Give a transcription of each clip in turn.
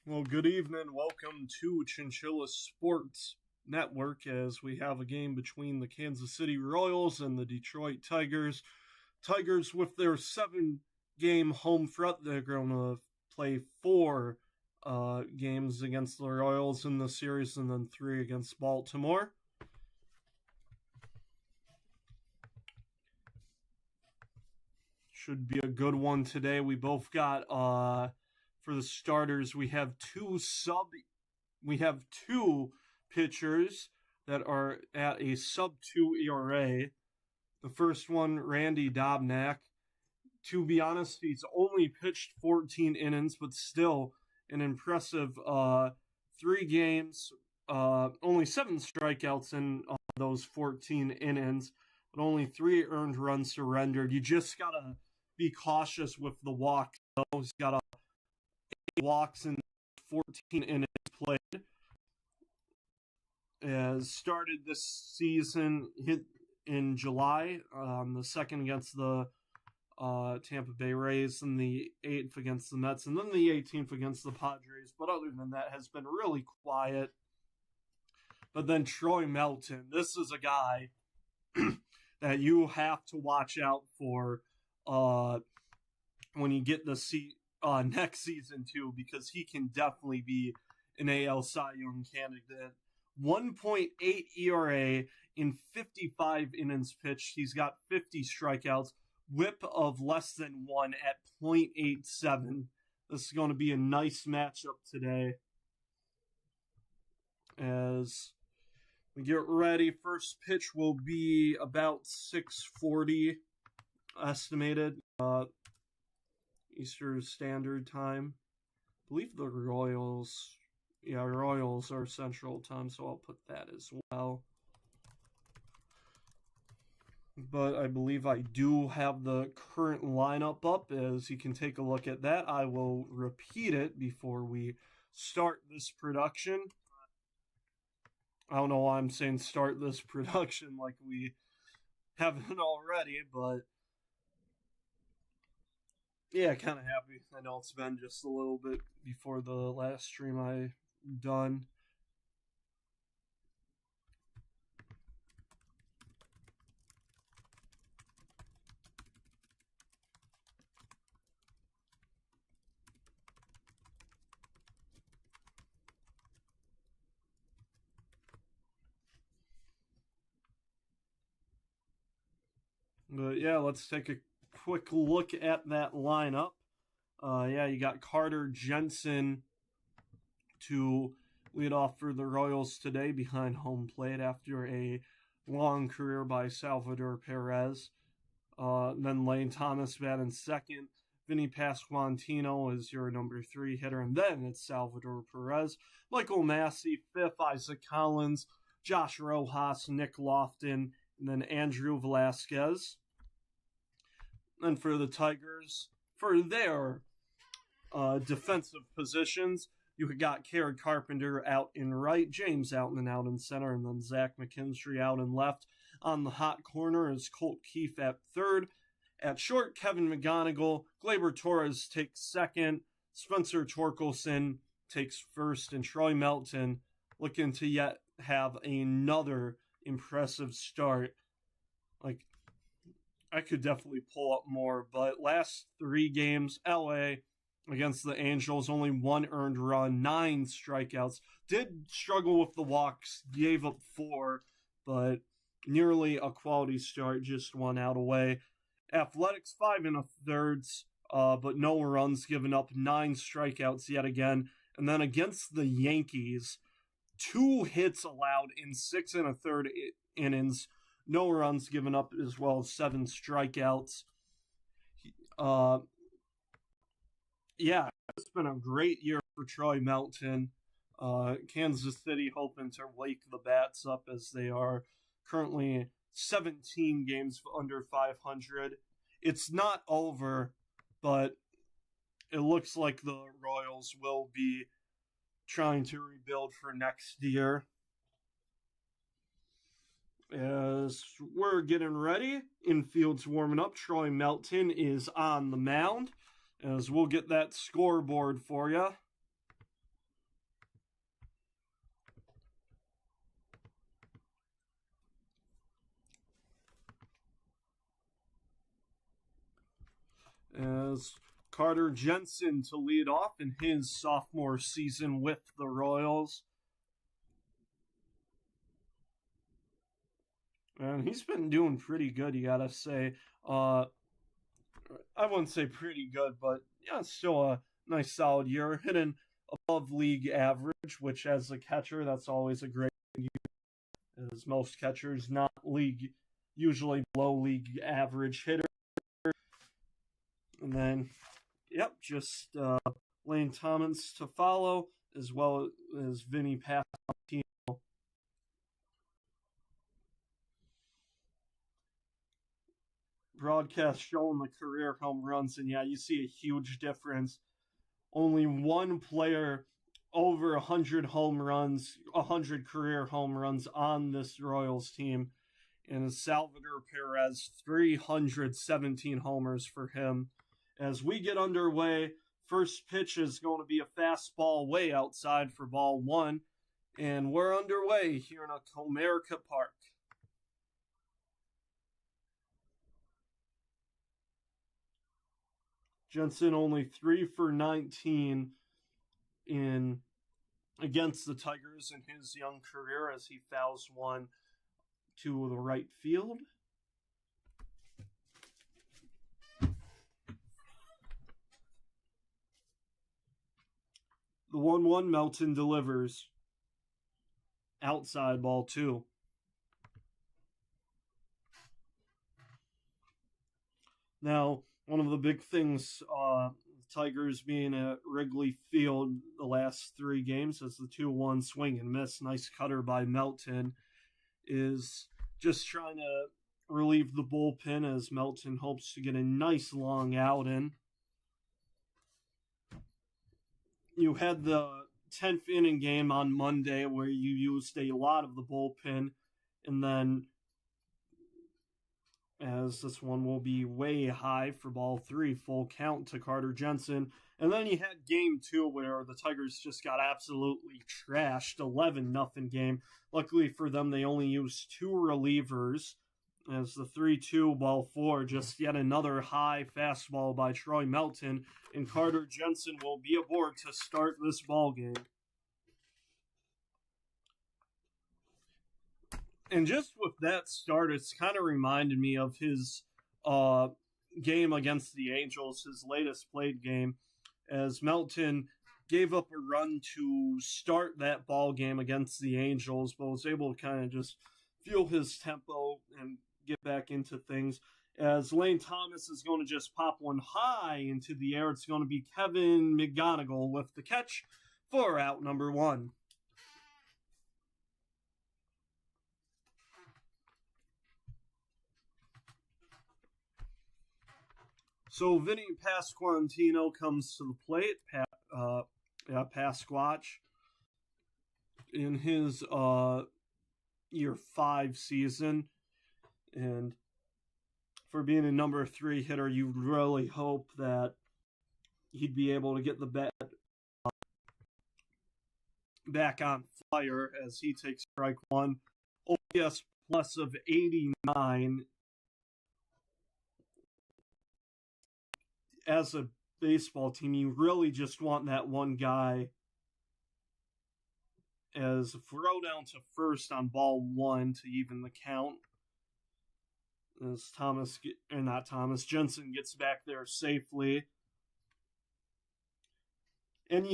Well, good evening. Welcome to Chinchilla Sports Network as we have a game between the Kansas City Royals and the Detroit Tigers. Tigers, with their 7-game home front, they're going to play 4 games against the Royals in the series and then 3 against Baltimore. Should be a good one today. We both got for the starters, we have two pitchers that are at a sub-2 ERA. The first one, Randy Dobnak. To be honest, he's only pitched 14 innings, but still an impressive 3 games, only 7 strikeouts in those 14 innings, but only 3 earned runs surrendered. You just got to be cautious with the walks. He's got 8 walks in 14 innings played. Has started this season, hit in July, the second against the Tampa Bay Rays, and the 8th against the Mets, and then the 18th against the Padres. But other than that, has been really quiet. But then Troy Melton, this is a guy that you have to watch out for when you get the next season too, because he can definitely be an AL Cy Young candidate. 1.8 ERA in 55 innings pitched. He's got 50 strikeouts. Whip of less than 1 at .87. This is going to be a nice matchup today. As we get ready, first pitch will be about 6:40 estimated Eastern Standard Time. I believe the Royals are Central Time, so I'll put that as well. But I believe I do have the current lineup up, as you can take a look at that. I will repeat it before we start this production. I don't know why I'm saying start this production like we haven't already, but yeah, kind of happy. I know it's been just a little bit before the last stream I done. But yeah, let's take a quick look at that lineup. You got Carter Jensen to lead off for the Royals today behind home plate after a long career by Salvador Perez. Then Lane Thomas batting second. Vinny Pasquantino is your number 3 hitter. And then it's Salvador Perez. Michael Massey, 5th. Isaac Collins, Josh Rojas, Nick Lofton, and then Andrew Velasquez. And for the Tigers, for their defensive positions, you got Karen Carpenter out in right, James Outman out in center, and then Zach McKinstry out in left. On the hot corner is Colt Keefe at third. At short, Kevin McGonigal. Gleyber Torres takes second. Spencer Torkelson takes first. And Troy Melton looking to yet have another impressive start. I could definitely pull up more, but last 3 games, LA against the Angels, only 1 earned run, 9 strikeouts. Did struggle with the walks, gave up 4, but nearly a quality start, just 1 out away. Athletics, 5 1/3, but no runs given up, 9 strikeouts yet again. And then against the Yankees, 2 hits allowed in 6 1/3 innings. No runs given up, as well as 7 strikeouts. It's been a great year for Troy Melton. Kansas City hoping to wake the bats up, as they are currently 17 games under 500. It's not over, but it looks like the Royals will be trying to rebuild for next year. As we're getting ready, infield's warming up. Troy Melton is on the mound, as we'll get that scoreboard for you. as Carter Jensen to lead off in his sophomore season with the Royals. And he's been doing pretty good, you gotta say. I wouldn't say pretty good, but yeah, still a nice solid year. Hitting above league average, which as a catcher, that's always a great thing, as most catchers not usually below league average hitter. And then, yep, just Lane Thomas to follow, as well as Vinny Pasquantino. Broadcast showing the career home runs, and yeah, you see a huge difference. Only one player over 100 home runs, 100 career home runs on this Royals team, and it's Salvador Perez, 317 homers for him. As we get underway, first pitch is going to be a fastball way outside for ball one, and we're underway here in Comerica Park. Jensen only 3 for 19 against the Tigers in his young career as he fouls one to the right field. The 1-1 Melton delivers. Outside ball 2. Now, one of the big things, Tigers being at Wrigley Field the last 3 games as the 2-1 swing and miss, nice cutter by Melton, is just trying to relieve the bullpen as Melton hopes to get a nice long out in. You had the 10th inning game on Monday where you used a lot of the bullpen, and then as this one will be way high for ball 3, full count to Carter Jensen. And then you had game 2 where the Tigers just got absolutely trashed, 11-0 game. Luckily for them, they only used 2 relievers as the 3-2 ball 4, just yet another high fastball by Troy Melton, and Carter Jensen will be aboard to start this ball game. And just with that start, it's kind of reminded me of his game against the Angels, his latest played game, as Melton gave up a run to start that ball game against the Angels, but was able to kind of just feel his tempo and get back into things. As Lane Thomas is going to just pop one high into the air, it's going to be Kevin McGonigal with the catch for out number 1. So Vinny Pasquantino comes to the plate, Pasquatch, in his year 5 season. And for being a number 3 hitter, you really hope that he'd be able to get the bat back on fire as he takes strike 1. OPS plus of 89. As a baseball team, you really just want that one guy as a throw down to first on ball 1 to even the count. As Jensen gets back there safely. And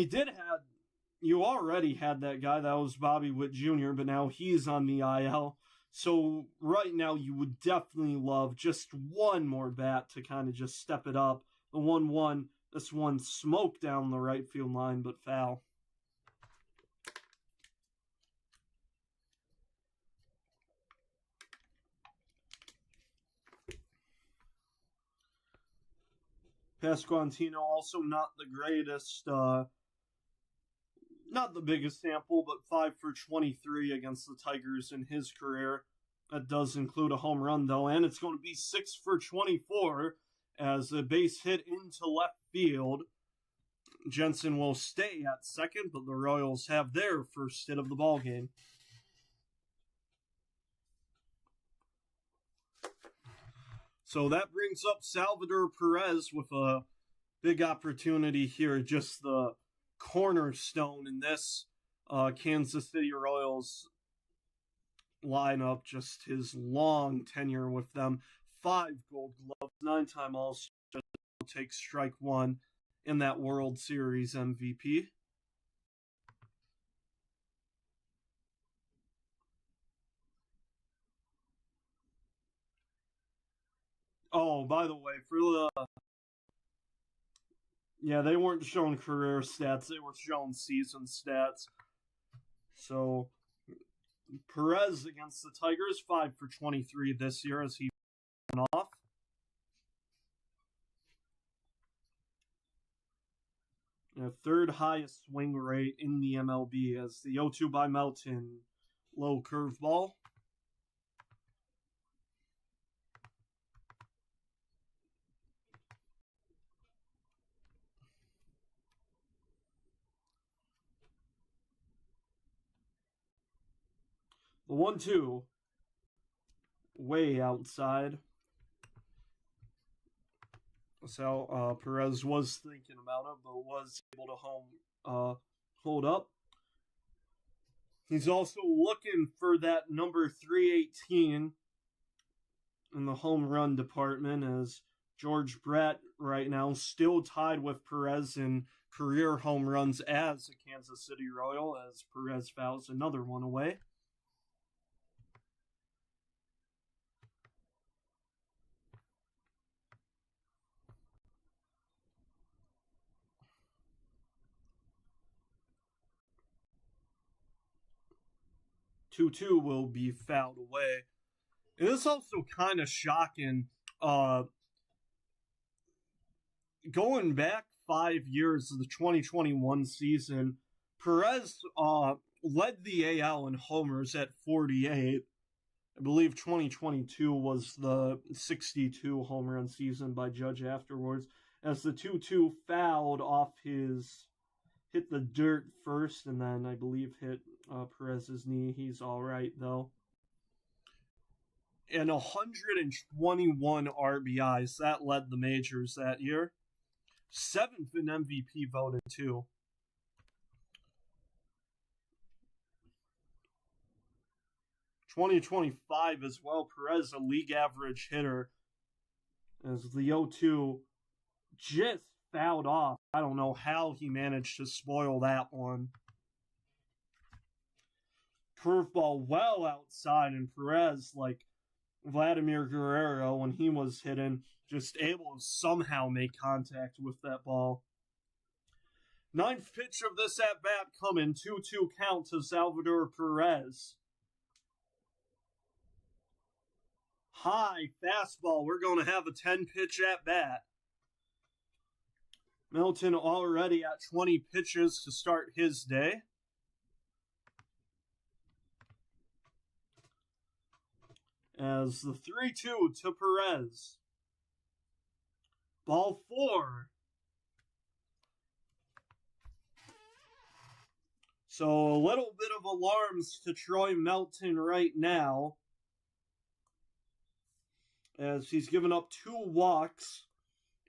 you already had that guy, that was Bobby Witt Jr., but now he's on the IL. So right now you would definitely love just one more bat to kind of just step it up. The 1-1, this one smoked down the right field line, but foul. Pasquantino also not the greatest, not the biggest sample, but 5 for 23 against the Tigers in his career. That does include a home run, though, and it's going to be 6 for 24 as a base hit into left field. Jensen will stay at second, but the Royals have their first hit of the ball game. So that brings up Salvador Perez with a big opportunity here, just the cornerstone in this Kansas City Royals lineup, just his long tenure with them. 5 Gold Gloves, 9-time All-Star, takes strike one in that World Series MVP. Oh, by the way, for the they weren't showing career stats; they were showing season stats. So Perez against the Tigers, 5 for 23 this year as he went off. Third highest swing rate in the MLB as the 0-2 by Melton, low curveball. The 1-2, way outside. So Perez was thinking about it, but was able to hold up. He's also looking for that number 318 in the home run department, as George Brett right now still tied with Perez in career home runs as a Kansas City Royal, as Perez fouls another one away. Two will be fouled away. And it's also kind of shocking. Going back 5 years of the 2021 season, Perez led the AL in homers at 48. I believe 2022 was the 62 home run season by Judge afterwards, as the 2-2 fouled off hit the dirt first, and then I believe hit Perez's knee. He's all right, though. And 121 RBIs. That led the majors that year. 7th in MVP voted, too. (2025) as well. Perez, a league average hitter, as the 0-2 just fouled off. I don't know how he managed to spoil that one. Curveball well outside, and Perez, like Vladimir Guerrero when he was hitting, just able to somehow make contact with that ball. 9th pitch of this at-bat coming, 2-2 count to Salvador Perez. High fastball. We're going to have a 10-pitch at-bat. Melton already at 20 pitches to start his day. As the 3-2 to Perez. Ball 4. So a little bit of alarms to Troy Melton right now, as he's given up 2 walks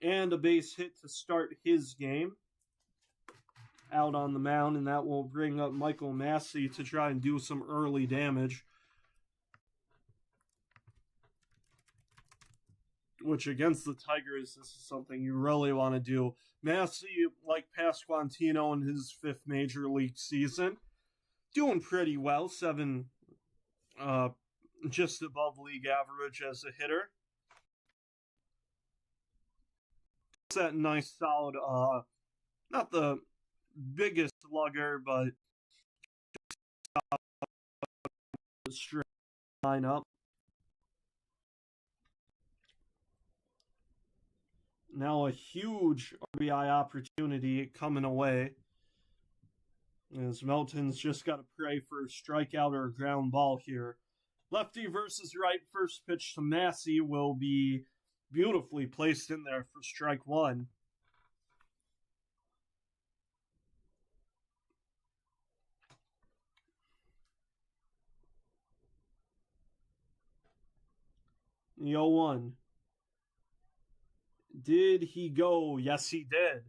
and a base hit to start his game out on the mound, and that will bring up Michael Massey to try and do some early damage, which against the Tigers, this is something you really want to do. Massey, like Pasquantino in his 5th major league season, doing pretty well, 7 just above league average as a hitter. It's that nice solid, not the biggest slugger, but straight lineup. Now a huge RBI opportunity coming away, as Melton's just got to pray for a strikeout or a ground ball here. Lefty versus right, first pitch to Massey will be beautifully placed in there for strike 1. The 0-1. Did he go? Yes, he did.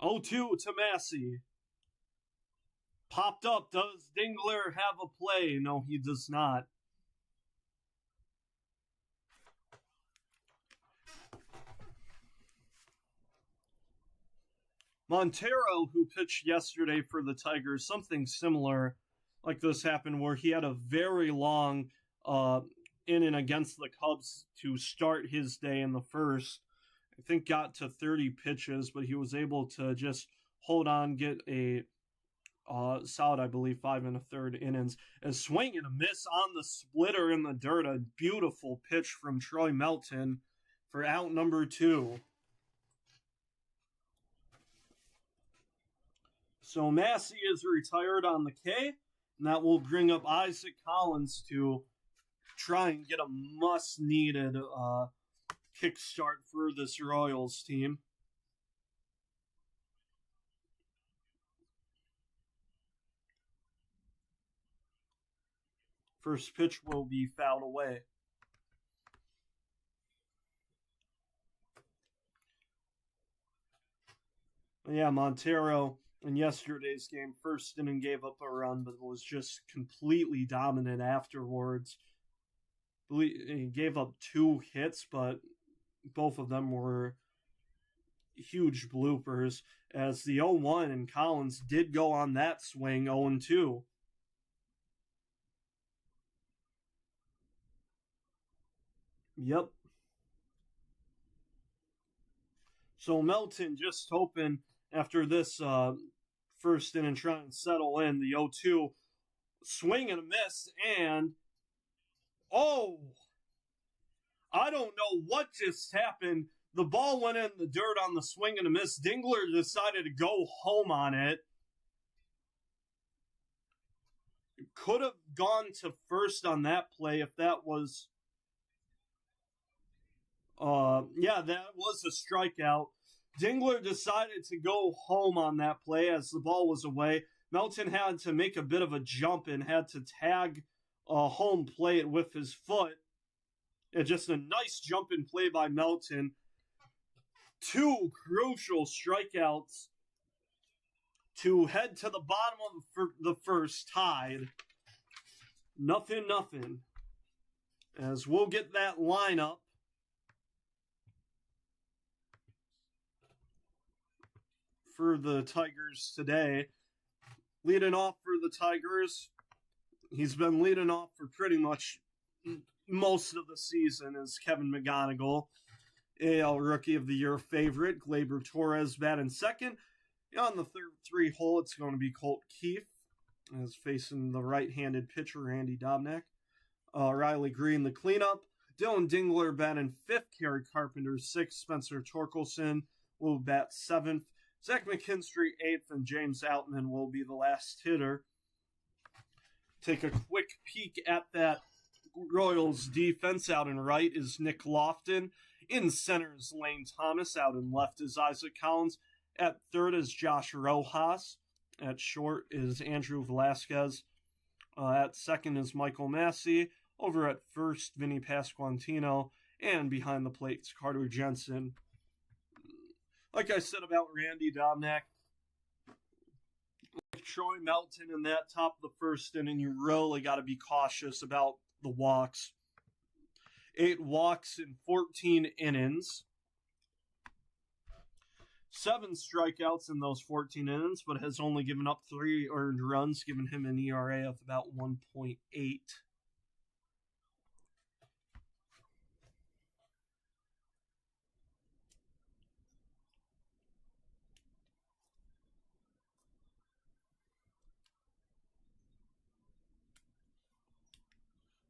Oh, 2 to Massey. Popped up. Does Dingler have a play? No, he does not. Montero, who pitched yesterday for the Tigers, something similar like this happened where he had a very long inning against the Cubs to start his day in the first. I think got to 30 pitches, but he was able to just hold on, get a solid, I believe, 5 1/3 innings. A swing and a miss on the splitter in the dirt. A beautiful pitch from Troy Melton for out number 2. So Massey is retired on the K, and that will bring up Isaac Collins to try and get a must-needed kickstart for this Royals team. First pitch will be fouled away. Yeah, Montero in yesterday's game, first inning gave up a run, but was just completely dominant afterwards. He gave up 2 hits, but both of them were huge bloopers, as the 0-1 and Collins did go on that swing 0-2. Yep. So Melton just hoping after this first inning trying to settle in the 0-2 swing and a miss, and I don't know what just happened. The ball went in the dirt on the swing and a miss. Dingler decided to go home on it. Could have gone to first on that play if that was that was a strikeout. Dingler decided to go home on that play as the ball was away. Melton had to make a bit of a jump and had to tag home plate with his foot. And just a nice jump and play by Melton. 2 crucial strikeouts to head to the bottom of the first, tied. 0-0. As we'll get that lineup. For the Tigers today. Leading off for the Tigers, he's been leading off for pretty much most of the season, is Kevin McGonigal, AL Rookie of the Year favorite. Gleyber Torres batting second. On the third 3 hole, it's going to be Colt Keith, as facing the right-handed pitcher Randy Dobnak. Riley Green, the cleanup. Dylan Dingler batting 5th. Kerry Carpenter 6th. Spencer Torkelson will bat 7th. Zach McKinstry 8th, and James Outman will be the last hitter. Take a quick peek at that Royals defense. Out in right is Nick Lofton. In center is Lane Thomas. Out in left is Isaac Collins. At third is Josh Rojas. At short is Andrew Velasquez. At second is Michael Massey. Over at first, Vinny Pasquantino. And behind the plate is Carter Jensen. Like I said about Randy Dobnak, like Troy Melton in that top of the first inning, you really got to be cautious about the walks. 8 walks in 14 innings. 7 strikeouts in those 14 innings, but has only given up 3 earned runs, giving him an ERA of about 1.8.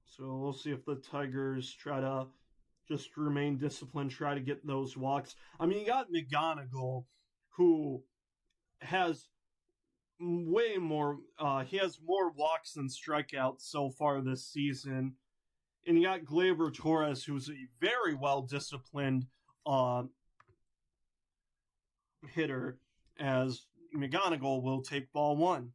So we'll see if the Tigers try to just remain disciplined, try to get those walks. I mean, you got McGonigal, who has way more, he has more walks than strikeouts so far this season. And you got Gleyber Torres, who's a very well-disciplined hitter, as McGonigal will take ball one.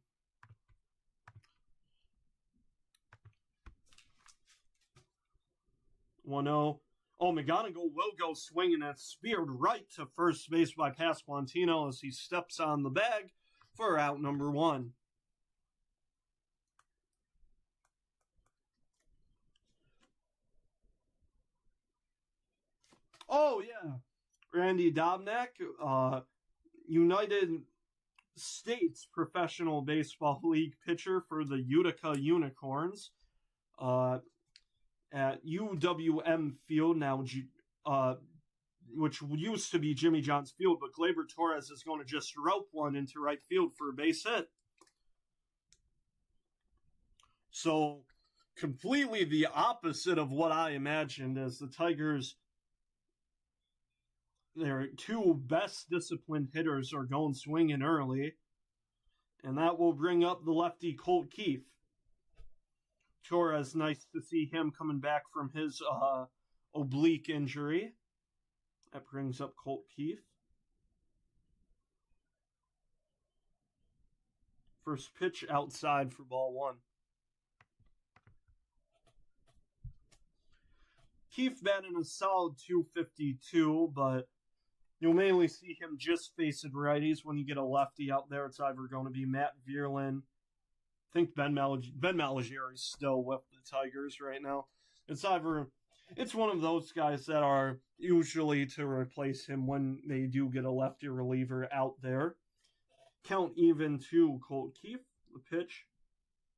One zero. Oh, McGonigal will go swinging and speared right to first base by Pasquantino as he steps on the bag for out number one. Oh, yeah. Randy Dobnak, United States Professional Baseball League pitcher for the Utica Unicorns. At UWM Field now, which used to be Jimmy John's Field, but Gleyber Torres is going to just rope one into right field for a base hit. So, completely the opposite of what I imagined, as the Tigers, their two best disciplined hitters are going swinging early, and that will bring up the lefty Colt Keefe. Torres, nice to see him coming back from his oblique injury. That brings up Colt Keefe. First pitch outside for ball one. Keefe batting a solid .252, but you'll mainly see him just facing righties. When you get a lefty out there, it's either going to be Matt Vierlin. I think Ben Maligieri is still with the Tigers right now. It's one of those guys that are usually to replace him when they do get a lefty reliever out there. Count even to Colt Keefe. The pitch,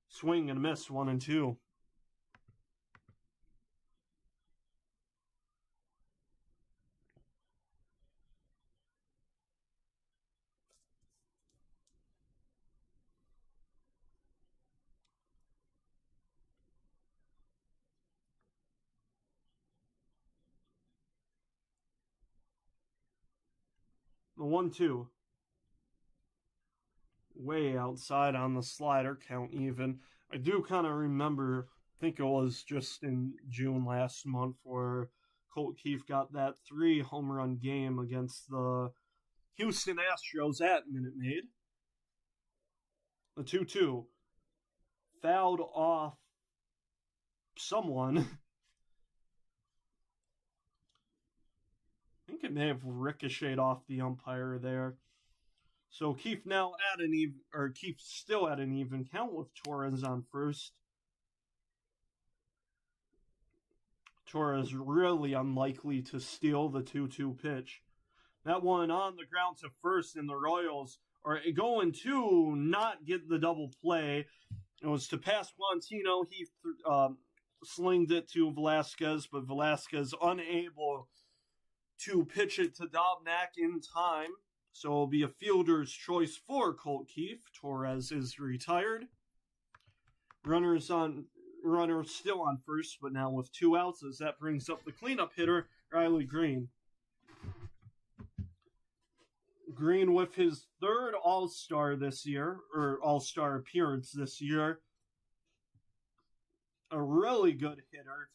swing and a miss, 1-2. The 1-2. Way outside on the slider, count even. I do kind of remember, I think it was just in June last month, where Colt Keefe got that 3 home run game against the Houston Astros at Minute Maid. The 2-2. Fouled off someone. I think it may have ricocheted off the umpire there. So Keefe now at an even, or Keefe still at an even count with Torres on first. Torres really unlikely to steal the 2-2 pitch. That one on the ground to first, and the Royals are going to not get the double play. It was to Pasquantino. He slinged it to Velasquez, but Velasquez unable to pitch it to Dobnak in time. So it'll be a fielder's choice for Colt Keefe. Torres is retired. Runner still on first, but now with 2 outs, as that brings up the cleanup hitter, Riley Green. Green with his 3rd All-Star this year, or All-Star appearance this year. A really good hitter,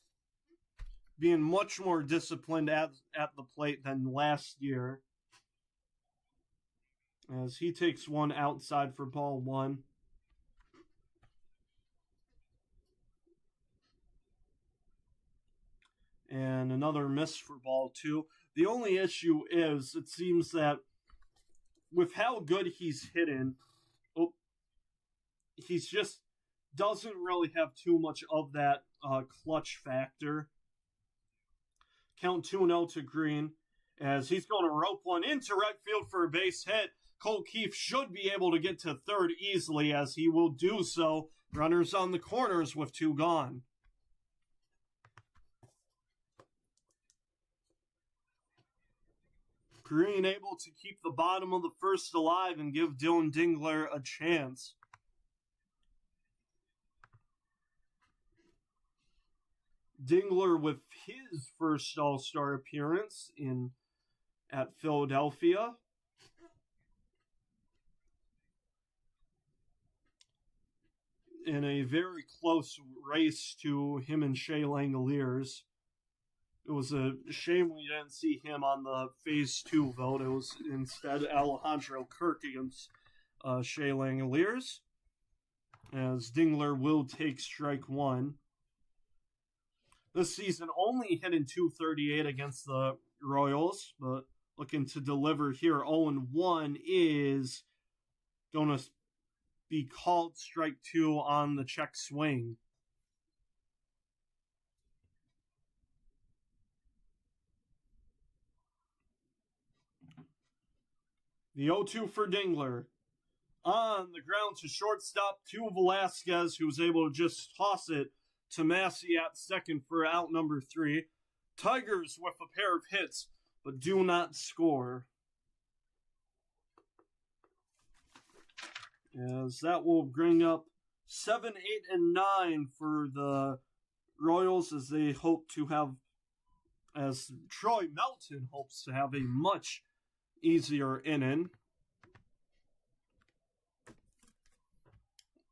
being much more disciplined at the plate than last year, as he takes one outside for ball one. And another miss for ball two. The only issue is, it seems that with how good he's hitting, he's just doesn't really have too much of that clutch factor. Count 2-0 to Green, as he's going to rope one into right field for a base hit. Colt Keefe should be able to get to third easily, as he will do so. Runners on the corners with 2 gone. Green able to keep the bottom of the first alive and give Dylan Dingler a chance. Dingler with his first All-Star appearance at Philadelphia. In a very close race to him and Shea Langoliers. it was a shame we didn't see him on the Phase 2 vote. It was instead Alejandro Kirk against Shea Langoliers, as Dingler will take strike one. This season only hitting .238 against the Royals, but looking to deliver here. 0-1 is going to be called strike two on the check swing. The 0-2 for Dingler. On the ground to shortstop to Velasquez, who was able to just toss it to Massey at second for out number 3. Tigers with a pair of hits, but do not score. As that will bring up 7, 8, and 9 for the Royals, as they hope to have, as Troy Melton hopes to have a much easier inning.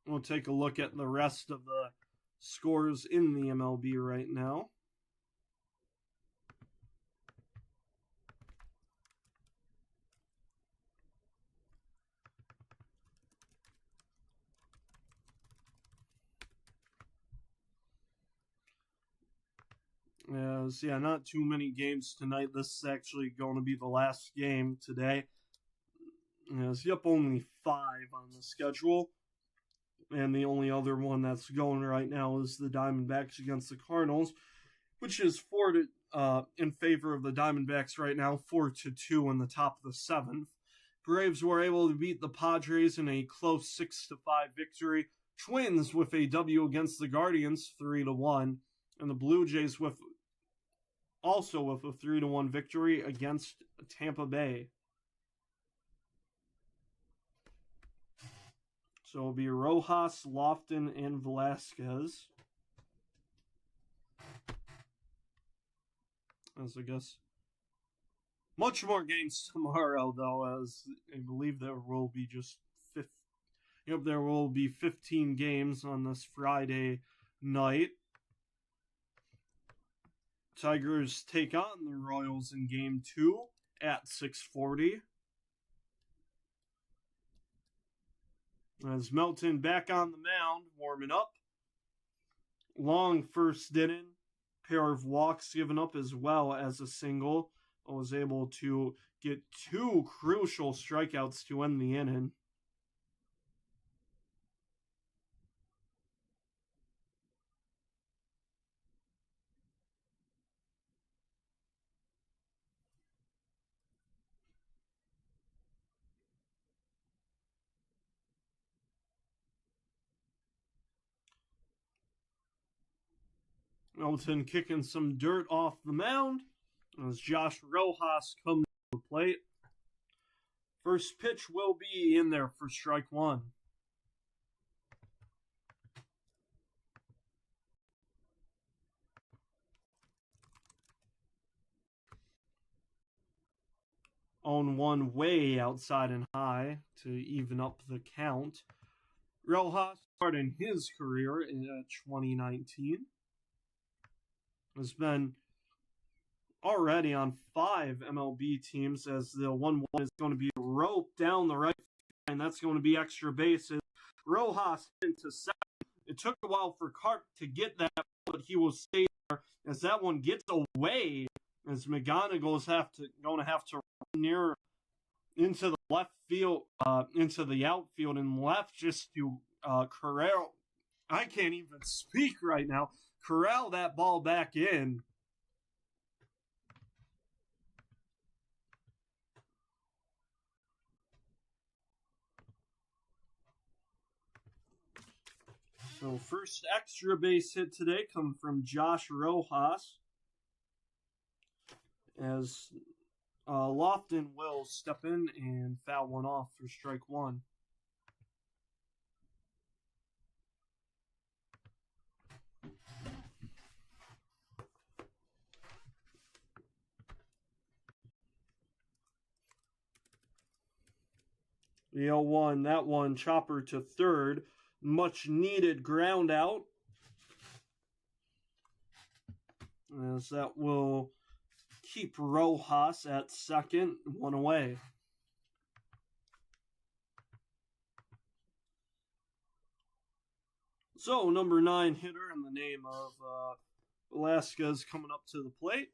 We'll take a look at the rest of the scores in the MLB right now. As, not too many games tonight. This is actually going to be the last game today. As, only 5 on the schedule. And the only other one that's going right now is the Diamondbacks against the Cardinals, which is 4 in favor of the Diamondbacks right now, 4-2 in the top of the 7th. Braves were able to beat the Padres in a close 6-5 victory. Twins with a W against the Guardians, 3-1, and the Blue Jays with a 3-1 victory against Tampa Bay. So it'll be Rojas, Lofton, and Velasquez. As I guess much more games tomorrow, though, as I believe there will be there will be 15 games on this Friday night. Tigers take on the Royals in Game 2 at 6:40. As Melton back on the mound, warming up. Long first inning. Pair of walks given up as well as a single. I was able to get 2 crucial strikeouts to end the inning. Melton kicking some dirt off the mound as Josh Rojas comes to the plate. First pitch will be in there for strike one. On one way outside and high to even up the count. Rojas started his career in 2019. Has been already on 5 MLB teams, as the 1-1 is going to be roped down the right field, and that's going to be extra bases. Rojas into second. It took a while for Cart to get that, but he will stay there as that one gets away, as McGonigal's going to have to run near into the left field, into the outfield and left just to corral. I can't even speak right now. Corral that ball back in. So first extra base hit today come from Josh Rojas, as Lofton will step in and foul one off for strike one. The 0-1, that one, chopper to third. Much needed ground out. as that will keep Rojas at second, 1 away. So, number 9 hitter in the name of Velasquez coming up to the plate.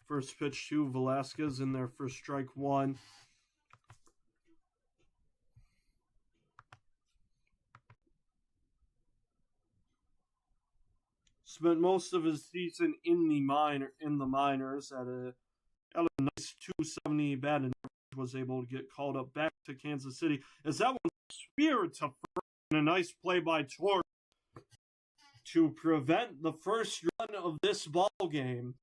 First pitch to Velasquez in there for strike 1. Spent most of his season in the minors at a nice 270 batting average. Was able to get called up back to Kansas City as that one speared to first, and a nice play by Torque to prevent the first run of this ball game.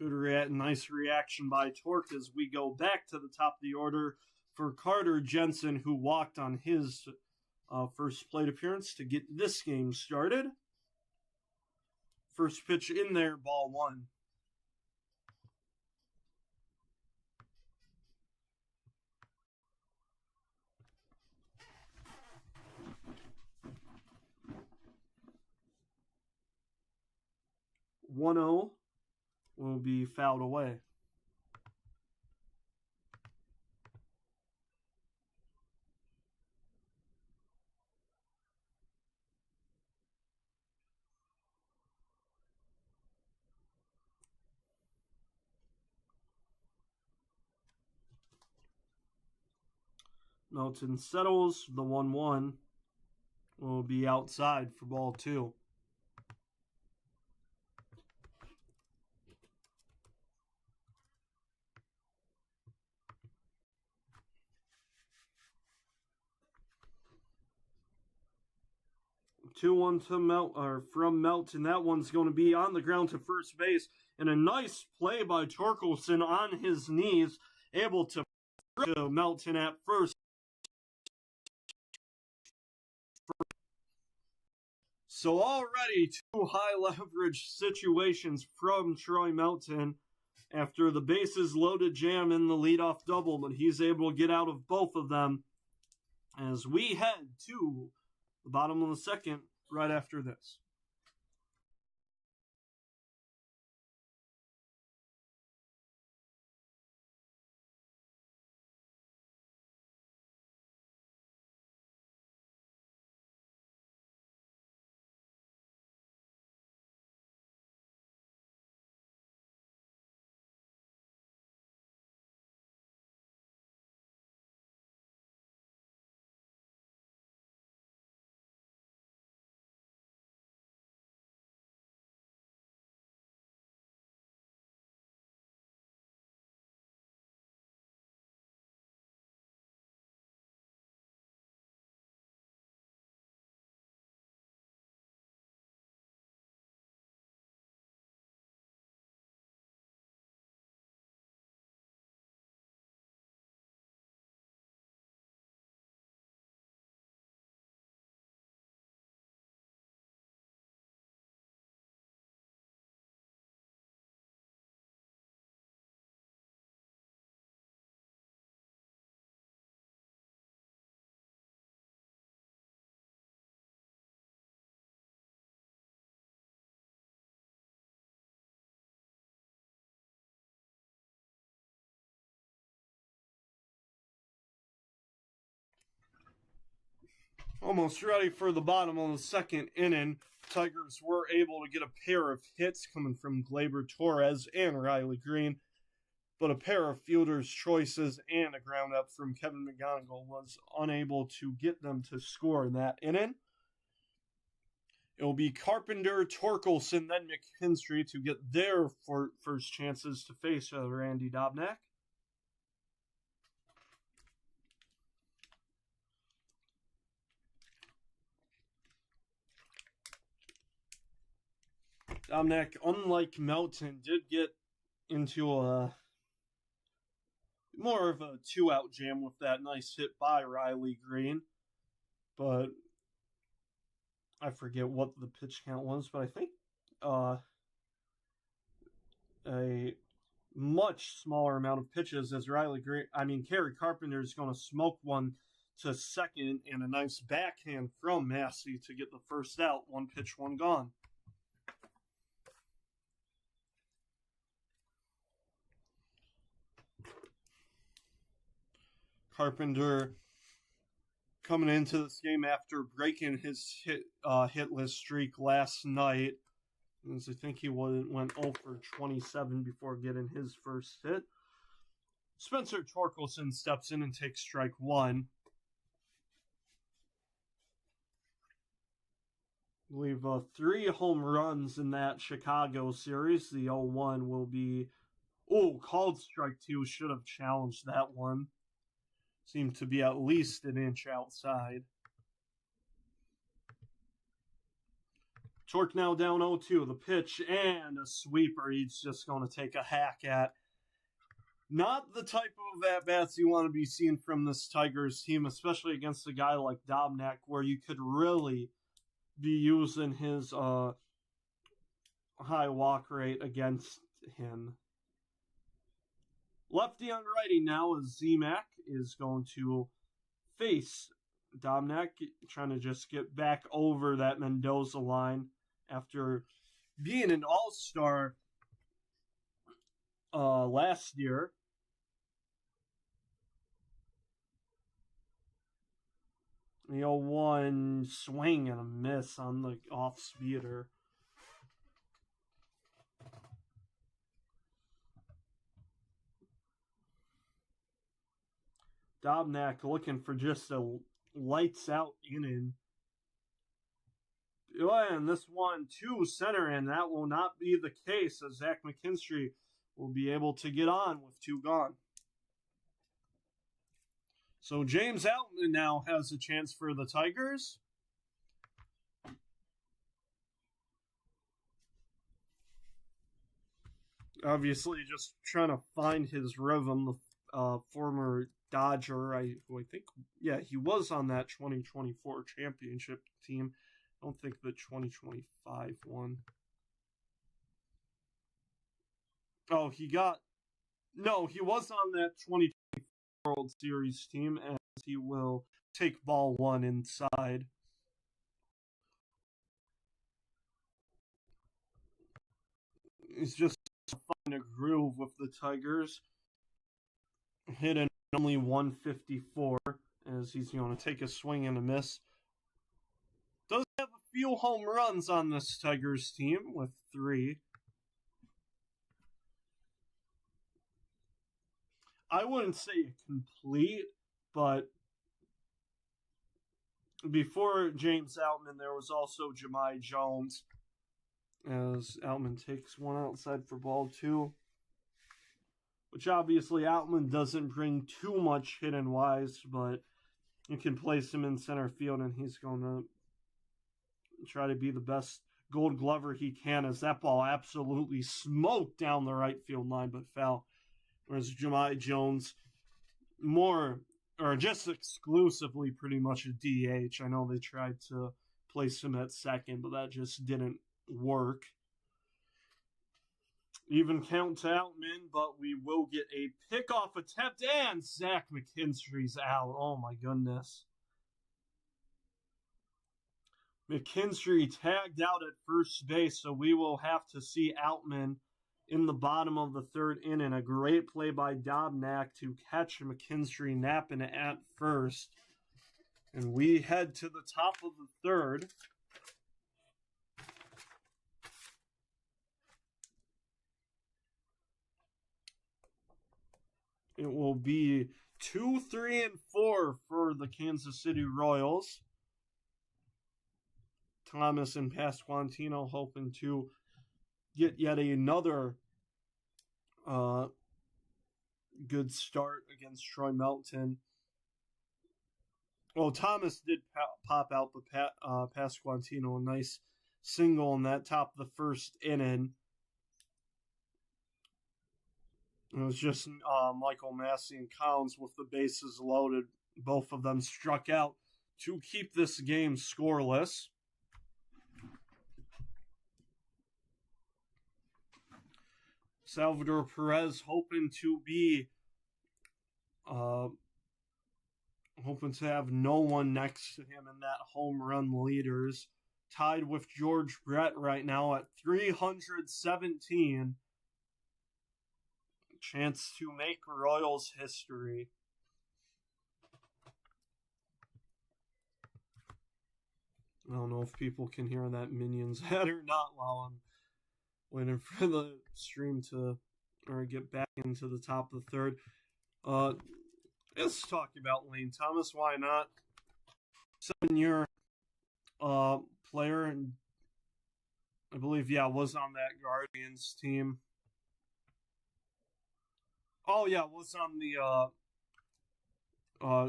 Nice reaction by Torque as we go back to the top of the order for Carter Jensen, who walked on his first plate appearance to get this game started. First pitch in there, ball 1. "1-0 will be fouled away. Melton settles. The 1-1 will be outside for ball 2. Two-one to from Melton. That one's going to be on the ground to first base, and a nice play by Torkelson on his knees, able to Melton at first. So already 2 high leverage situations from Troy Melton after the bases loaded jam in the leadoff double, but he's able to get out of both of them as we head to the bottom of the second right after this. Almost ready for the bottom of the second inning. Tigers were able to get a pair of hits coming from Gleyber Torres and Riley Green, but a pair of fielder's choices and a ground up from Kevin McGonigal was unable to get them to score in that inning. It will be Carpenter, Torkelson, then McKinstry to get their first chances to face Randy Dobnak. Dobnak, unlike Melton, did get into more of a 2-out jam with that nice hit by Riley Green. But I forget what the pitch count was, but I think a much smaller amount of pitches as Kerry Carpenter is going to smoke one to second and a nice backhand from Massey to get the first out. 1 pitch, 1 gone. Carpenter coming into this game after breaking his hitless streak last night. As I think he went 0 for 27 before getting his first hit. Spencer Torkelson steps in and takes strike 1. I believe 3 home runs in that Chicago series. The 0-1 will be... called strike 2. Should have challenged that one. Seemed to be at least an inch outside. Torque now down 0-2. The pitch and a sweeper he's just going to take a hack at. Not the type of at-bats you want to be seeing from this Tigers team, especially against a guy like Dobnak, where you could really be using his high walk rate against him. Lefty on righty now as Z-Mac is going to face Dobnak, trying to just get back over that Mendoza line after being an all-star last year. The 0-1 swing and a miss on the off-speeder. Dobnak looking for just a lights-out inning. And this one to center, and that will not be the case as Zach McKinstry will be able to get on with 2 gone. So James Outman now has a chance for the Tigers. Obviously just trying to find his rhythm, the former Dodger, who I think, he was on that 2024 championship team. I don't think the 2025 one. Oh, he was on that 2024 World Series team, as he will take ball 1 inside. He's just finding a groove with the Tigers. Hitting only 154 as he's going to take a swing and a miss. Does have a few home runs on this Tigers team with 3. I wouldn't say complete, but before James Outman, there was also Jahmai Jones as Outman takes one outside for ball 2. Which obviously Outman doesn't bring too much hidden wise, but you can place him in center field and he's going to try to be the best Gold Glover he can, as that ball absolutely smoked down the right field line but foul. Whereas Jahmai Jones, just exclusively pretty much a DH. I know they tried to place him at second, but that just didn't work. Even count to Outman, but we will get a pickoff attempt, and Zach McKinstry's out. Oh my goodness. McKinstry tagged out at first base, so we will have to see Outman in the bottom of the 3rd inning. A great play by Dobnak to catch McKinstry napping at first. And we head to the top of the 3rd. It will be 2, 3, and 4 for the Kansas City Royals. Thomas and Pasquantino hoping to get yet another good start against Troy Melton. Well, Thomas did pop out, but Pasquantino, a nice single in that top of the 1st inning. It was just Michael Massey and Collins with the bases loaded. Both of them struck out to keep this game scoreless. Salvador Perez hoping to have no one next to him in that home run leaders. Tied with George Brett right now at 317. Chance to make Royals history. I don't know if people can hear that Minions head or not while I'm waiting for the stream to get back into the top of the third. Let's talk about Lane Thomas. Why not? 7-year player, and I believe was on that Guardians team. Oh yeah, was on the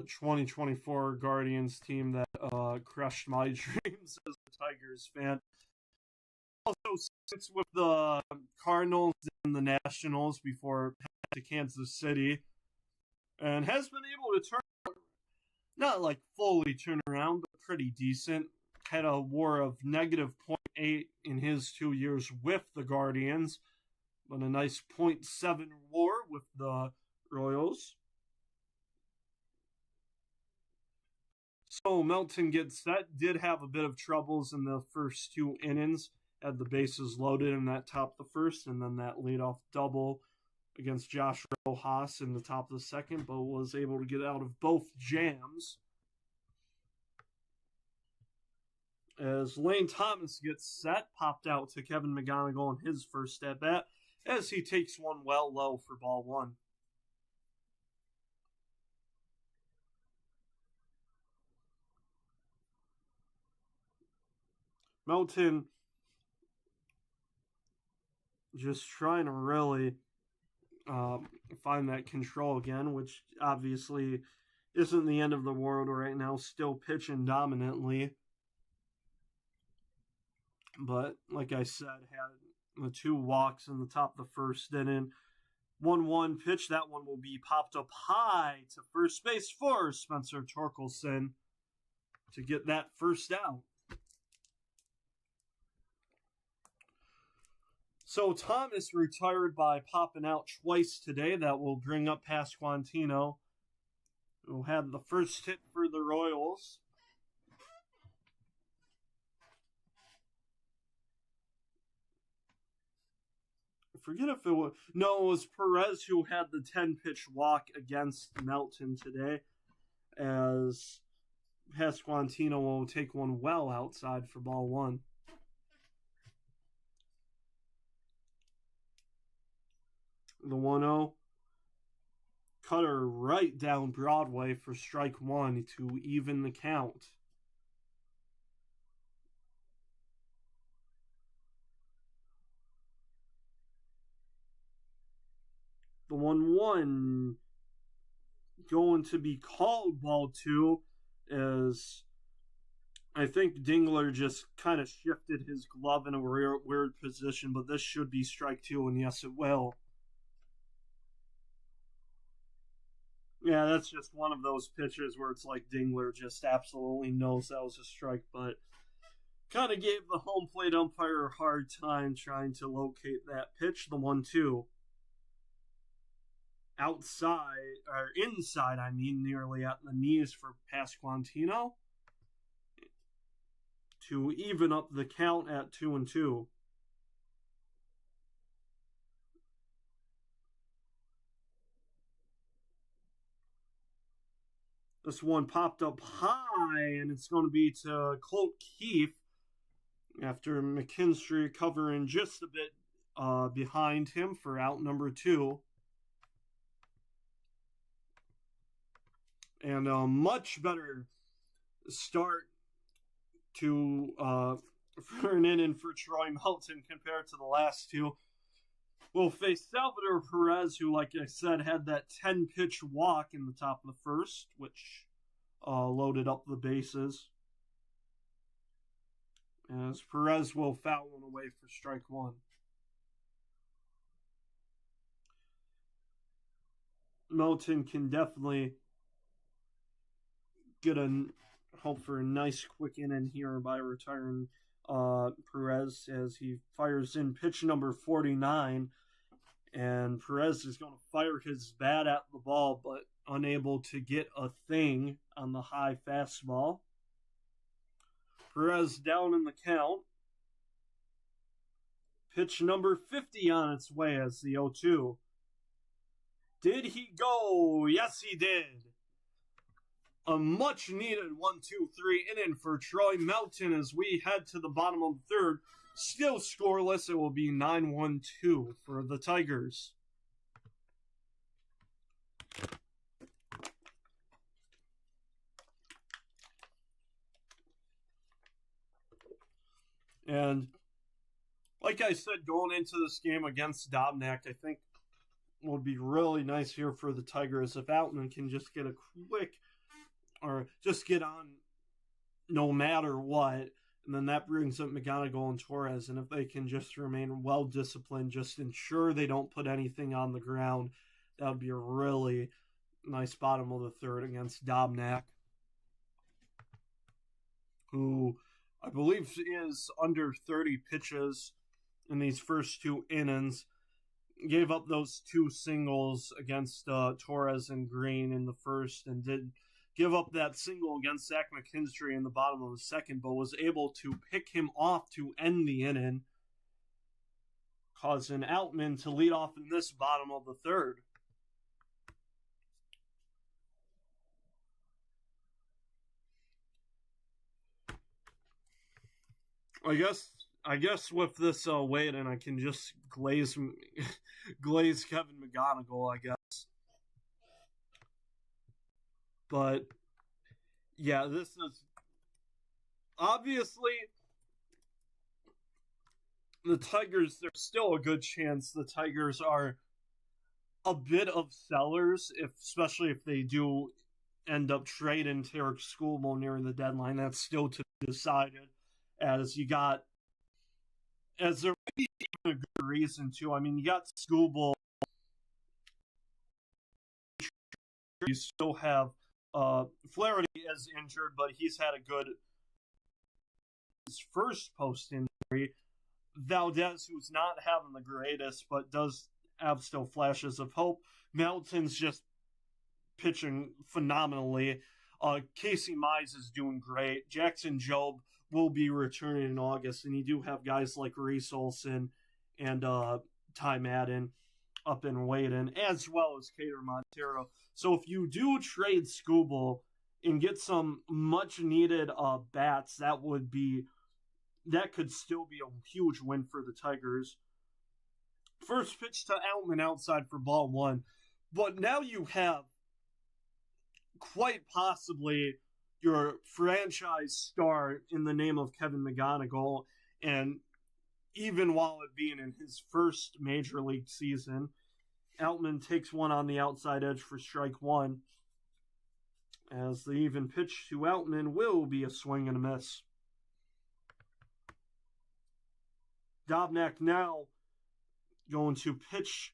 2024 Guardians team that crushed my dreams as a Tigers fan. Also sits with the Cardinals and the Nationals before heading to Kansas City, and has been able to turn, not like fully turn around, but pretty decent. Had a WAR of -0.8 in his 2 years with the Guardians, but a nice .7 WAR with the Royals. So Melton gets set. Did have a bit of troubles in the first 2 innings. Had the bases loaded in that top of the first, and then that leadoff double against Josh Rojas in the top of the second, but was able to get out of both jams. As Lane Thomas gets set, popped out to Kevin McGonigal in his first at bat, as he takes one well low for ball 1. Melton just trying to really find that control again, which obviously isn't the end of the world right now, still pitching dominantly. But like I said, had the 2 walks in the top of the first inning. 1-1 pitch. That one will be popped up high to first base for Spencer Torkelson to get that first out. So Thomas retired by popping out twice today. That will bring up Pasquantino, who had the first hit for the Royals. I forget if it was... No, it was Perez who had the 10-pitch walk against Melton today, as Pasquantino will take one well outside for ball 1. The 1-0. Cutter right down Broadway for strike 1 to even the count. The 1-1 going to be called ball 2, as I think Dingler just kind of shifted his glove in a weird position, but this should be strike 2, and yes, it will. Yeah, that's just one of those pitches where it's like Dingler just absolutely knows that was a strike, but kind of gave the home plate umpire a hard time trying to locate that pitch. The 1-2. Outside, or inside, nearly at the knees for Pasquantino to even up the count at 2-2. This one popped up high, and it's going to be to Colt Keefe after McKinstry covering just a bit behind him for out number 2. And a much better start to for an inning for Troy Melton compared to the last 2. We'll face Salvador Perez, who, like I said, had that 10-pitch walk in the top of the first, which loaded up the bases. As Perez will foul one away for strike 1. Melton can definitely get a hope for a nice quick inning here by retiring Perez as he fires in pitch number 49. And Perez is going to fire his bat at the ball, but unable to get a thing on the high fastball. Perez down in the count. Pitch number 50 on its way as the 0-2. Did he go? Yes, he did. A much needed 1-2-3 inning for Troy Melton as we head to the bottom of the third. Still scoreless. It will be 9-1-2 for the Tigers. And like I said, going into this game against Dobnak, I think would be really nice here for the Tigers if Outman can just get a quick or just get on no matter what. And then that brings up McGonigal and Torres. And if they can just remain well-disciplined, just ensure they don't put anything on the ground, that would be a really nice bottom of the third against Dobnak, who I believe is under 30 pitches in these first two innings. Gave up those two singles against Torres and Green in the first and did give up that single against Zach McKinstry in the bottom of the second, but was able to pick him off to end the inning, causing Outman to lead off in this bottom of the third. I guess with this weight, and I can just glaze Kevin McGonigal, I guess. But yeah, this is obviously the Tigers. There's still a good chance the Tigers are a bit of sellers, especially if they do end up trading Tarek Skubal near the deadline. That's still to be decided. As there may be even a good reason to. I mean, you got Skubal. You still have Flaherty is injured, but he's had a good his first post injury. Valdez, who's not having the greatest, but does have still flashes of hope. Melton's just pitching phenomenally. Casey Mize is doing great. Jackson Jobe will be returning in August, and you do have guys like Reese Olson and Ty Madden up and waiting, as well as Cater Montero. So if you do trade Skubal and get some much needed bats, that could still be a huge win for the Tigers. First pitch to Outman outside for ball one. But now you have quite possibly your franchise star in the name of Kevin McGonigal, and even while it being in his first major league season, Outman takes one on the outside edge for strike one, as the even pitch to Outman will be a swing and a miss. Dobnak now going to pitch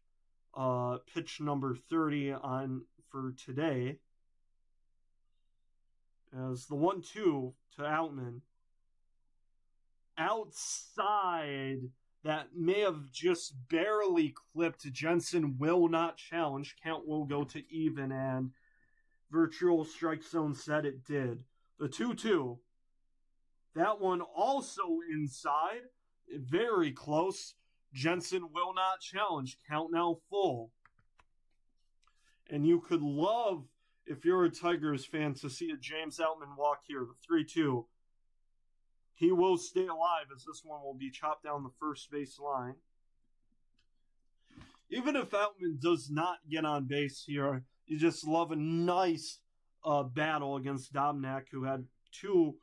number 30 on for today, as the 1-2 to Outman. Outside, that may have just barely clipped. Jensen will not challenge. Count will go to even, and virtual strike zone said it did. The 2-2. That one also inside. Very close. Jensen will not challenge. Count now full. And you could love, if you're a Tigers fan, to see a James Outman walk here. The 3-2. He will stay alive, as this one will be chopped down the first base line. Even if Outman does not get on base here, you just love a nice battle against Dobnak, who had two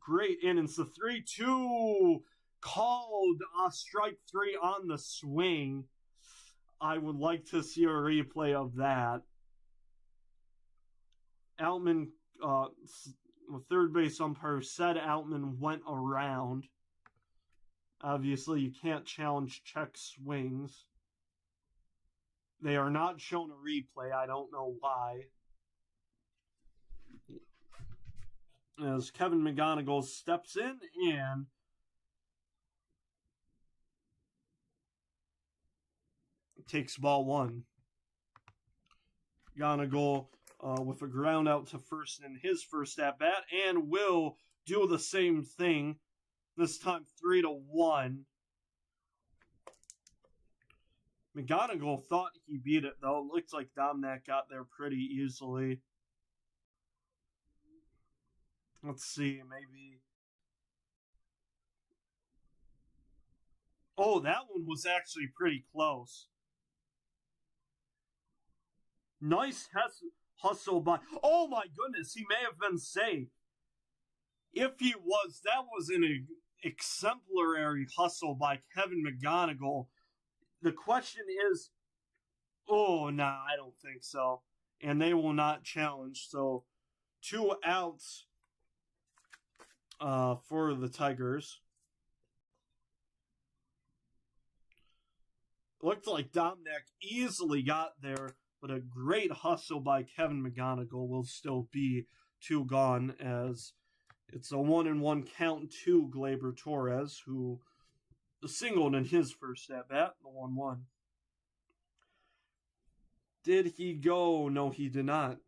great innings. The 3-2 called strike three on the swing. I would like to see a replay of that. Outman, the third base umpire said Outman went around. Obviously, you can't challenge check swings. They are not shown a replay. I don't know why. As Kevin McGonigal steps in and takes ball one. McGonigal with a ground out to first in his first at bat and will do the same thing. This time 3-1. McGonigal thought he beat it, though. It looks like Domnack got there pretty easily. Let's see, maybe. Oh, that one was actually pretty close. Nice hustle by. Oh my goodness, he may have been safe. If he was, that was an exemplary hustle by Kevin McGonigal. The question is, oh, nah, I don't think so. And they will not challenge. So, 2 outs for the Tigers. Looked like Domnack easily got there, but a great hustle by Kevin McGonigal will still be 2 gone, as it's a 1-1 count to Gleyber Torres, who singled in his first at-bat, the 1-1. Did he go? No, he did not.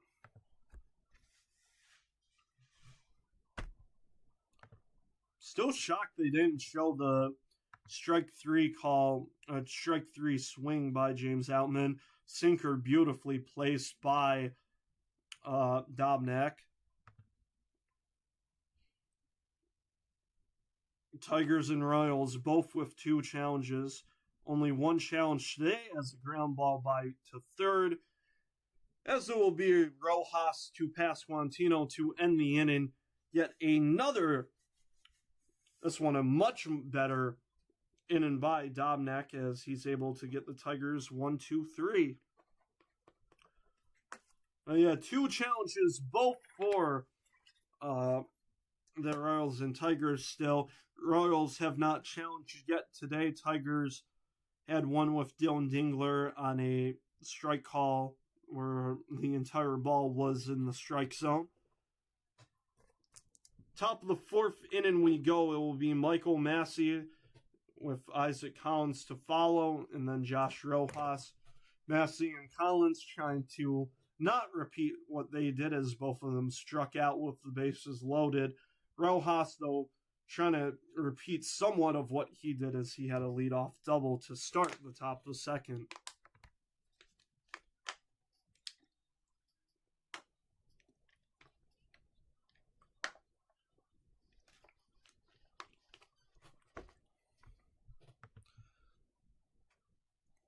Still shocked they didn't show the strike 3 call, strike 3 swing by James Outman. Sinker beautifully placed by Domnack. Tigers and Royals both with 2 challenges. Only 1 challenge today as a ground ball to third. As it will be Rojas to Pasquantino to end the inning. Yet another, this one a much better inning by Domnack as he's able to get the Tigers 1-2-3. 2 challenges both for the Royals and Tigers still. Royals have not challenged yet today. Tigers had one with Dylan Dingler on a strike call where the entire ball was in the strike zone. Top of the 4th inning we go. It will be Michael Massey with Isaac Collins to follow, and then Josh Rojas. Massey and Collins trying to not repeat what they did as both of them struck out with the bases loaded. Rojas, though, trying to repeat somewhat of what he did as he had a leadoff double to start the top of the 2nd.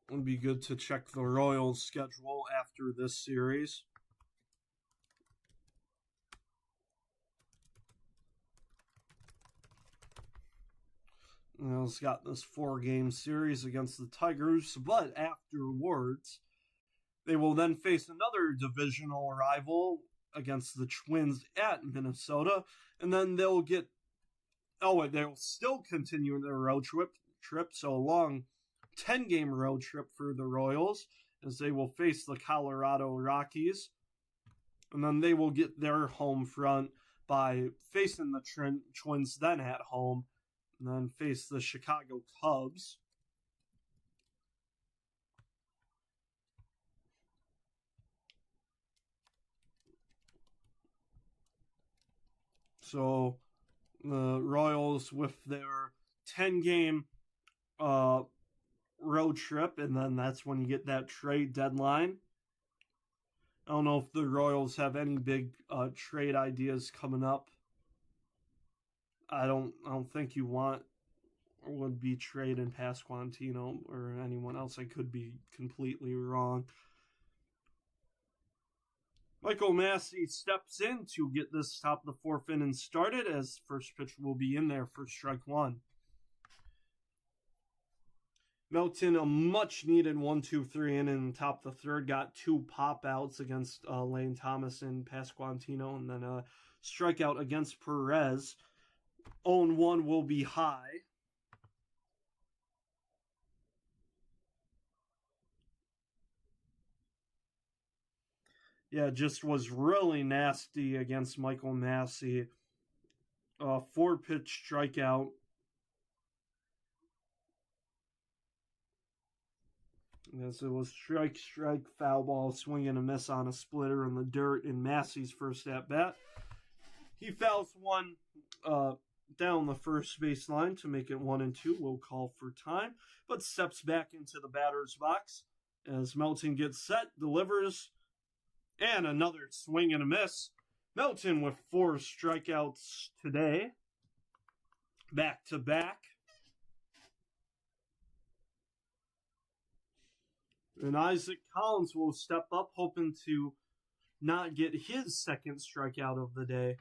It would be good to check the Royals' schedule after this series. Royals got this 4-game series against the Tigers, but afterwards, they will then face another divisional rival against the Twins at Minnesota, and then they'll still continue their road trip, so a long 10-game road trip for the Royals, as they will face the Colorado Rockies, and then they will get their home front by facing the Twins then at home, and then face the Chicago Cubs. So the Royals with their 10-game road trip, and then that's when you get that trade deadline. I don't know if the Royals have any big trade ideas coming up. I don't think you would be trading Pasquantino or anyone else. I could be completely wrong. Michael Massey steps in to get this top of the 4th inning started, as first pitch will be in there for strike 1. Melton, a much-needed 1-2-3 inning, top of the 3rd, got 2 pop-outs against Lane Thomas and Pasquantino, and then a strikeout against Perez. 0-1 will be high. yeah, just was really nasty against Michael Massey. 4-pitch strikeout. As it was strike, foul ball, swing and a miss on a splitter in the dirt in Massey's first at bat. He fouls one down the first baseline to make it 1-2. We'll call for time, but steps back into the batter's box as Melton gets set, delivers, and another swing and a miss. Melton with 4 strikeouts today, back to back. And Isaac Collins will step up, hoping to not get his second strikeout of the day.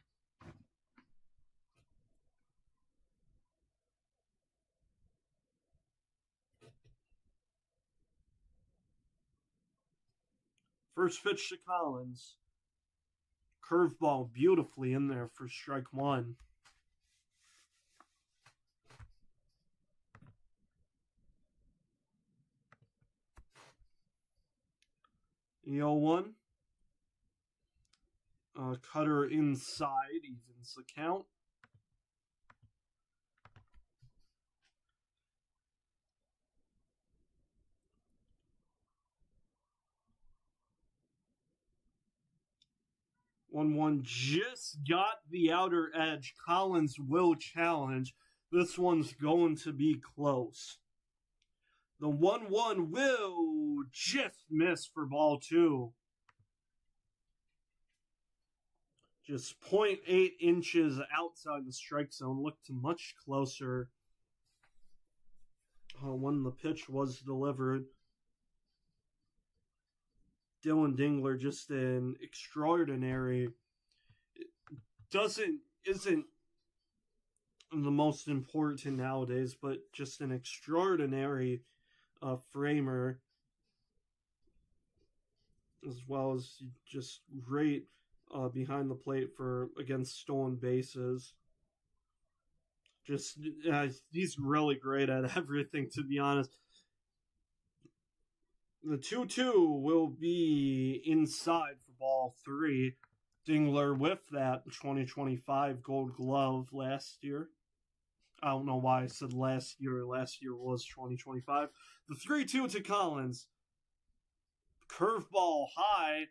First pitch to Collins. Curveball beautifully in there for strike 1. The 0-1. Cutter inside, evens the count. One just got the outer edge. Collins will challenge. This one's going to be close. The 1-1 will just miss for ball 2. Just 0.8 inches outside the strike zone. Looked much closer when the pitch was delivered. Dylan Dingler, just an extraordinary, isn't the most important nowadays, but just an extraordinary framer, as well as just great behind the plate against stolen bases. Just he's really great at everything, to be honest. The 2-2 will be inside for ball 3. Dingler with that 2025 Gold Glove last year. I don't know why I said last year. Last year was 2025. The 3-2 to Collins. Curveball high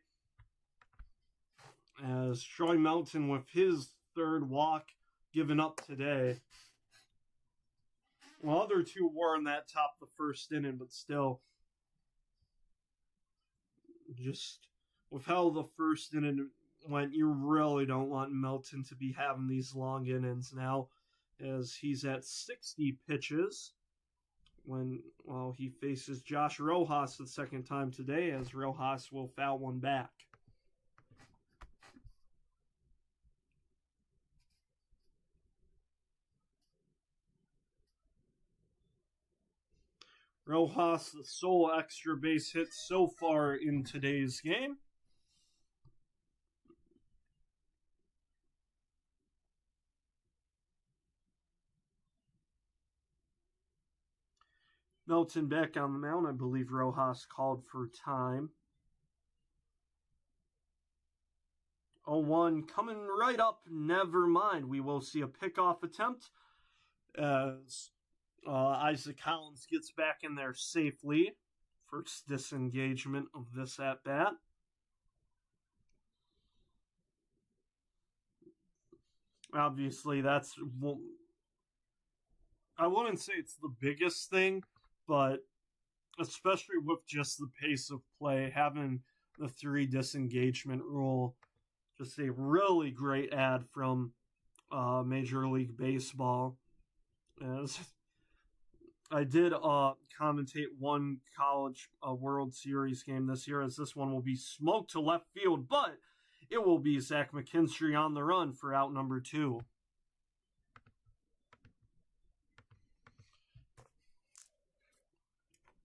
as Troy Melton with his 3rd walk given up today. Well, other 2 were in that top of the 1st inning, but still. Just with how the 1st inning went, you really don't want Melton to be having these long innings now, as he's at 60 pitches when he faces Josh Rojas the second time today, as Rojas will foul one back. Rojas, the sole extra base hit so far in today's game. Melton back on the mound. I believe Rojas called for time. 0-1 coming right up. Never mind. We will see a pickoff attempt as Isaac Collins gets back in there safely. First disengagement of this at-bat. Obviously, I wouldn't say it's the biggest thing, but especially with just the pace of play, having the 3 disengagement rule, just a really great ad from Major League Baseball. As I did commentate one college World Series game this year, as this one will be smoked to left field, but it will be Zach McKinstry on the run for out number 2.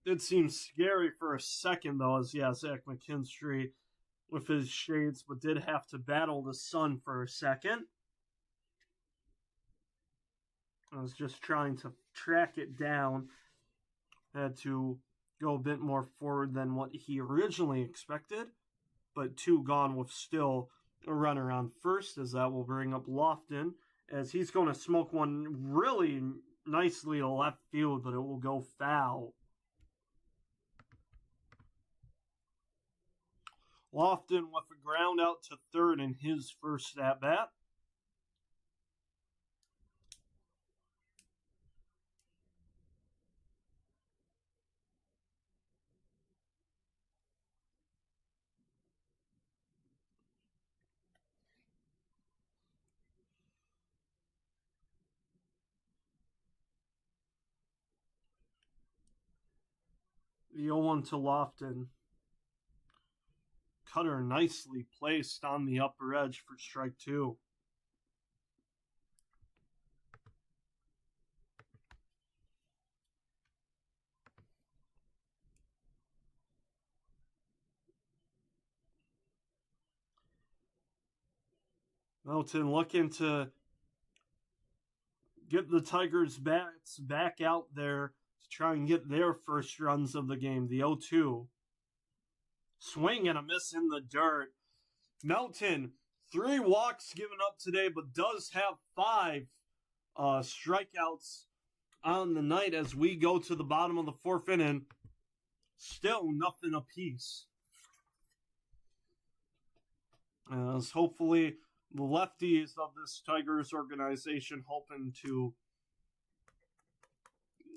It seems scary for a second, though, as Zach McKinstry with his shades, but did have to battle the sun for a second. I was just trying to track it down. Had to go a bit more forward than what he originally expected. but 2 gone with still a runner on first, as that will bring up Lofton, as he's going to smoke one really nicely to left field, but it will go foul. Lofton with a ground out to third in his first at bat. The 0-1 to Lofton. Cutter nicely placed on the upper edge for strike 2. Melton looking to get the Tigers' bats back out there to try and get their first runs of the game. The 0-2. Swing and a miss in the dirt. Melton, 3 walks given up today, but does have 5 strikeouts on the night as we go to the bottom of the 4th inning. Still nothing apiece. As hopefully the lefties of this Tigers organization hoping to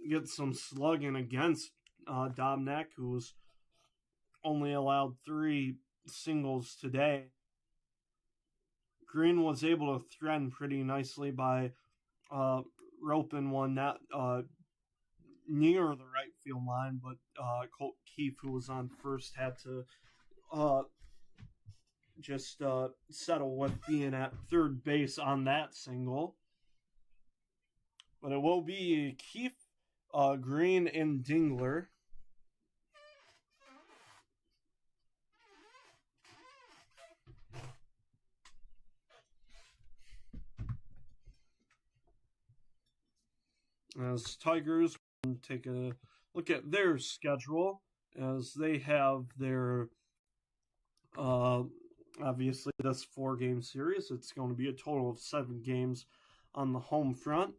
get some slugging against Dobnak, who's only allowed 3 singles today. Green was able to threaten pretty nicely by roping one not near the right field line, but Colt Keefe, who was on first, had to just settle with being at third base on that single. But it will be Keefe, Green, and Dingler. As Tigers take a look at their schedule, as they have their obviously this 4-game series. It's going to be a total of 7 games on the home front,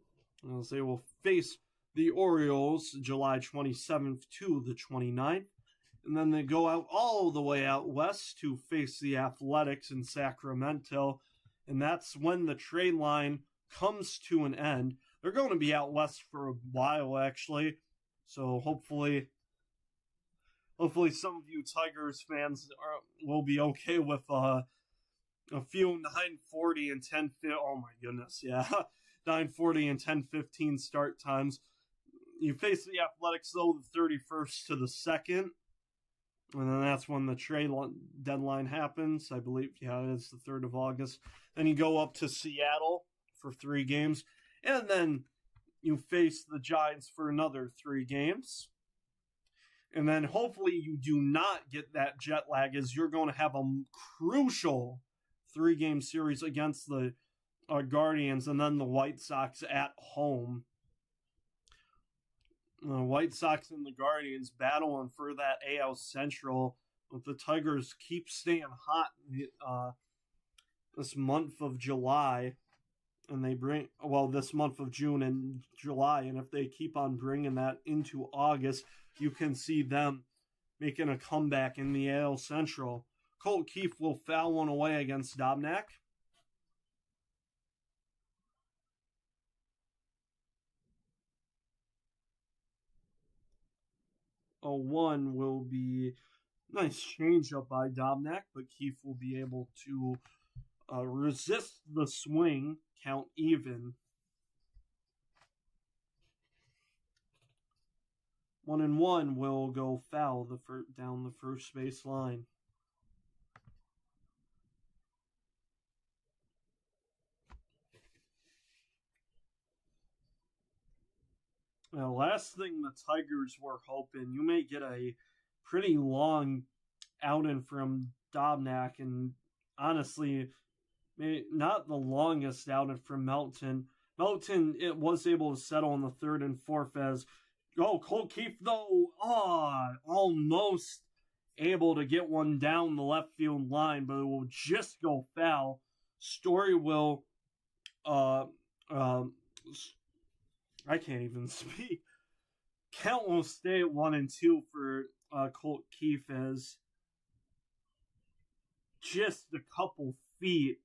as they will face the Orioles July 27th to the 29th. And then they go out all the way out west to face the Athletics in Sacramento. And that's when the trade line comes to an end. They're going to be out west for a while, actually. So hopefully some of you Tigers fans will be okay with a few 9:40 and 10:50. Oh my goodness, yeah, 9:40 and 10:15 start times. You face the Athletics though the 31st to the 2nd, and then that's when the trade deadline happens. I believe, yeah, it's the 3rd of August. Then you go up to Seattle for 3 games, and then you face the Giants for another 3 games. And then hopefully you do not get that jet lag, as you're going to have a crucial 3-game series against the Guardians and then the White Sox at home. The White Sox and the Guardians battling for that AL Central, but the Tigers keep staying hot this month of July. And they this month of June and July, and if they keep on bringing that into August, you can see them making a comeback in the AL Central. Colt Keefe will foul one away against Dobnak. A 1 will be nice changeup by Dobnak, but Keefe will be able to resist the swing, count even. 1-1 will go foul down the first base line. Now, last thing the Tigers were hoping, you may get a pretty long outing from Dobnak, and honestly, maybe not the longest outing from Melton. Melton, it was able to settle in the 3rd and 4th as Colt Keefe, though, almost able to get one down the left field line, but it will just go foul. Story will, I can't even speak. Count will stay at 1-2 for Colt Keefe as just a couple feet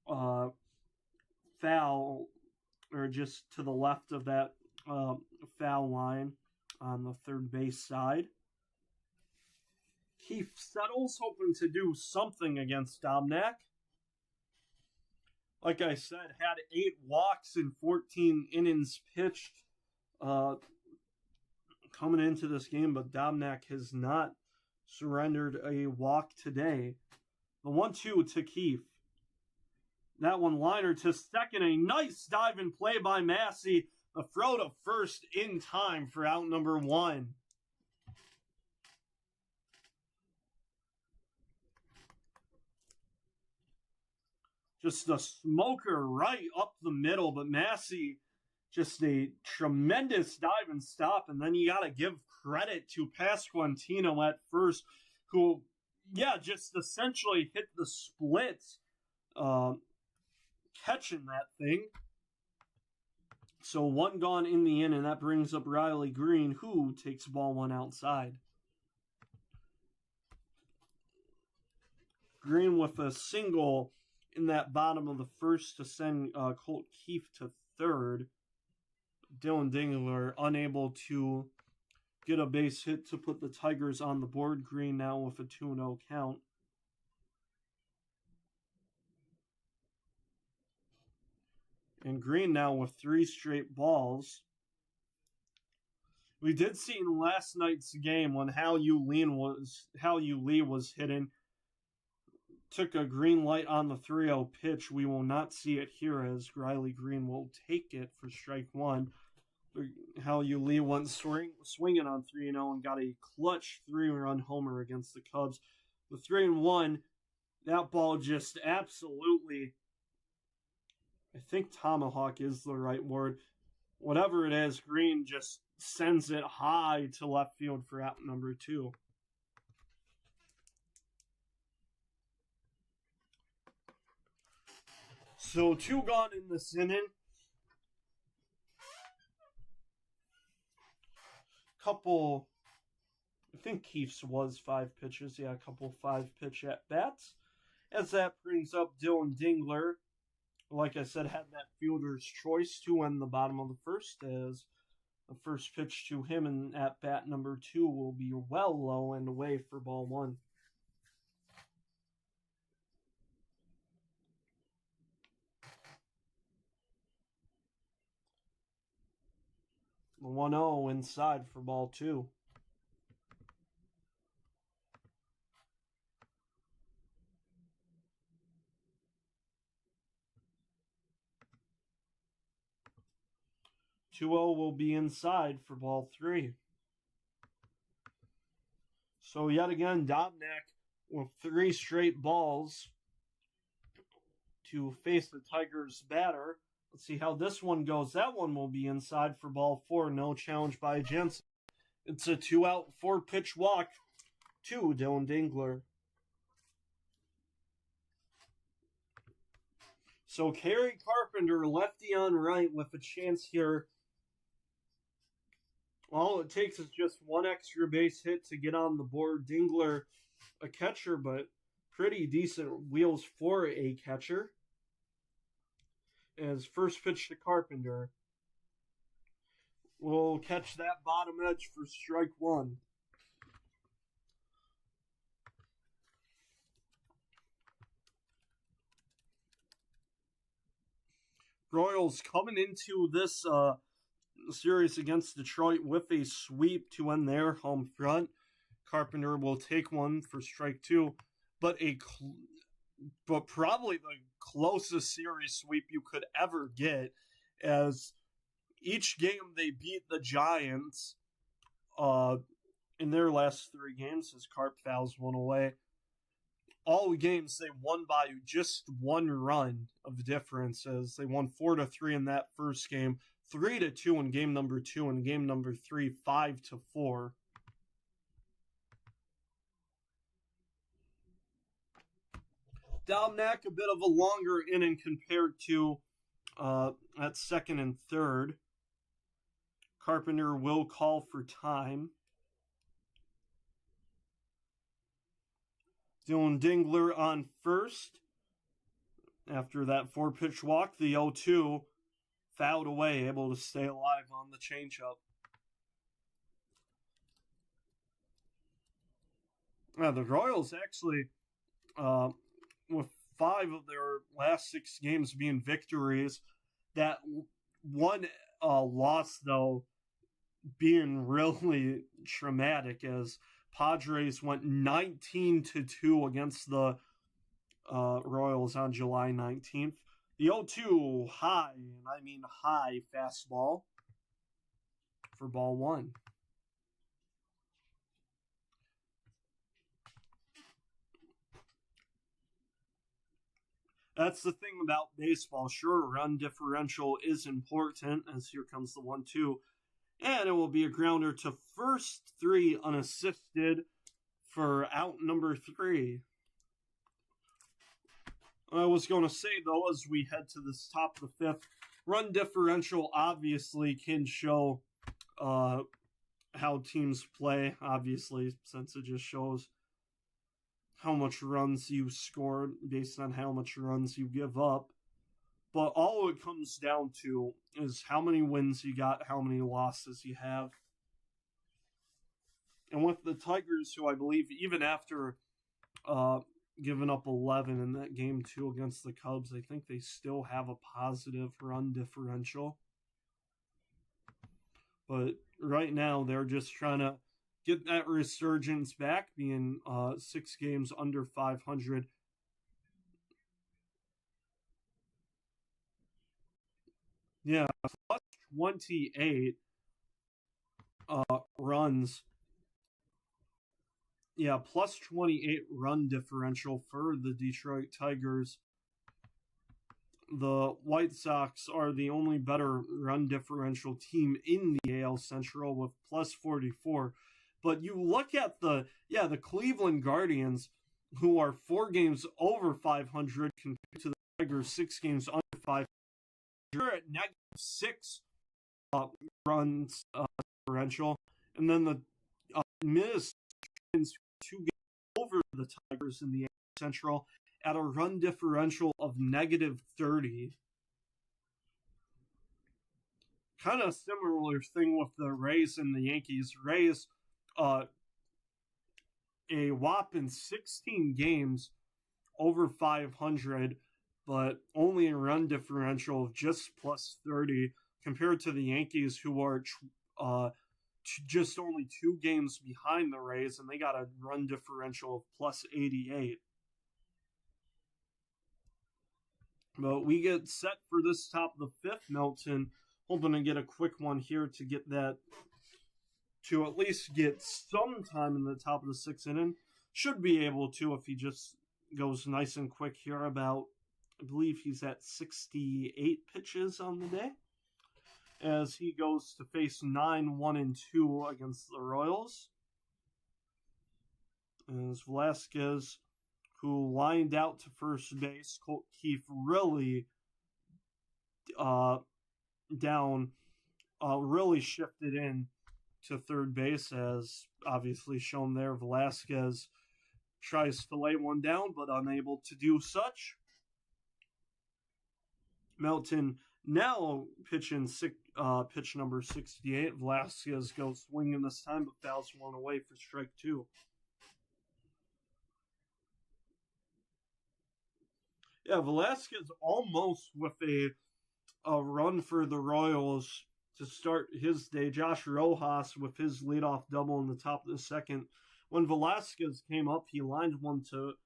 foul, or just to the left of that foul line on the third base side. Keefe settles, hoping to do something against Domnack. Like I said, had 8 walks in 14 innings pitched coming into this game, but Domnack has not surrendered a walk today. The 1-2 to Keefe. That one liner to second. A nice dive and play by Massey. The throw to first in time for out number 1. Just a smoker right up the middle, but Massey, just a tremendous dive and stop. And then you got to give credit to Pasquantino at first, who, just essentially hit the splits, catching that thing. So 1 gone in the inning, and that brings up Riley Green, who takes ball 1 outside. Green with a single in that bottom of the first to send Colt Keefe to third. Dylan Dingler unable to get a base hit to put the Tigers on the board. Green now with a 2-0 count. And Green now with 3 straight balls. We did see in last night's game when Hal Yu Lee was hitting, took a green light on the 3-0 pitch. We will not see it here as Riley Green will take it for strike 1. Hal Yu Lee went swinging on 3-0 and got a clutch 3-run homer against the Cubs. The 3-1, that ball just absolutely, I think tomahawk is the right word. Whatever it is, Green just sends it high to left field for out number 2. So 2 gone in this inning. Couple, I think Keefe's was 5 pitches. Yeah, a couple 5-pitch at-bats. As that brings up Dylan Dingler. Like I said, had that fielder's choice to end the bottom of the first, as the first pitch to him in at-bat number 2 will be well low and away for ball 1. The 1-0 inside for ball 2. Will be inside for ball 3. So yet again, Domnack with 3 straight balls to face the Tigers batter. Let's see how this one goes. That one will be inside for ball 4. No challenge by Jensen. It's a 2-out, 4-pitch walk to Dylan Dingler. So Kerry Carpenter, lefty on right, with a chance here. All it takes is just 1 extra base hit to get on the board. Dingler, a catcher, but pretty decent wheels for a catcher. As first pitch to Carpenter. We'll catch that bottom edge for strike 1. Royals coming into this series against Detroit with a sweep to end their home front. Carpenter will take one for strike 2, but probably the closest series sweep you could ever get, as each game they beat the Giants in their last 3 games as Carp fouls 1 away. All games they won by just 1 run of difference, as they won 4-3 in that first game, 3-2 in game number 2, and game number 3, 5-4. Domnack, a bit of a longer inning compared to at second and third. Carpenter will call for time. Dylan Dingler on first. After that 4-pitch walk, the 0-2 fouled away, able to stay alive on the changeup. Now, the Royals actually, with 5 of their last 6 games being victories, that one loss, though, being really traumatic, as Padres went 19-2 against the Royals on July 19th. The 0-2 high, and I mean high, fastball for ball 1. That's the thing about baseball. Sure, run differential is important, as here comes the 1-2. And it will be a grounder to first, 3 unassisted for out number 3. I was going to say, though, as we head to this top of the 5th, run differential obviously can show how teams play, obviously, since it just shows how much runs you score based on how much runs you give up. But all it comes down to is how many wins you got, how many losses you have. And with the Tigers, who I believe even after giving up 11 in that game 2 against the Cubs, I think they still have a positive run differential. But right now, they're just trying to get that resurgence back, being 6 games under 500. Yeah, plus 28 runs. Yeah, plus 28 run differential for the Detroit Tigers. The White Sox are the only better run differential team in the AL Central with plus 44. But you look at the Cleveland Guardians, who are 4 games over 500 compared to the Tigers 6 games under 500. You're at -6 runs differential, and then the Minnesota 2 games over the Tigers in the AL Central at a run differential of -30. Kind of similar thing with the Rays and the Yankees. Rays, a whopping 16 games over 500, but only a run differential of just plus 30 compared to the Yankees, who are just only 2 games behind the Rays, and they got a run differential of plus 88. But we get set for this top of the 5th, Melton. Hoping to get a quick one here to get that, to at least get some time in the top of the 6th inning. Should be able to if he just goes nice and quick here. About, I believe he's at 68 pitches on the day, as he goes to face 9-1-2 against the Royals. As Velasquez, who lined out to first base, Colt Keefe really down, really shifted in to third base, as obviously shown there. Velasquez tries to lay one down, but unable to do such. Melton now pitching pitch number 68. Velasquez goes swinging this time, but fouls one away for strike 2. Yeah, Velasquez almost with a run for the Royals to start his day. Josh Rojas with his leadoff double in the top of the 2nd. When Velasquez came up, he lined one to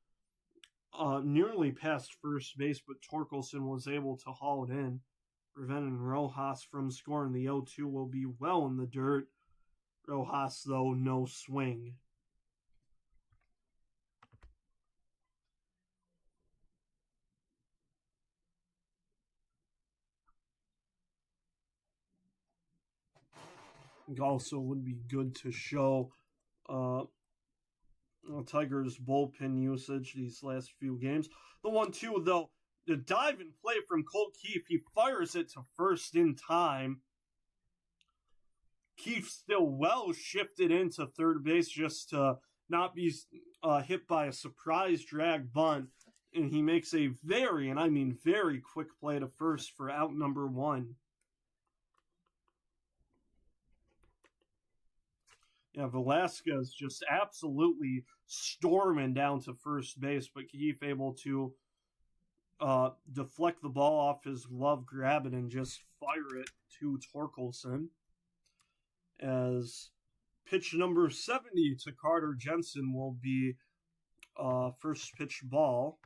nearly past first base, but Torkelson was able to haul it in, preventing Rojas from scoring. The 0-2 will be well in the dirt. Rojas, though, no swing. Also would be good to show Tigers' bullpen usage these last few games. The 1-2, though, the dive and play from Colt Keefe. He fires it to first in time. Keefe still well shifted into third base just to not be hit by a surprise drag bunt. And he makes a very, and I mean very, quick play to first for out number 1. Yeah, Velasquez just absolutely storming down to first base, but Keefe able to deflect the ball off his glove, grab it, and just fire it to Torkelson. As pitch number 70 to Carter Jensen will be first pitch ball.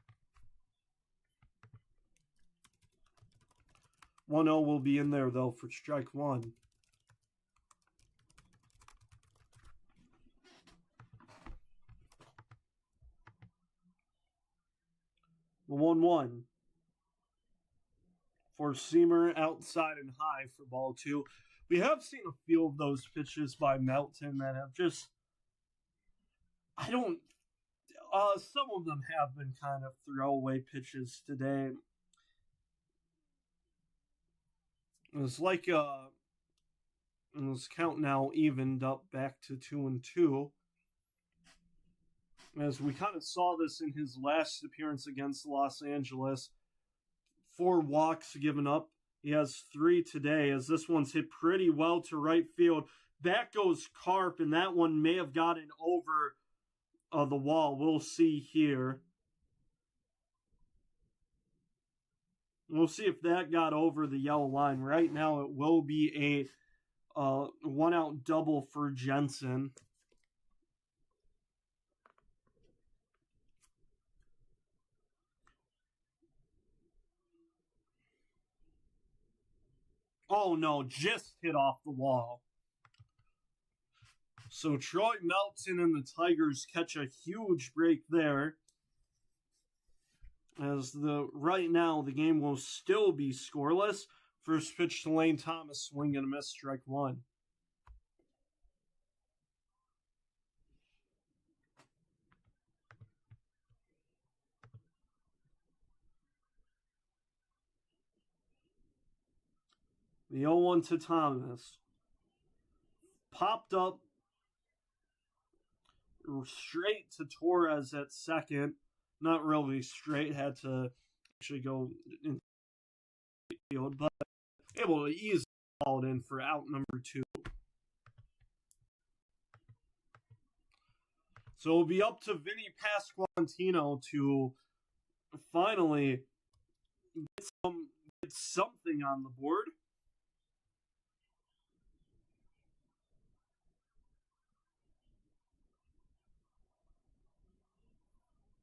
1-0 will be in there, though, for strike 1. The 1-1 for Seamer outside and high for ball 2. We have seen a few of those pitches by Melton that have just, some of them have been kind of throwaway pitches today. It was like, his count now evened up back to 2-2. As we kind of saw this in his last appearance against Los Angeles. 4 walks given up. He has 3 today, as this one's hit pretty well to right field. Back goes Carp, and that one may have gotten over the wall. We'll see here. We'll see if that got over the yellow line. Right now, it will be a 1-out double for Jensen. Oh no, just hit off the wall. So Troy Melton and the Tigers catch a huge break there. As right now the game will still be scoreless. First pitch to Lane Thomas, swing and a miss, strike 1. The 0-1 to Thomas. Popped up straight to Torres at second. Not really straight, had to actually go in the field, but able to easily haul it in for out number 2. So it'll be up to Vinny Pasquantino to finally get something on the board.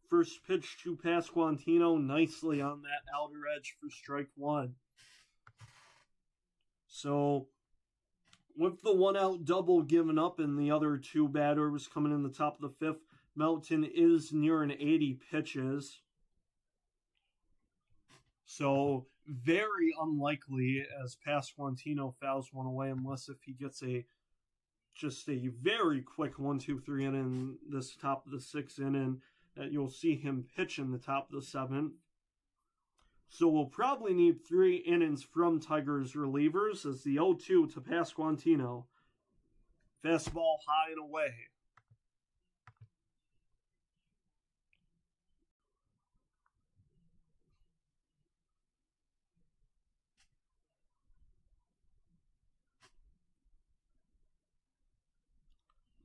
First pitch to Pasquantino, nicely on that outer edge for strike 1. So, with the 1-out double given up and the other 2 batters coming in the top of the 5th, Melton is near an 80 pitches. So, very unlikely as Pasquantino fouls one away, unless if he gets just a very quick 1-2-3 inning in this top of the 6th inning. That you'll see him pitch in the top of the 7th. So we'll probably need 3 innings from Tigers relievers as the 0-2 to Pasquantino. Fastball high and away.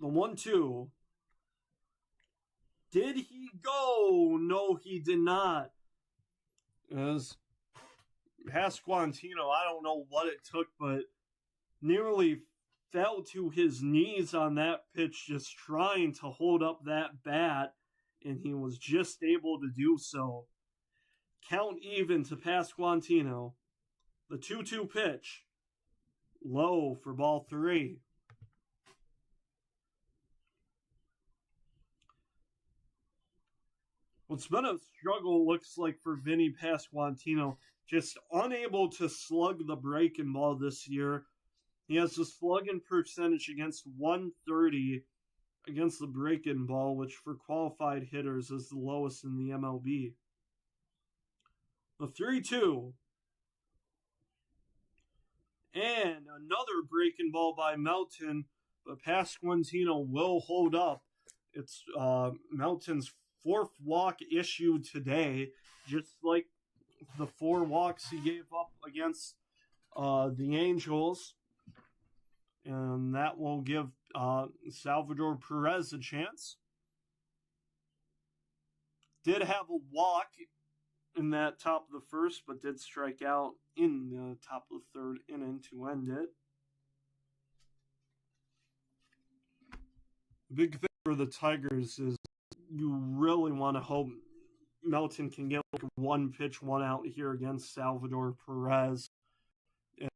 The 1-2. Did he go? No, he did not. As Pasquantino, I don't know what it took, but nearly fell to his knees on that pitch, just trying to hold up that bat, and he was just able to do so. Count even to Pasquantino. The 2-2 pitch. Low for ball 3. What's been a struggle looks like for Vinny Pasquantino, just unable to slug the breaking ball this year. He has a slugging percentage against 130 against the break-in ball, which for qualified hitters is the lowest in the MLB. The 3-2. And another break-in ball by Melton, but Pasquantino will hold up. It's Melton's fourth walk issued today, just like the 4 walks he gave up against the Angels. And that will give Salvador Perez a chance. Did have a walk in that top of the first, but did strike out in the top of the third inning to end it. The big thing for the Tigers is you really want to hope Melton can get like 1 pitch, 1 out here against Salvador Perez.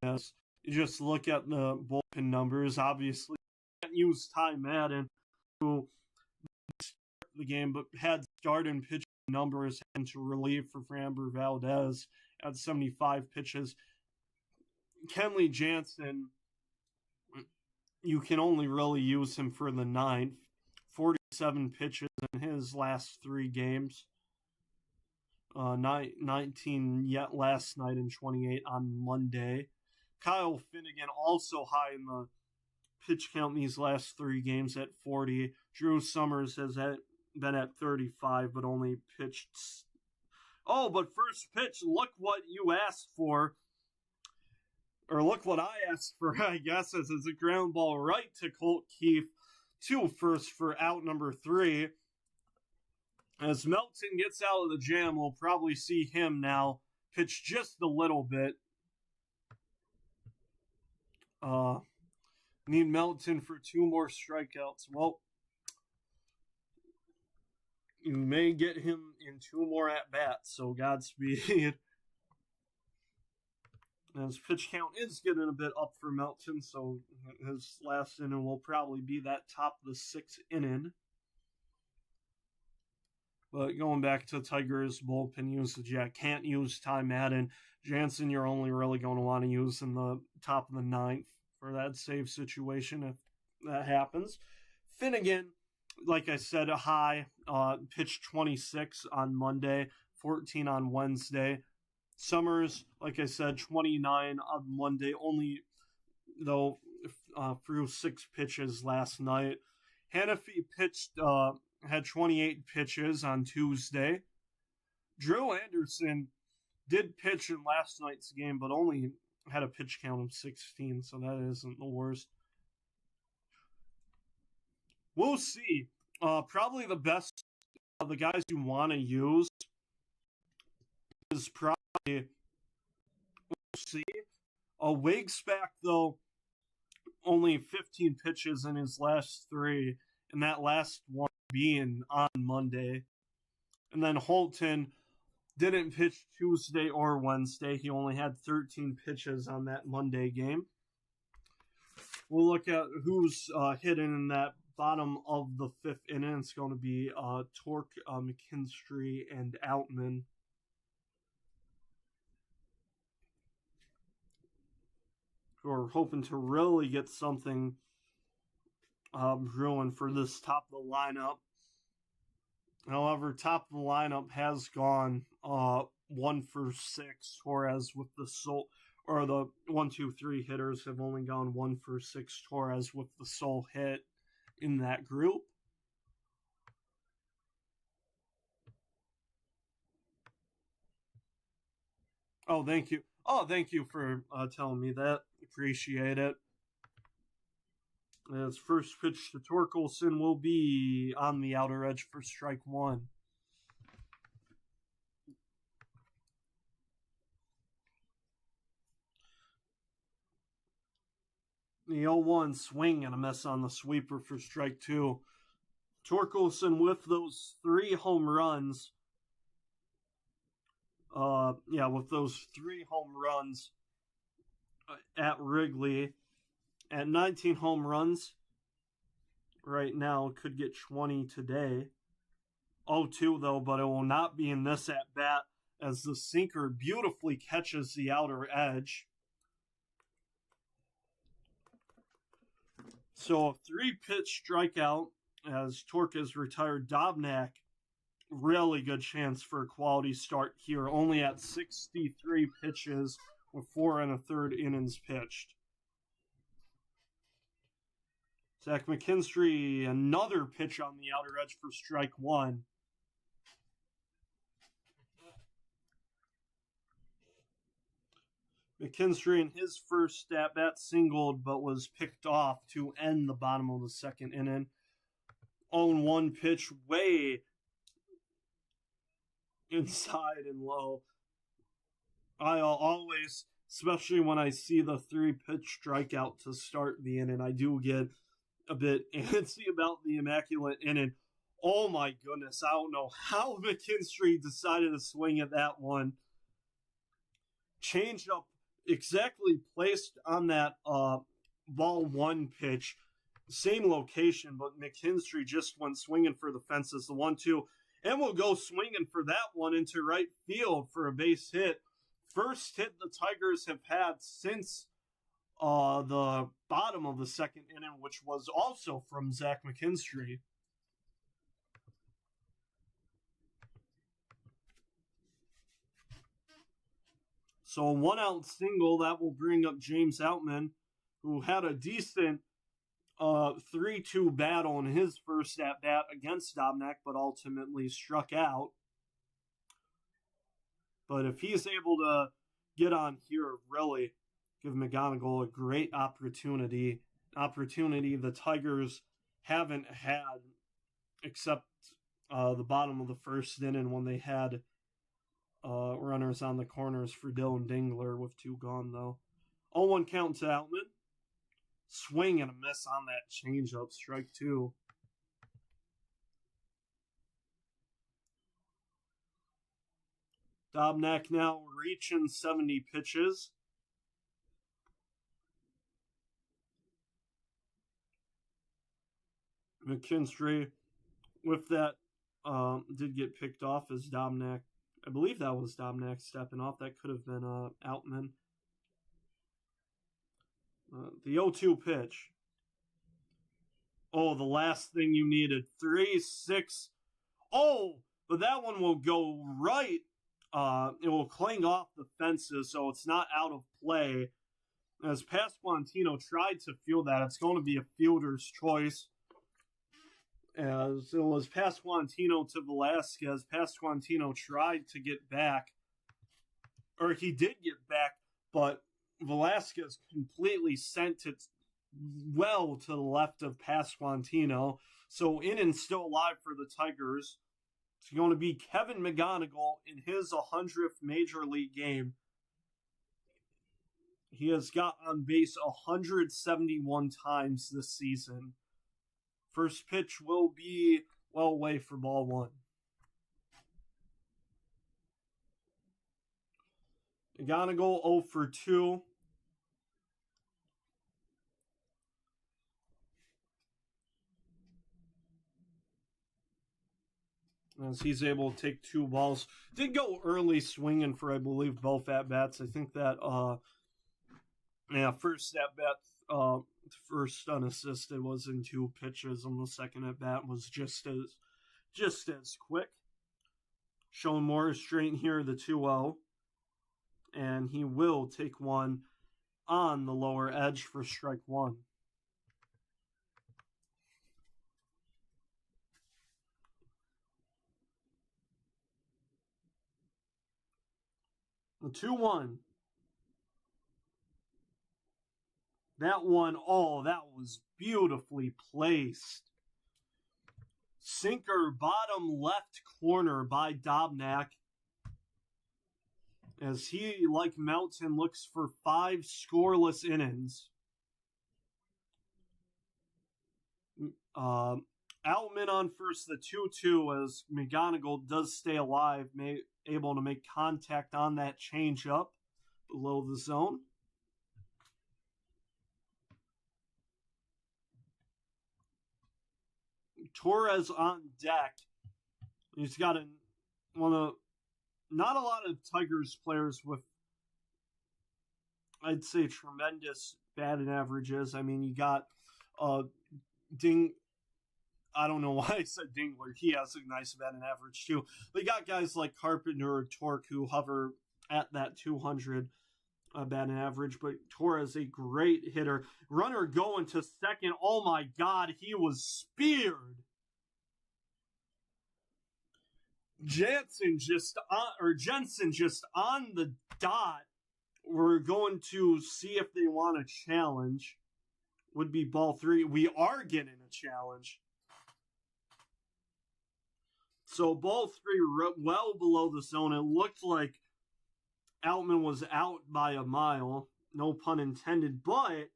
As you just look at the bullpen numbers, obviously you can't use Ty Madden who started the game, but had start and pitch numbers and to relieve for Framber Valdez at 75 pitches. Kenley Jansen, you can only really use him for the 9th. 47 pitches in his last 3 games. 19 yet last night and 28 on Monday. Kyle Finnegan also high in the pitch count in these last 3 games at 40. Drew Summers has been at 35, but only pitched. Oh, but first pitch, look what you asked for. Or look what I asked for, I guess, as it's a ground ball right to Colt Keefe. 2 first for out number 3. As Melton gets out of the jam, we'll probably see him now pitch just a little bit. Need Melton for 2 more strikeouts. Well, you may get him in 2 more at-bats, so Godspeed. His pitch count is getting a bit up for Melton, so his last inning will probably be that top of the 6th inning. But going back to Tigers' bullpen usage, can't use Ty Madden. Jansen, you're only really going to want to use in the top of the 9th for that save situation if that happens. Finnegan, like I said, a high, pitched 26 on Monday, 14 on Wednesday. Summers, like I said, 29 on Monday, only though threw 6 pitches last night. Hannafy pitched, had 28 pitches on Tuesday. Drew Anderson did pitch in last night's game, but only had a pitch count of 16, so that isn't the worst. We'll see. Probably the best of the guys you want to use is probably, we'll see. Wigsback, though, only 15 pitches in his last 3, and that last one being on Monday. And then Holton didn't pitch Tuesday or Wednesday. He only had 13 pitches on that Monday game. We'll look at who's hidden in that bottom of the 5th inning. It's going to be Torque, McKinstry, and Outman. We're hoping to really get something brewing for this top of the lineup. However, top of the lineup has gone 1 for 6, whereas with the the 1, 2, 3 hitters have only gone 1 for 6, Torres with the sole hit in that group. Oh, thank you. Oh, thank you for telling me that. Appreciate it. His first pitch to Torkelson will be on the outer edge for strike 1. The 0-1 swing and a miss on the sweeper for strike 2. Torkelson with those 3 home runs. With those 3 home runs at Wrigley. At 19 home runs right now, could get 20 today. 0-2 though, but it will not be in this at bat as the sinker beautifully catches the outer edge. So a 3-pitch strikeout as Torque is retired. Dobnak, really good chance for a quality start here, only at 63 pitches with 4 1/3 innings pitched. Zach McKinstry, another pitch on the outer edge for strike one. McKinstry in his first at-bat singled, but was picked off to end the bottom of the second inning. 0-1 pitch way inside and low. I always, especially when I see the 3-pitch strikeout to start the inning, I do get a bit antsy about the immaculate inning. Oh my goodness, I don't know how McKinstry decided to swing at that one. Changed up exactly placed on that ball one pitch. Same location, but McKinstry just went swinging for the fences, the 1-2, and will go swinging for that one into right field for a base hit. First hit the Tigers have had since the bottom of the second inning, which was also from Zach McKinstry. So a 1-out single that will bring up James Outman, who had a decent 3-2 battle in his first at-bat against Dobnak, but ultimately struck out. But if he's able to get on here, really give McGonigal a great opportunity the Tigers haven't had except the bottom of the first inning when they had runners on the corners for Dylan Dingler with 2 gone, though. 0-1 count to Outman. Swing and a miss on that changeup, strike 2. Dobnak now reaching 70 pitches. McKinstry with that did get picked off as Dobnak. I believe that was Dobnak stepping off. That could have been Outman. The 0-2 pitch. Oh, the last thing you needed. 3-6. Oh, but that one will go right. It will cling off the fences, so it's not out of play. As Pasquantino tried to field that, it's going to be a fielder's choice. As it was Pasquantino to Velasquez. Pasquantino tried to get back. Or he did get back, but Velasquez completely sent it well to the left of Pasquantino. So inning still alive for the Tigers. It's going to be Kevin McGonigal in his 100th Major League game. He has got on base 171 times this season. First pitch will be well away for ball 1. McGonigal 0 for 2. As he's able to take 2 balls. Did go early swinging for, I believe, both at-bats. I think that, first at-bat, first unassisted was in 2 pitches, and the second at-bat was just as quick. Showing more restraint here, the 2-0. And he will take one on the lower edge for strike 1. The 2-1. That one, that was beautifully placed. Sinker, bottom left corner by Dobnak. As he, like Melton, looks for 5 scoreless innings. Outman on first, the 2-2, as McGonigal does stay alive, able to make contact on that changeup below the zone. Torres on deck. He's got not a lot of Tigers players with, I'd say, tremendous batting averages. I mean, you got I don't know why I said Dingler. He has a nice batting average too. But you got guys like Carpenter or Torque who hover at that 200 batting average. But Torres, a great hitter. Runner going to second. Oh my God, he was speared. Jensen just on the dot. We're going to see if they want a challenge. Would be ball 3. We are getting a challenge. So ball 3 well below the zone. It looked like Outman was out by a mile. No pun intended. But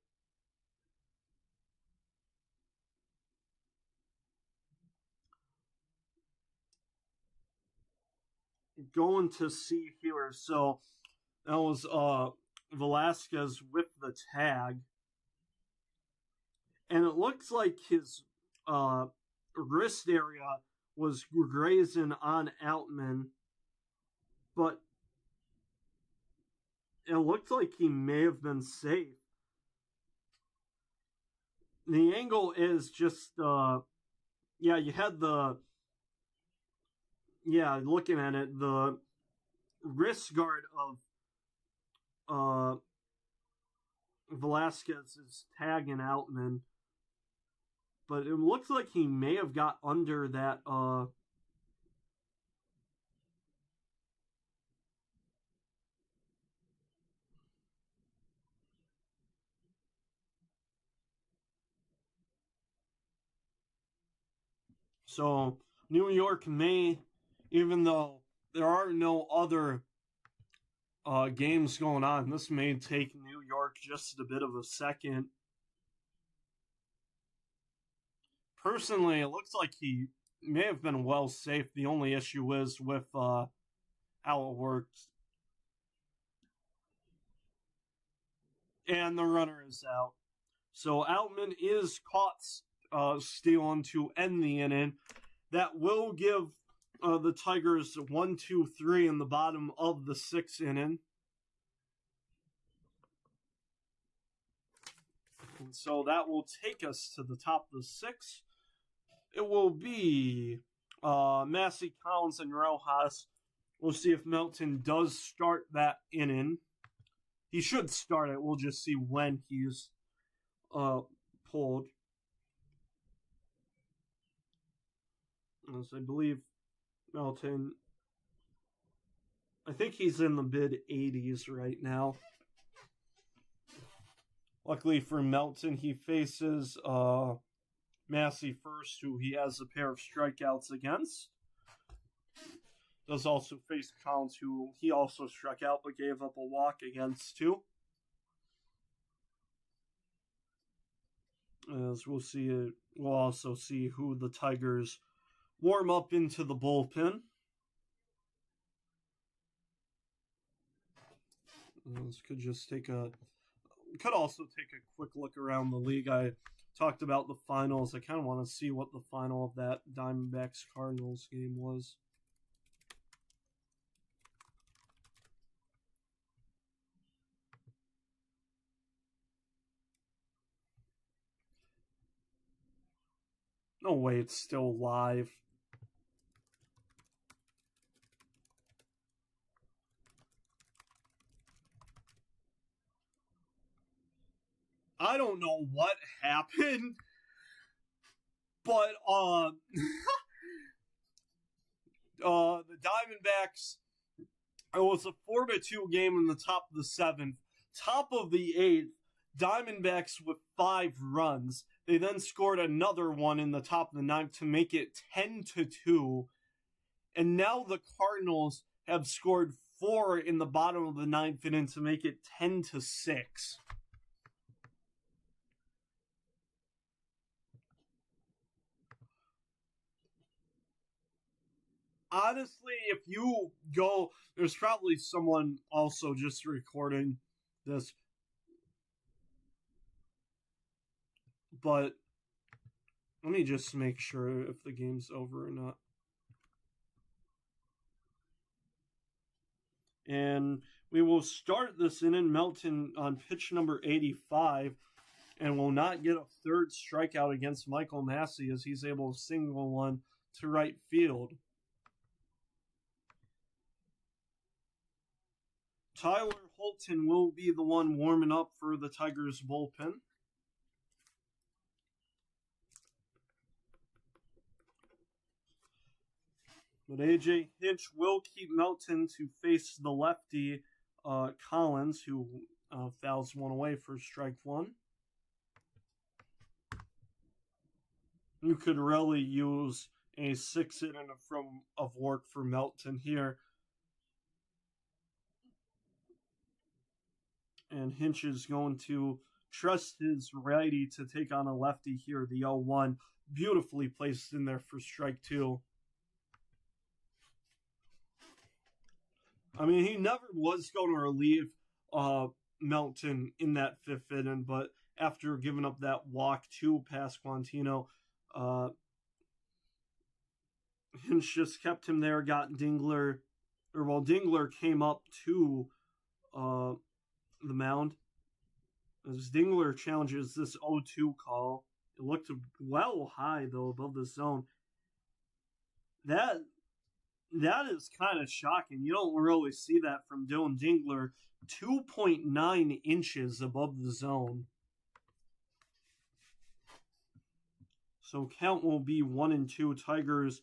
going to see here. So that was Velasquez with the tag. And it looks like his wrist area was grazing on Outman. But it looked like he may have been safe. The angle is just, you had looking at it, the wrist guard of Velasquez is tagging Outman. But it looks like he may have got under that, So New York may, even though there are no other games going on, this may take New York just a bit of a second. Personally, it looks like he may have been well safe. The only issue is with how it works. And the runner is out. So Outman is caught stealing to end the inning. That will give the Tigers 1, 2, 3 in the bottom of the 6th inning. And so that will take us to the top of the 6th. It will be Massey, Collins, and Rojas. We'll see if Melton does start that inning. He should start it. We'll just see when he's pulled. As I believe Melton, I think he's in the mid-80s right now. Luckily for Melton, he faces Massey first, who he has a pair of strikeouts against. Does also face Collins, who he also struck out but gave up a walk against too. As we'll see, we'll also see who the Tigers warm up into the bullpen. This could just could also take a quick look around the league. I talked about the finals. I kind of want to see what the final of that Diamondbacks-Cardinals game was. No way it's still live. I don't know what happened, but the Diamondbacks, it was a 4-2 game in the top of the 7th. Top of the 8th, Diamondbacks with 5 runs. They then scored another one in the top of the 9th to make it 10-2. And now the Cardinals have scored 4 in the bottom of the 9th inning to make it 10-6. Honestly, if you go, there's probably someone also just recording this. But let me just make sure if the game's over or not. And we will start this inning. Melton on pitch number 85 and will not get a third strikeout against Michael Massey as he's able to single one to right field. Tyler Holton will be the one warming up for the Tigers bullpen. But A.J. Hinch will keep Melton to face the lefty Collins, who fouls one away for strike one. You could really use a 6 inning of work for Melton here. And Hinch is going to trust his righty to take on a lefty here, the 0-1. Beautifully placed in there for strike two. I mean, he never was going to relieve Melton in that 5th inning, but after giving up that walk to Pasquantino, Hinch just kept him there, got Dingler, Dingler came up to the mound. As Dingler challenges this 0-2 call, it looked well high, though, above the zone. That is kind of shocking. You don't really see that from Dylan Dingler. 2.9 inches above the zone. So count will be 1-2. Tigers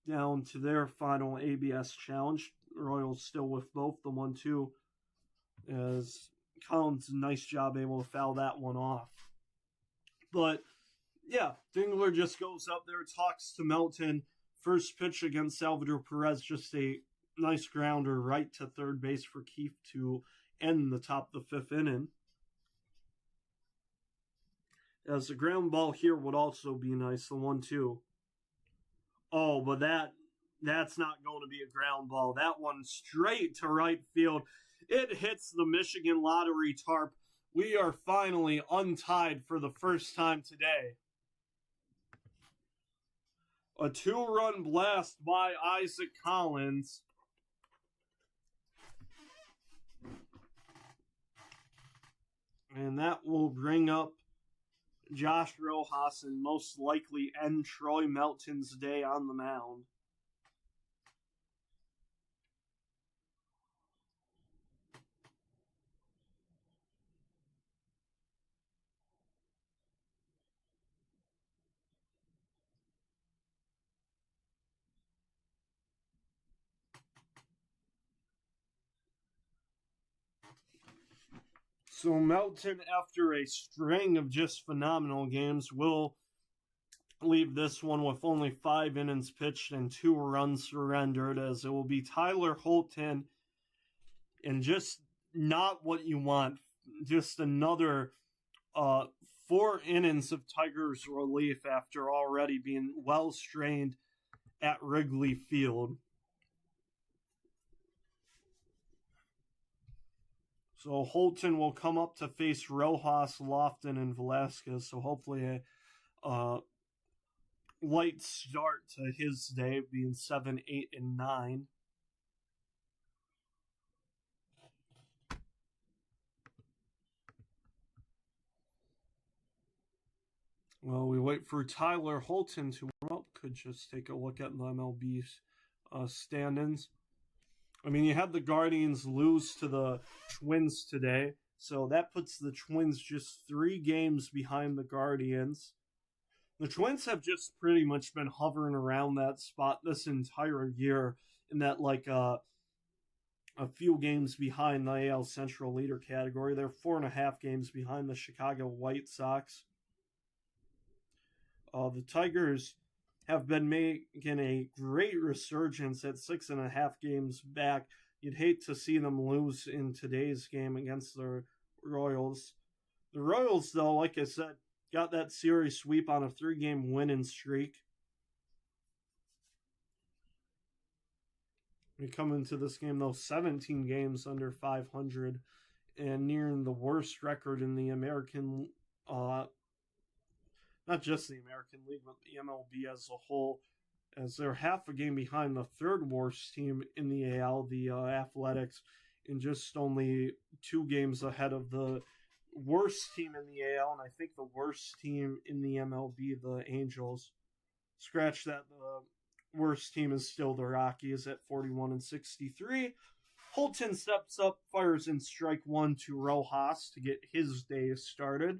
down to their final ABS challenge. Royals still with both the 1-2. As Collins, nice job able to foul that one off. But yeah, Dingler just goes up there, talks to Melton. First pitch against Salvador Perez, just a nice grounder right to third base for Keefe to end the top of the 5th inning. As the ground ball here would also be nice, the 1-2. Oh, but that's not going to be a ground ball. That one straight to right field. It hits the Michigan Lottery tarp. We are finally untied for the first time today. A 2-run blast by Isaac Collins. And that will bring up Josh Rojas and most likely end Troy Melton's day on the mound. So Melton, after a string of just phenomenal games, will leave this one with only 5 innings pitched and 2 runs surrendered, as it will be Tyler Holton, and just not what you want. Just another 4 innings of Tigers relief after already being well strained at Wrigley Field. So Holton will come up to face Rojas, Lofton, and Velasquez. So hopefully a light start to his day, being 7, 8, and 9. Well, we wait for Tyler Holton to warm up. Could just take a look at the MLB's stand-ins. I mean, you had the Guardians lose to the Twins today, so that puts the Twins just 3 games behind the Guardians. The Twins have just pretty much been hovering around that spot this entire year, in that a few games behind the AL Central leader category. They're 4.5 games behind the Chicago White Sox. The Tigers have been making a great resurgence at 6.5 games back. You'd hate to see them lose in today's game against the Royals. The Royals, though, like I said, got that series sweep on a 3-game winning streak. We come into this game, though, 17 games under 500 and nearing the worst record in the American not just the American League, but the MLB as a whole, as they're half a game behind the 3rd worst team in the AL, the Athletics, and just only 2 games ahead of the worst team in the AL, and I think the worst team in the MLB, the Angels. Scratch that. The worst team is still the Rockies at 41-63. Holton steps up, fires in strike one to Rojas to get his day started.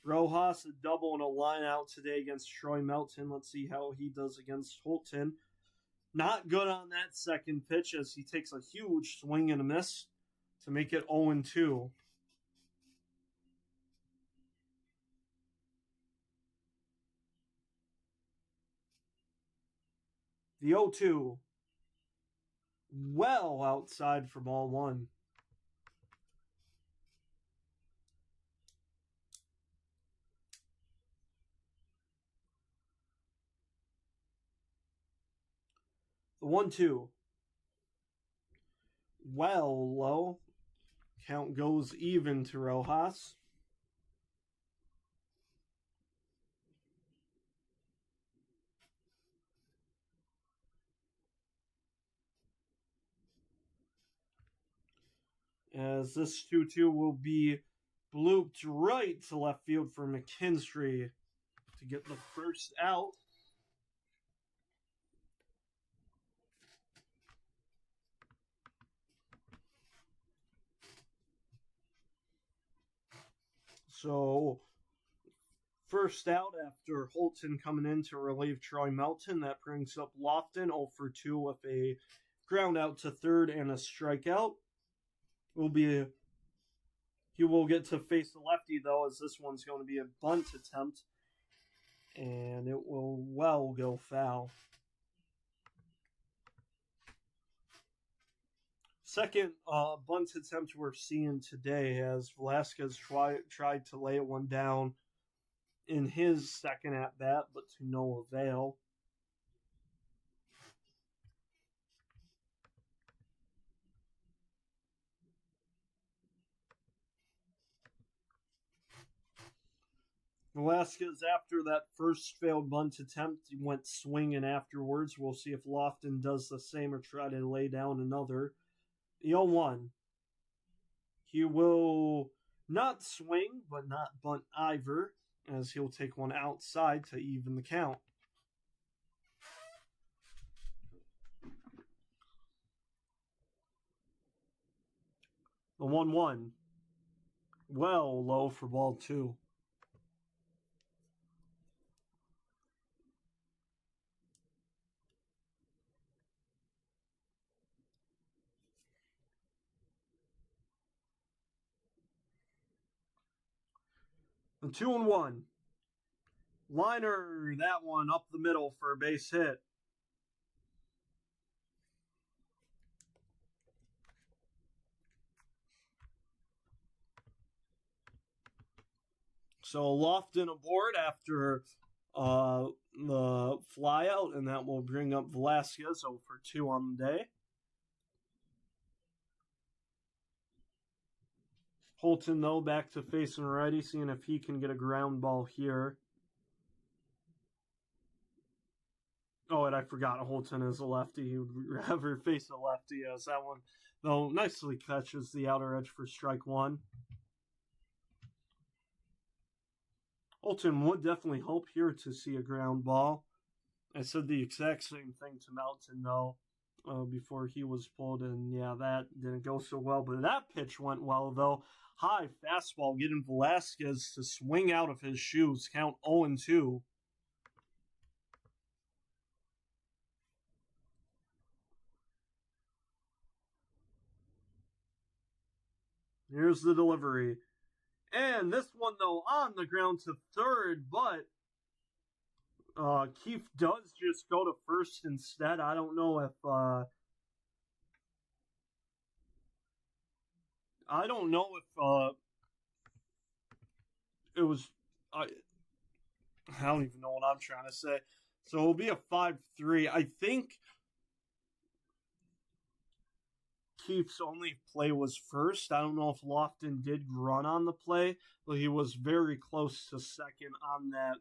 Rojas, a double and a line out today against Troy Melton. Let's see how he does against Holton. Not good on that second pitch as he takes a huge swing and a miss to make it 0-2. The 0-2. Well outside for ball one. The 1-2. Well low. Count goes even to Rojas. As this 2-2 will be blooped right to left field for McKinstry to get the first out. So, first out after Holton coming in to relieve Troy Melton. That brings up Lofton 0-2 with a ground out to third and a strikeout. He will get to face the lefty, though, as this one's going to be a bunt attempt. And it will well go foul. Second bunt attempt we're seeing today as Velasquez tried to lay one down in his second at bat, but to no avail. Velasquez, after that first failed bunt attempt, he went swinging afterwards. We'll see if Lofton does the same or try to lay down another. The 0-1. He will not swing, but not bunt either, as he'll take one outside to even the count. The 1-1. Well low for ball two. The 2-1. Liner, that one up the middle for a base hit. So Lofton aboard after the flyout, and that will bring up Velasquez 0-2 on the day. Holton, though, back to facing righty, seeing if he can get a ground ball here. Oh, and I forgot Holton is a lefty. He would rather face a lefty as that one, though, nicely catches the outer edge for strike one. Holton would definitely hope here to see a ground ball. I said the exact same thing to Melton, though, before he was pulled, and yeah, that didn't go so well. But that pitch went well, though. High fastball getting Velasquez to swing out of his shoes. Count 0-2. Here's the delivery. And this one, though, on the ground to third, but Keefe does just go to first instead. I don't know if it was I don't even know what I'm trying to say. So it'll be a 5-3. I think Keefe's only play was first. I don't know if Lofton did run on the play, but he was very close to second on that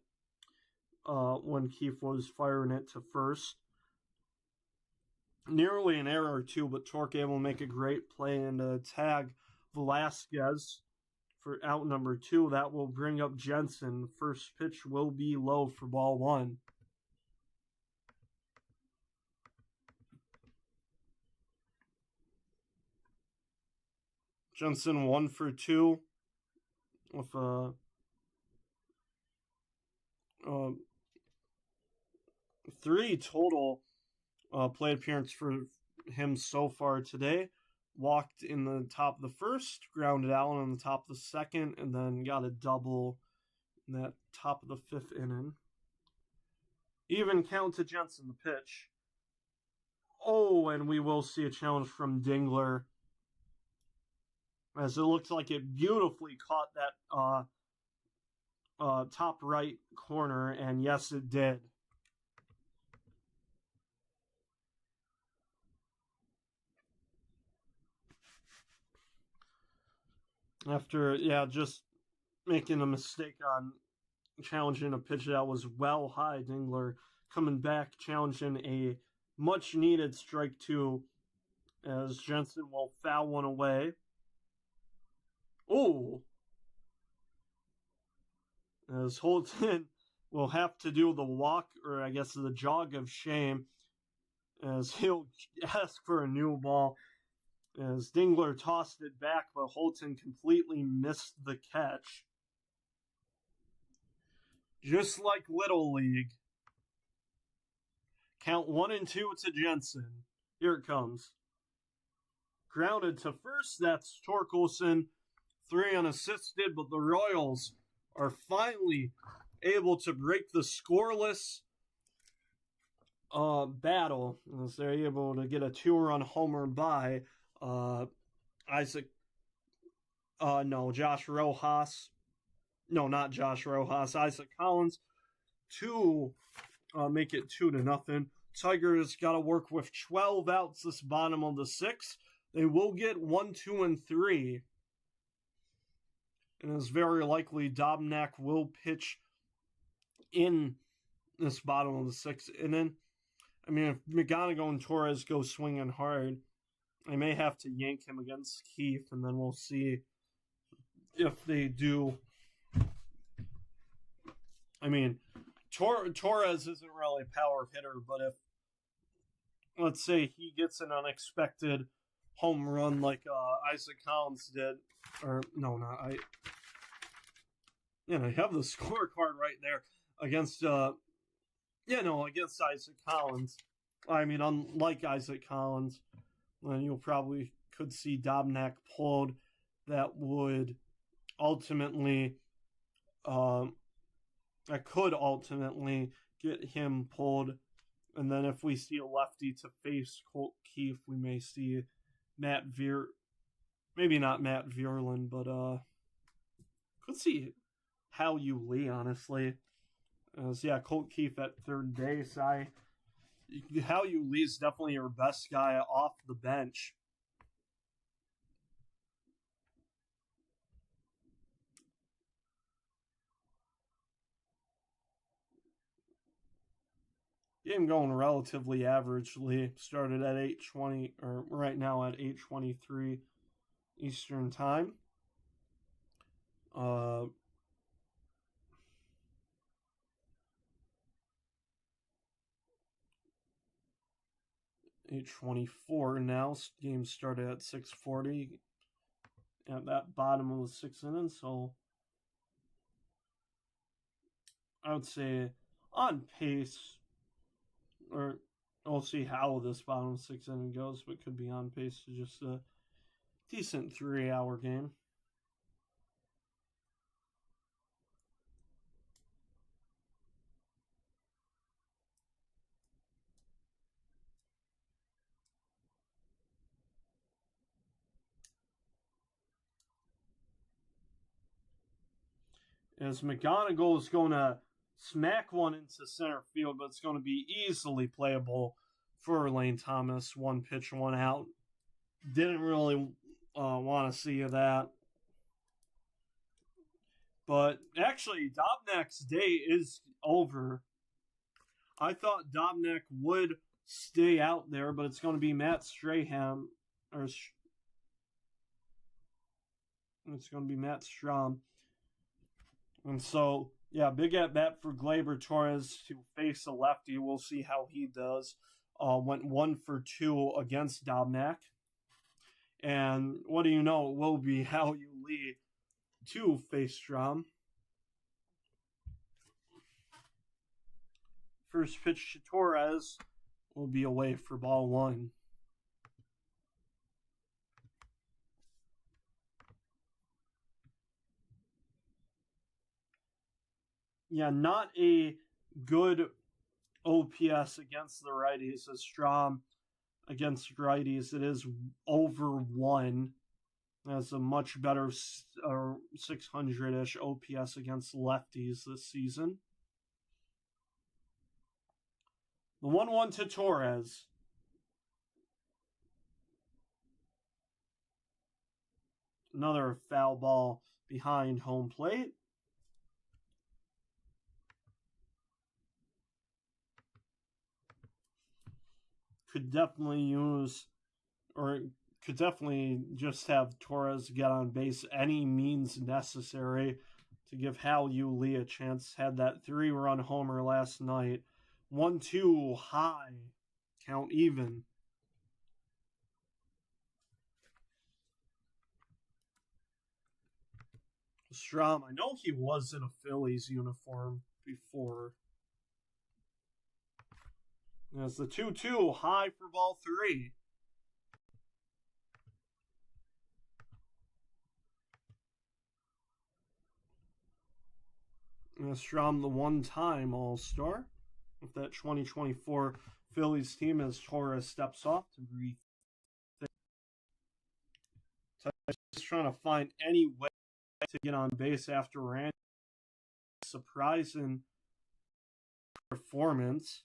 when Keefe was firing it to first. Nearly an error too, but Torque able to make a great play and tag Velasquez for out number 2. That will bring up Jensen. First pitch will be low for ball 1. Jensen 1 for 2 with a 3 total plate appearance for him so far today. Walked in the top of the first, grounded out on the top of the second, and then got a double in that top of the 5th inning. Even count to Jensen, the pitch. Oh, and we will see a challenge from Dingler, as it looks like it beautifully caught that top right corner, and yes, it did. After, just making a mistake on challenging a pitch that was well high, Dingler coming back, challenging a much-needed strike 2, as Jensen will foul one away. Oh! As Holton will have to do the walk, or I guess the jog of shame, as he'll ask for a new ball. As Dingler tossed it back, but Holton completely missed the catch. Just like Little League. Count 1 and 2 to Jensen. Here it comes. Grounded to first, that's Torkelson. 3 unassisted, but the Royals are finally able to break the scoreless battle, as they're able to get a 2-run homer by Josh Rojas. No, not Josh Rojas. Isaac Collins to make it 2-0. Tigers got to work with 12 outs this bottom of the 6th. They will get 1, 2, and 3. And it's very likely Dobnak will pitch in this bottom of the 6th inning. I mean, if McGonigal and Torres go swinging hard, I may have to yank him against Keefe, and then we'll see if they do. I mean, Torres isn't really a power hitter, but if, let's say, he gets an unexpected home run like Isaac Collins did, or no, not I. I have the scorecard right there against against Isaac Collins. I mean, unlike Isaac Collins, then you'll probably could see Dobnak pulled. That would ultimately, get him pulled. And then if we see a lefty to face Colt Keefe, we may see maybe not Matt Vierlin, but could see Hal Yu Lee, honestly. Colt Keefe at third base. Hal Yu Lee is definitely your best guy off the bench. Game going relatively averagely. Started at 8:20, or right now at 8:23 Eastern Time. 8:24 now. Game started at 6:40 at that bottom of the 6th inning. So I would say on pace, or we'll see how this bottom of the 6th inning goes, but could be on pace to just a decent 3-hour game. As McGonigal is going to smack one into center field, but it's going to be easily playable for Lane Thomas. 1 pitch, 1 out. Didn't really want to see that. But actually, Dobnak's day is over. I thought Dobnak would stay out there, but it's going to be Matt Strahan, or it's going to be Matt Strom. And so, yeah, big at bat for Gleyber Torres to face a lefty. We'll see how he does. Went 1 for 2 against Dobnak. And what do you know? It will be Hao-Yu Lee to face Strom. First pitch to Torres will be away for ball 1. Yeah, not a good OPS against the righties as Strom against righties. It is over 1. That's a much better 600-ish OPS against lefties this season. The 1-1 to Torres. Another foul ball behind home plate. Could definitely just have Torres get on base any means necessary to give Hao-Yu Lee a chance. Had that 3-run homer last night. 1-2 high. Count even. Strom, I know he was in a Phillies uniform before. There's the 2-2 high for ball 3. And Strom, the one-time All-Star. With that 2024 Phillies team as Torres steps off to breathe. Just trying to find any way to get on base after Randy's surprising performance.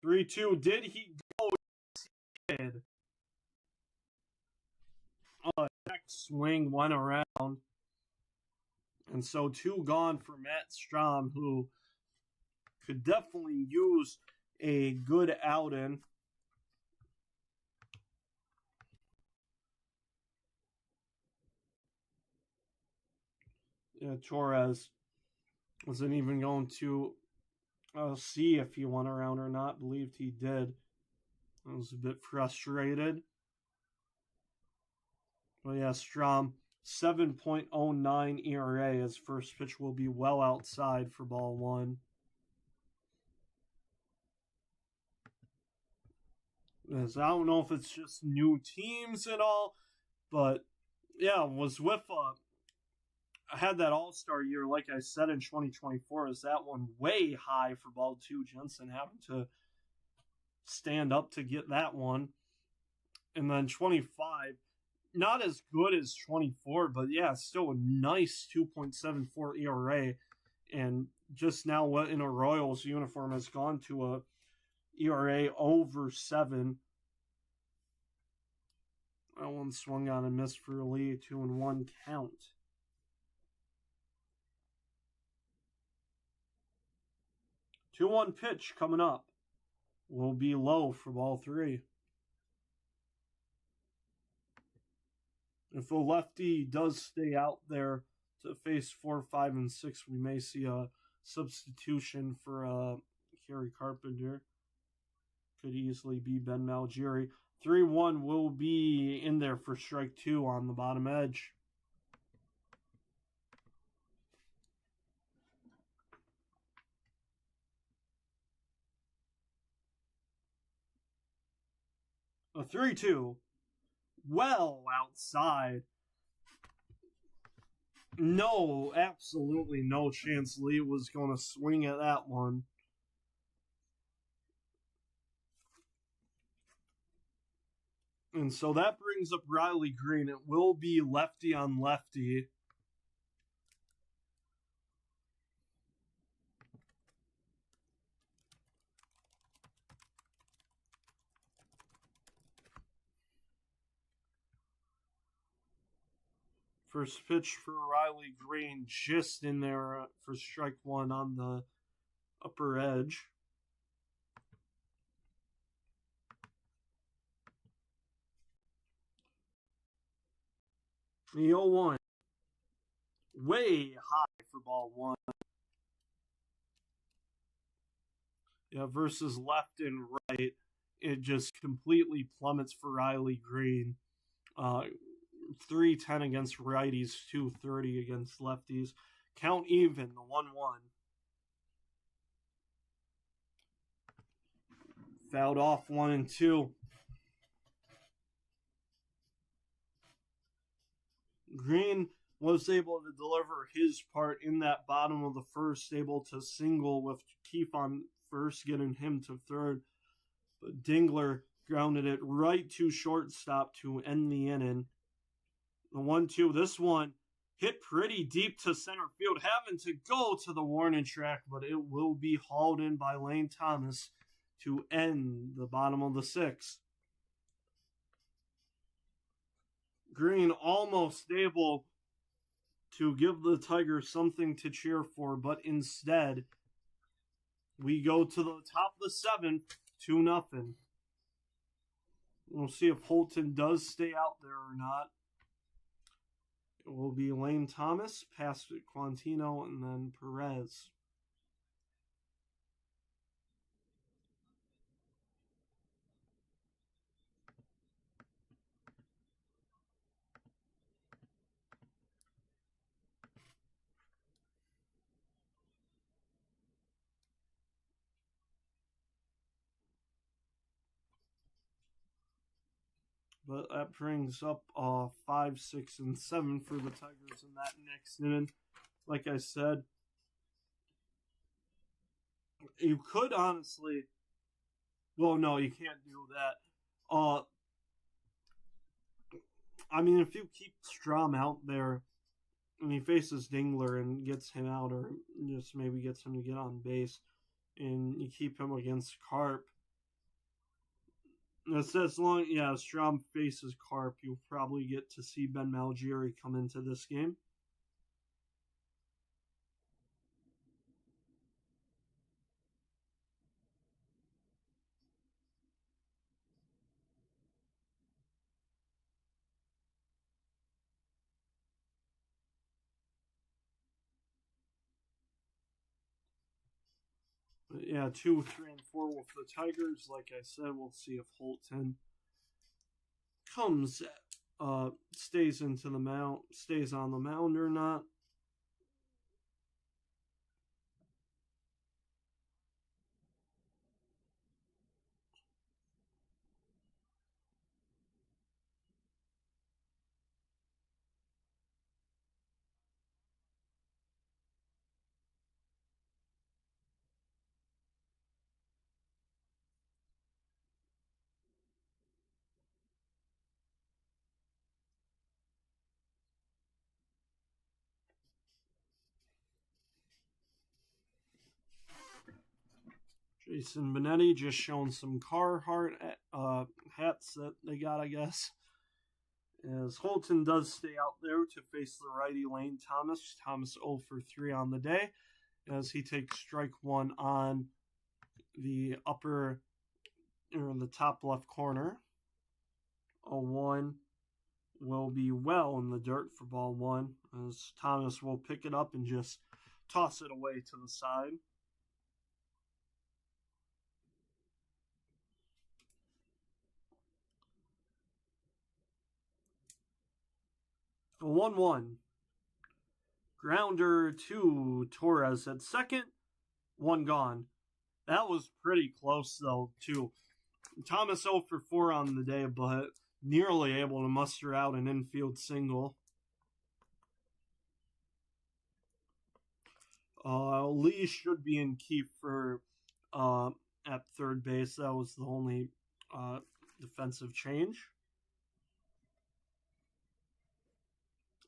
3-2. Did he go? He did. Next swing went around. And so 2 gone for Matt Strom, who could definitely use a good outing. Torres wasn't even going to see if he went around or not. Believed he did. I was a bit frustrated. But yeah, Strom, 7.09 ERA. His first pitch will be well outside for ball 1. As I don't know if it's just new teams and all, but yeah, was with I had that All-Star year, like I said, in 2024. Is that one way high for ball 2? Jensen having to stand up to get that one. And then 25, not as good as 24, but yeah, still a nice 2.74 ERA. And just now in a Royals uniform has gone to a ERA over 7. That one swung on and missed for Lee. 2-1 count. 2-1 pitch coming up. Will be low for ball 3. If a lefty does stay out there to face 4, 5, and 6, we may see a substitution for Kerry Carpenter. Could easily be Ben Malgeri. 3-1 will be in there for strike 2 on the bottom edge. A 3-2. Well outside. No, absolutely no chance Lee was going to swing at that one. And so that brings up Riley Green. It will be lefty on lefty. First pitch for Riley Green, just in there for strike 1 on the upper edge. The 0-1. Way high for ball one. Yeah, versus left and right, it just completely plummets for Riley Green. 310 against righties, 230 against lefties. Count even, the 1-1. Fouled off 1 and 2. Green was able to deliver his part in that bottom of the first, able to single with Keefe on first, getting him to third. But Dingler grounded it right to shortstop to end the inning. The 1-2, this one hit pretty deep to center field, having to go to the warning track, but it will be hauled in by Lane Thomas to end the bottom of the sixth. Green almost able to give the Tigers something to cheer for, but instead, we go to the top of the seventh, 2-0. We'll see if Holton does stay out there or not. It will be Lane Thomas, past Quantino, and then Perez. But that brings up 5, 6, and 7 for the Tigers in that next inning. Like I said, you could honestly... Well, no, you can't do that. I mean, if you keep Strom out there and he faces Dingler and gets him out, or just maybe gets him to get on base, and you keep him against Carp, as long Strom faces Carp, you'll probably get to see Ben Malgieri come into this game. But yeah, 2, 3, and 4 with the Tigers. Like I said, we'll see if Holton stays on the mound or not. Jason Benetti just showing some Carhartt hats that they got, I guess. As Holton does stay out there to face the righty Lane Thomas. Thomas 0 for 3 on the day as he takes strike 1 on the the top left corner. 0-1 will be well in the dirt for ball 1 as Thomas will pick it up and just toss it away to the side. A 1-1. Grounder to Torres at second. 1 gone. That was pretty close, though, too. Thomas 0 for 4 on the day, but nearly able to muster out an infield single. Lee should be in Keefe for at third base. That was the only defensive change.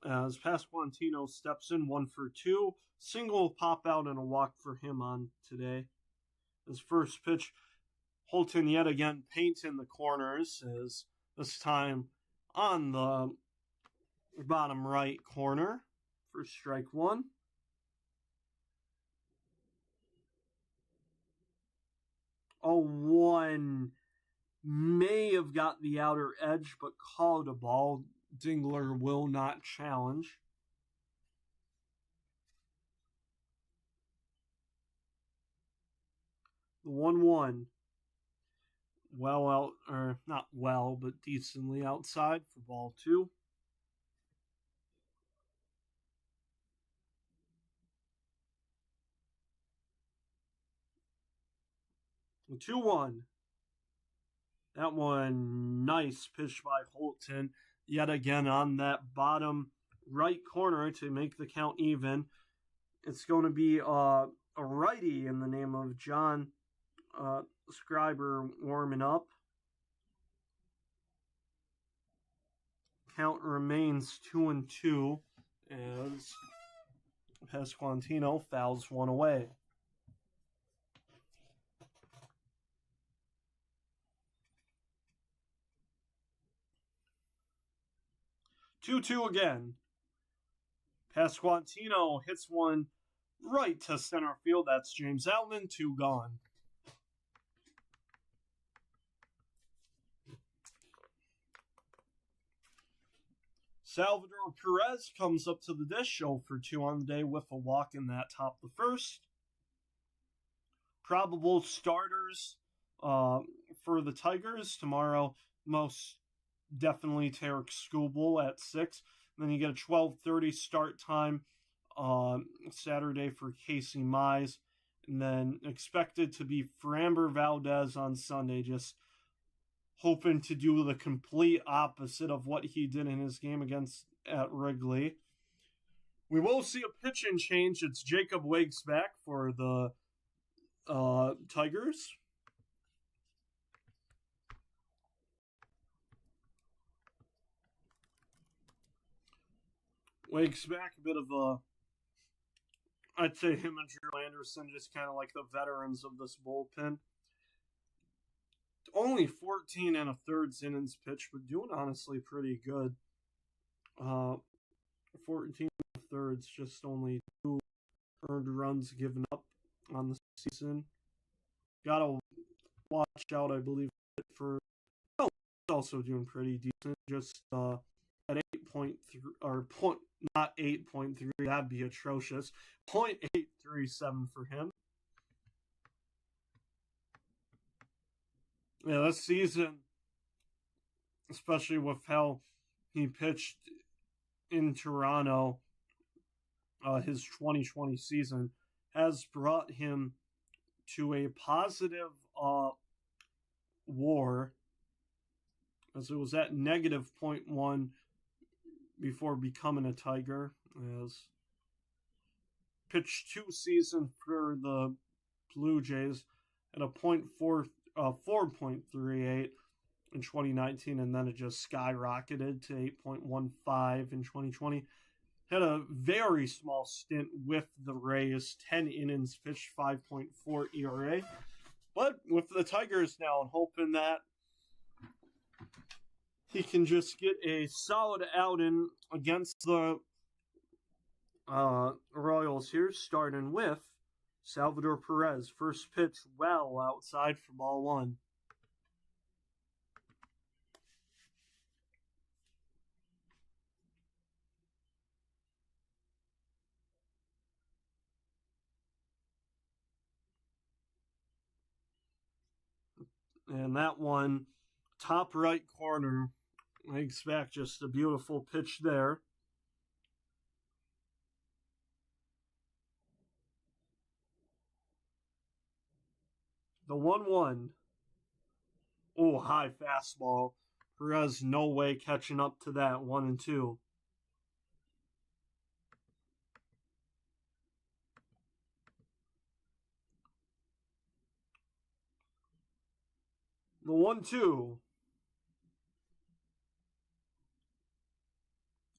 As Pasquantino steps in 1 for 2. Single pop out and a walk for him on today. His first pitch, Holton yet again painting the corners, as this time on the bottom right corner for strike 1. 0-1 may have got the outer edge, but called a ball. Dingler will not challenge. The 1-1. Well out, or not well, but decently outside for ball 2. The 2-1. That one, nice pitch by Holton. Yet again on that bottom right corner to make the count even. It's going to be a righty in the name of John Scriber warming up. Count remains 2-2 as Pasquantino fouls one away. Two again. Pasquantino hits one right to center field. That's James Outman. 2 gone. Salvador Perez comes up to the dish, 0-for-2 on the day with a walk in that top of the first. Probable starters for the Tigers tomorrow, most definitely Tarek Skubal at 6. And then you get a 12:30 start time Saturday for Casey Mize. And then expected to be Framber Valdez on Sunday, just hoping to do the complete opposite of what he did in his game at Wrigley. We will see a pitching change. It's Jacob Wiggs back for the Tigers. Wiggs back, a bit of a, I'd say him and Drew Anderson, just kind of like the veterans of this bullpen. Only 14 1/3 innings pitched, but doing honestly pretty good. 14 1/3, just only 2 earned runs given up on the season. Gotta watch out, I believe, for. Oh, also doing pretty decent. Just at 8.3 or not 8.3. That'd be atrocious. 0.837 for him. Yeah, this season, especially with how he pitched in Toronto, his 2020 season, has brought him to a positive WAR, as it was at negative 0.1 before becoming a Tiger. As pitched 2 seasons for the Blue Jays at a 4.38 in 2019, and then it just skyrocketed to 8.15 in 2020. Had a very small stint with the Rays, 10 innings pitched, 5.4 ERA. But with the Tigers now, I'm hoping that he can just get a solid outing against the Royals here, starting with Salvador Perez. First pitch well outside for ball 1. And that one, top right corner, I expect just a beautiful pitch there. The 1-1. Oh, high fastball. Perez, no way catching up to that. 1-2. The 1-2.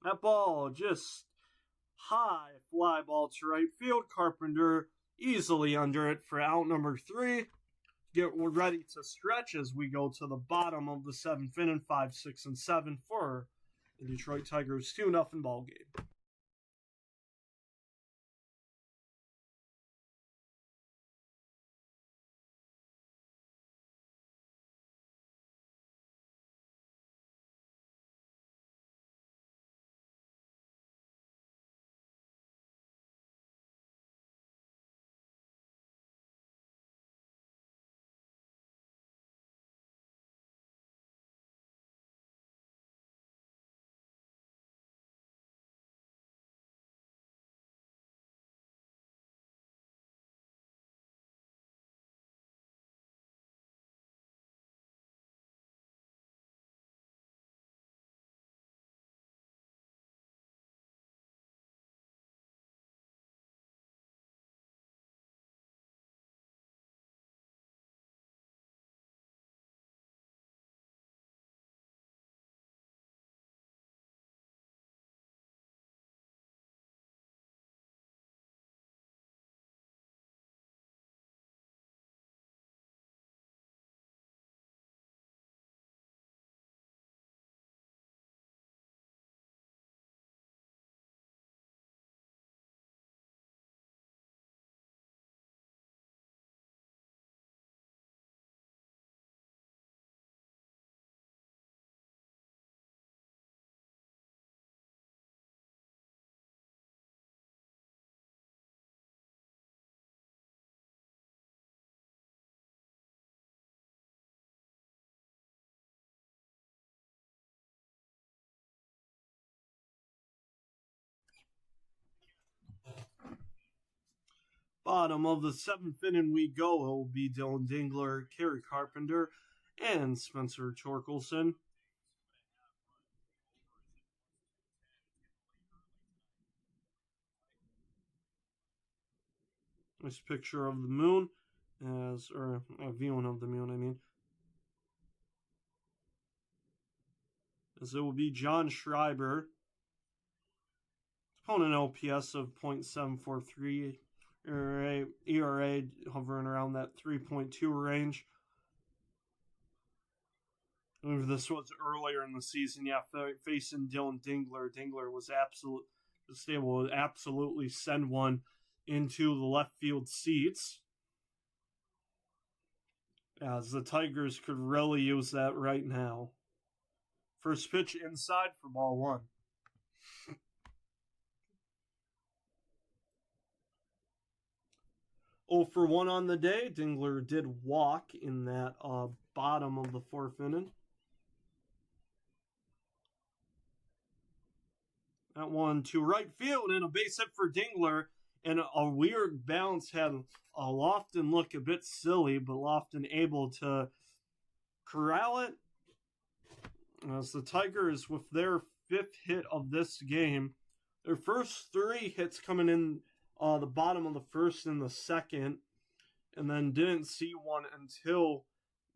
That ball just high fly ball to right field. Carpenter easily under it for out number 3. Get ready to stretch as we go to the bottom of the 7th inning, 5, 6, and 7 for the Detroit Tigers 2-0 ball game. Bottom of the 7th inning we go. It will be Dylan Dingler, Kerry Carpenter, and Spencer Torkelson. Nice picture of the moon, or a viewing of the moon, I mean. As it will be John Schreiber. Opponent OPS of .743. ERA hovering around that 3.2 range. This was earlier in the season, facing Dylan Dingler. Dingler was able to absolutely send one into the left field seats, as the Tigers could really use that right now. First pitch inside for ball 1. Oh for 1 on the day. Dingler did walk in that bottom of the 4th inning. That one to right field, and a base hit for Dingler. And a weird bounce had Lofton look a bit silly, but Lofton able to corral it. As the Tigers, with their 5th hit of this game, their first 3 hits coming in the bottom of the 1st and the 2nd, and then didn't see one until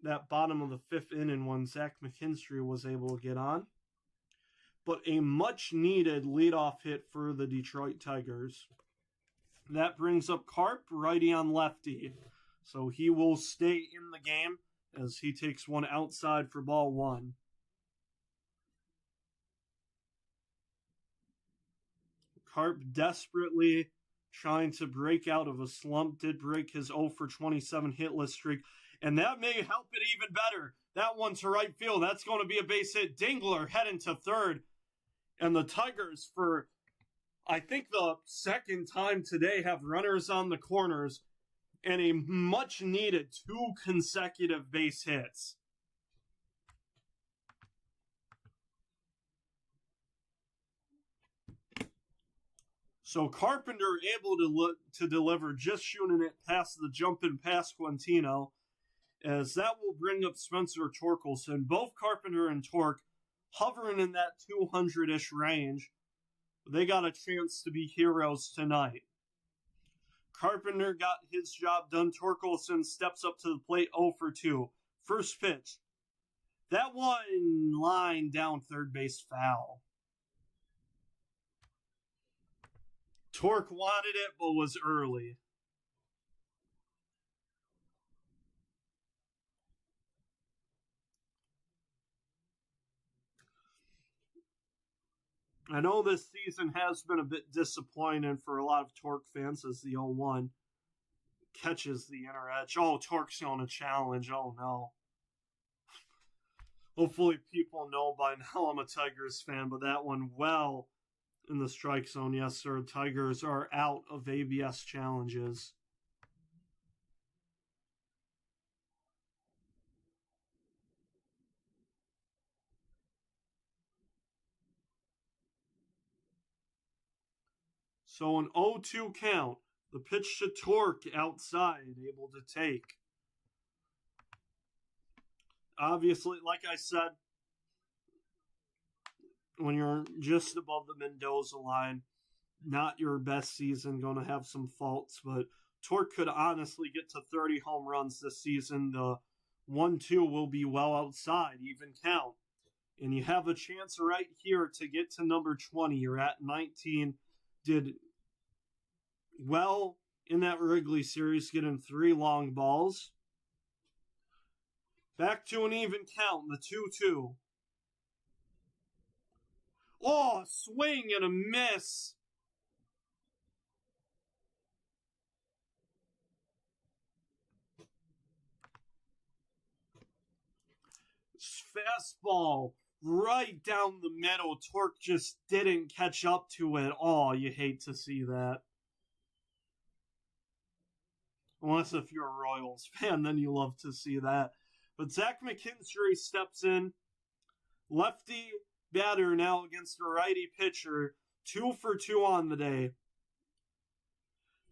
that bottom of the 5th inning when Zach McKinstry was able to get on. But a much-needed leadoff hit for the Detroit Tigers. That brings up Carp, righty on lefty. So he will stay in the game as he takes one outside for ball 1. Carp desperately trying to break out of a slump, did break his 0 for 27 hitless streak, and that may help it even better. That one to right field, that's going to be a base hit. Dingler heading to 3rd, and the Tigers, for I think the 2nd time today, have runners on the corners and a much-needed 2 consecutive base hits. So Carpenter able to deliver, just shooting it past the jumping Pasquantino, as that will bring up Spencer Torkelson. Both Carpenter and Torque hovering in that 200-ish range. They got a chance to be heroes tonight. Carpenter got his job done. Torkelson steps up to the plate 0 for 2. First pitch. That one line down third base foul. Torque wanted it, but was early. I know this season has been a bit disappointing for a lot of Torque fans as the 0-1 catches the inner edge. Oh, Torque's on a challenge. Oh, no. Hopefully people know by now I'm a Tigers fan, but that one well in the strike zone. Yes, sir. Tigers are out of ABS challenges. So an 0-2 count. The pitch to Torque outside, able to take. Obviously, like I said, when you're just above the Mendoza line, not your best season, going to have some faults, but Torque could honestly get to 30 home runs this season. The 1-2 will be well outside, even count. And you have a chance right here to get to number 20. You're at 19. Did well in that Wrigley series, getting 3 long balls. Back to an even count, the 2-2. Oh, swing and a miss. Fastball right down the middle. Torque just didn't catch up to it. Oh, you hate to see that. Unless if you're a Royals fan, then you love to see that. But Zach McKinstry steps in. Lefty batter now against a righty pitcher. 2 for 2 on the day.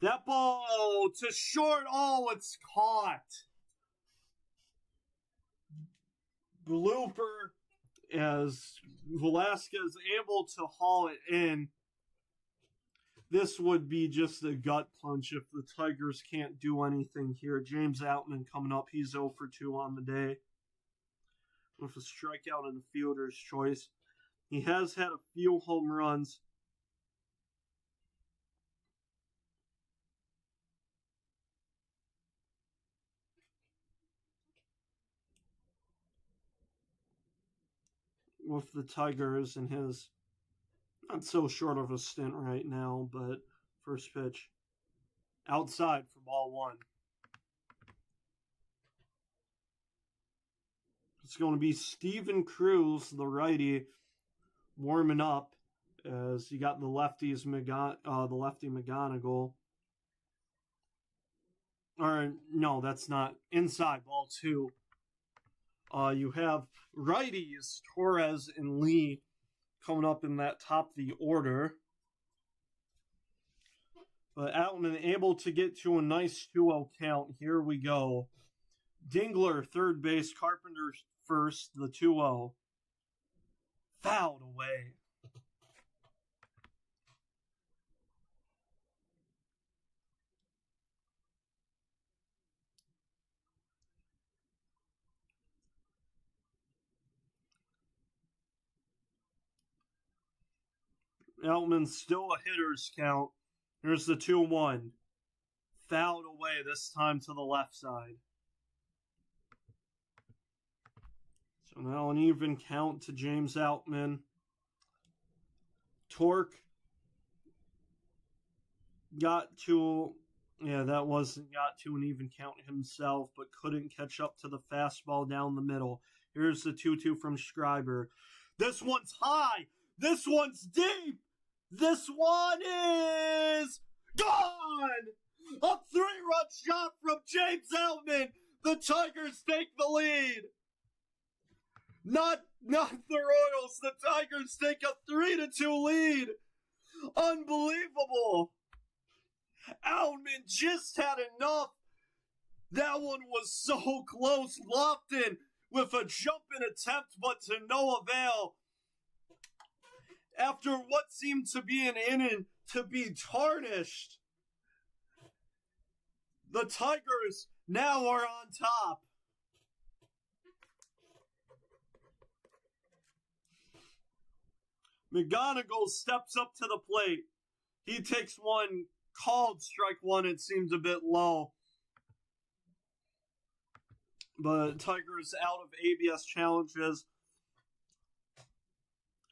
That ball to short. Oh, it's caught. Blooper as Velasquez able to haul it in. This would be just a gut punch if the Tigers can't do anything here. James Outman coming up. He's 0 for 2 on the day with a strikeout and a fielder's choice. He has had a few home runs. With the Tigers and his not so short of a stint right now, but first pitch outside for ball 1. It's going to be Steven Cruz, the righty, warming up as you got the lefty McGonigal. Or no, that's not inside ball 2. You have righties Torres and Lee coming up in that top of the order. But Outman able to get to a nice 2-0 count. Here we go. Dingler, third base. Carpenter first, the 2-0. Fouled away. Outman still a hitter's count. Here's the 2-1. Fouled away, this time to the left side. So now an even count to James Outman. Torque got to an even count himself, but couldn't catch up to the fastball down the middle. Here's the 2-2 from Schreiber. This one's high. This one's deep. This one is gone! A 3-run shot from James Outman. The Tigers take the lead. Not the Royals. The Tigers take a 3-2 lead. Unbelievable. Outman just had enough. That one was so close. Lofton with a jumping attempt, but to no avail. After what seemed to be an inning to be tarnished, the Tigers now are on top. McGonigal steps up to the plate. He takes one called strike 1. It seems a bit low. But Tigers out of ABS challenges.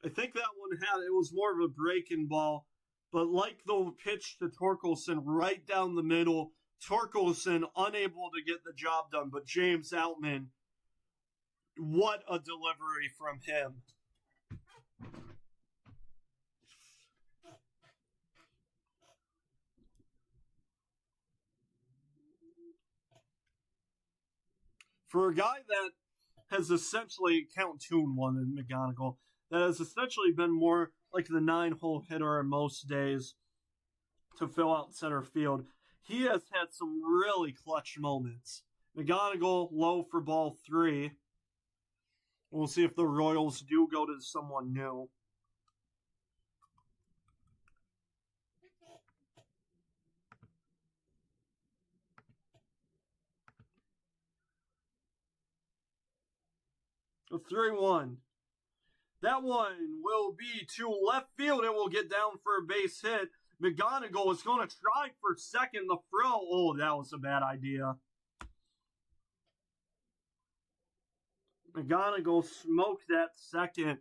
I think that one it was more of a breaking ball. But like the pitch to Torkelson right down the middle, Torkelson unable to get the job done. But James Outman, what a delivery from him. For a guy that has essentially, count 2-1 in McGonigal, that has essentially been more like the 9-hole hitter in most days to fill out center field, he has had some really clutch moments. McGonigal low for ball 3. We'll see if the Royals do go to someone new. A 3-1. That one will be to left field. It will get down for a base hit. McGonigal is going to try for second. The throw. Oh, that was a bad idea. McGonigal smoked that second.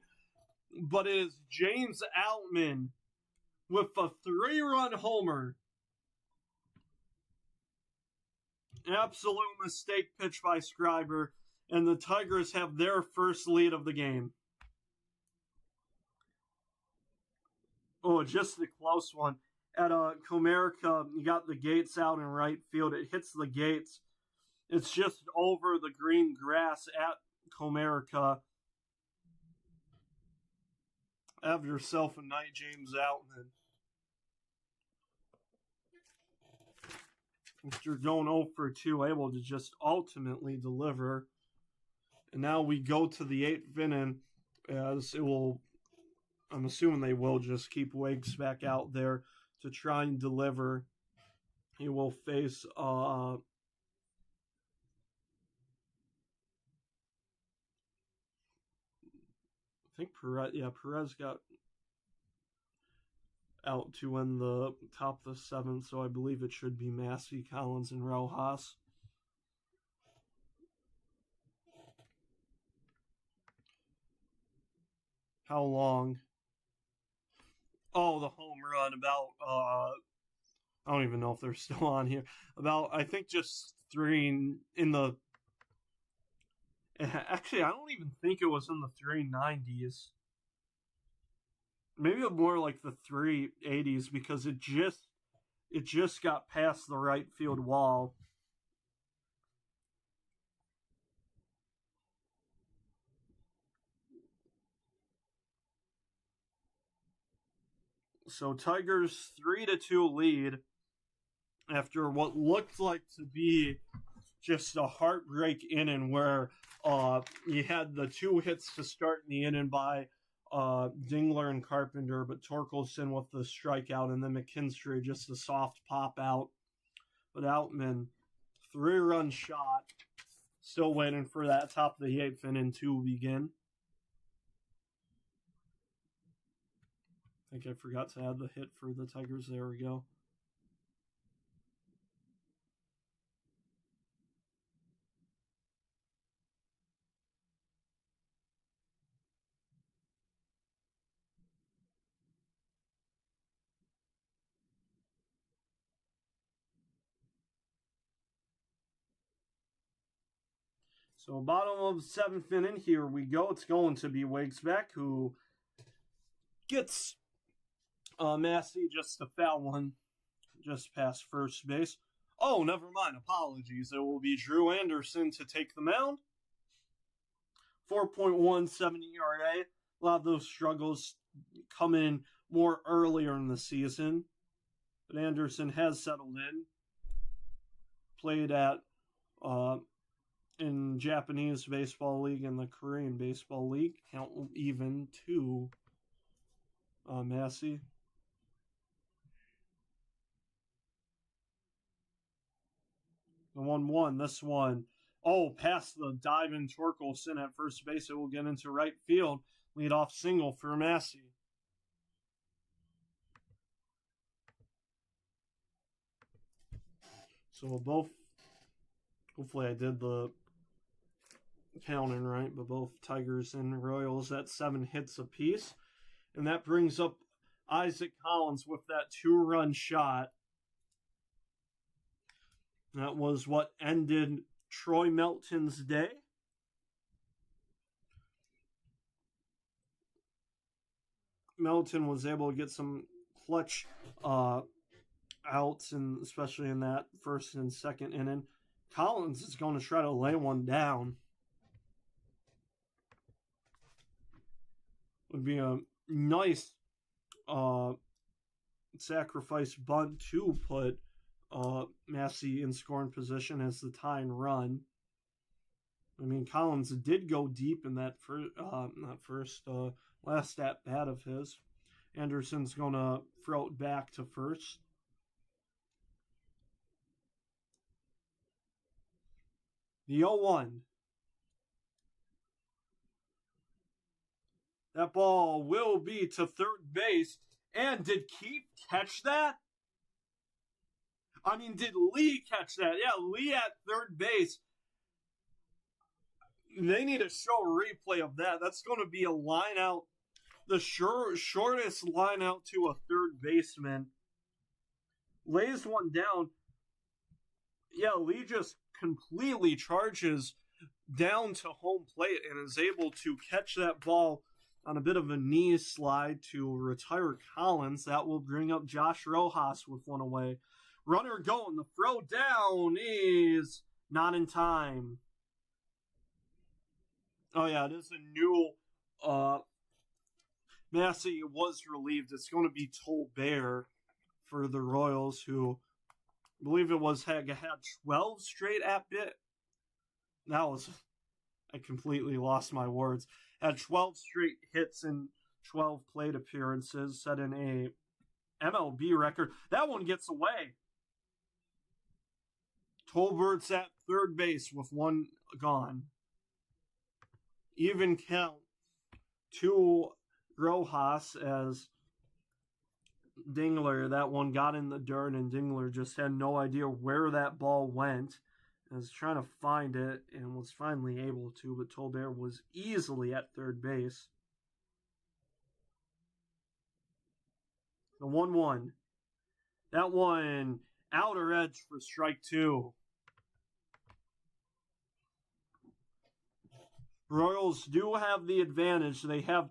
But it is James Outman with a 3-run homer. Absolute mistake pitch by Schreiber. And the Tigers have their first lead of the game. Oh, just a close one. At Comerica, you got the gates out in right field. It hits the gates. It's just over the green grass at Comerica. Have yourself a night, James Outman. After going 0 for 2, able to just ultimately deliver. And now we go to the 8th inning, as it will, I'm assuming they will just keep Wakes back out there to try and deliver. He will face I think Perez got out to win the top of the 7th, so I believe it should be Massey, Collins, and Rojas. How long? Oh, the home run about I don't even know if they're still on here. About I think just 3 in the actually I don't even think it was in the 390s. Maybe more like the 380s because it just got past the right field wall. So Tigers 3-2 lead after what looked like to be just a heartbreak inning where you had the 2 hits to start in the inning by Dingler and Carpenter, but Torkelson with the strikeout, and then McKinstry just a soft pop out. But Outman, 3-run shot, still waiting for that top of the 8th inning to begin. I think I forgot to add the hit for the Tigers. There we go. So bottom of 7th inning, here we go. It's going to be Wakes back, who gets Massey just a foul one, just past first base. Oh, never mind. Apologies. It will be Drew Anderson to take the mound. 4.17 ERA. A lot of those struggles come in more earlier in the season. But Anderson has settled in. Played at in Japanese Baseball League and the Korean Baseball League. Count even to Massey. The 1-1. This one. Oh, past the diving Torkelson at first base. It will get into right field. Leadoff single for Massey. So both, hopefully I did the counting right, but both Tigers and Royals at 7 hits apiece. And that brings up Isaac Collins with that 2-run shot. That was what ended Troy Melton's day. Melton was able to get some clutch outs, and especially in that first and second inning. Collins is going to try to lay one down. Would be a nice sacrifice bunt to put Massey in scoring position as the tying run. I mean, Collins did go deep in that last at bat of his. Anderson's going to throw it back to first. The 0-1. That ball will be to third base. And did Keith catch that? I mean, did Lee catch that? Yeah, Lee at third base. They need a show replay of that. That's going to be a line out, the shortest line out to a third baseman. Lays one down. Yeah, Lee just completely charges down to home plate and is able to catch that ball on a bit of a knee slide to retire Collins. That will bring up Josh Rojas with one away. Runner going. The throw down is not in time. Oh, yeah, it is a new Massey was relieved. It's going to be Tolbert for the Royals, who I believe it was had 12 straight at bit. That was, I completely lost my words. Had 12 straight hits in 12 plate appearances, setting a MLB record. That one gets away. Tolbert's at third base with one gone. Even count to Rojas as Dingler. That one got in the dirt, and Dingler just had no idea where that ball went. I was trying to find it and was finally able to, but Tolbert was easily at third base. The 1-1. That one, outer edge for strike two. Royals do have the advantage. They have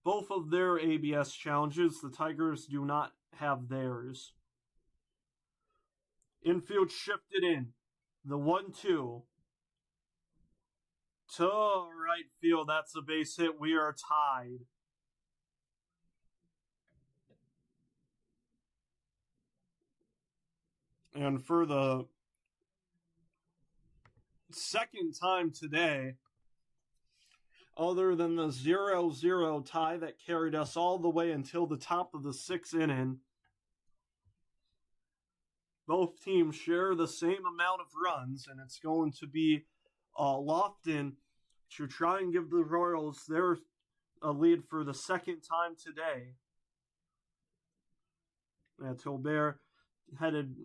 both of their ABS challenges. The Tigers do not have theirs. Infield shifted in. The 1-2. To right field. That's a base hit. We are tied. And for the second time today, other than the 0-0 tie that carried us all the way until the top of the sixth inning, both teams share the same amount of runs, and it's going to be Lofton to try and give the Royals their lead for the second time today. Tolbert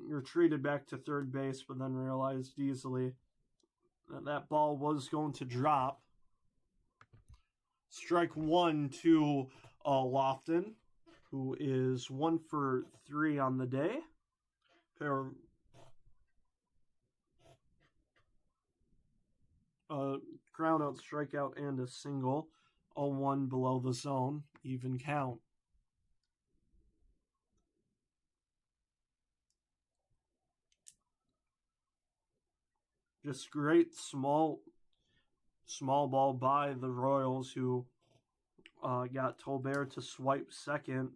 retreated back to third base, but then realized easily that ball was going to drop. Strike one to Lofton, who is 1 for 3 on the day. Ground out, strikeout, and a single. 0-1 below the zone. Even count. Just great small ball by the Royals, who got Tolbert to swipe second.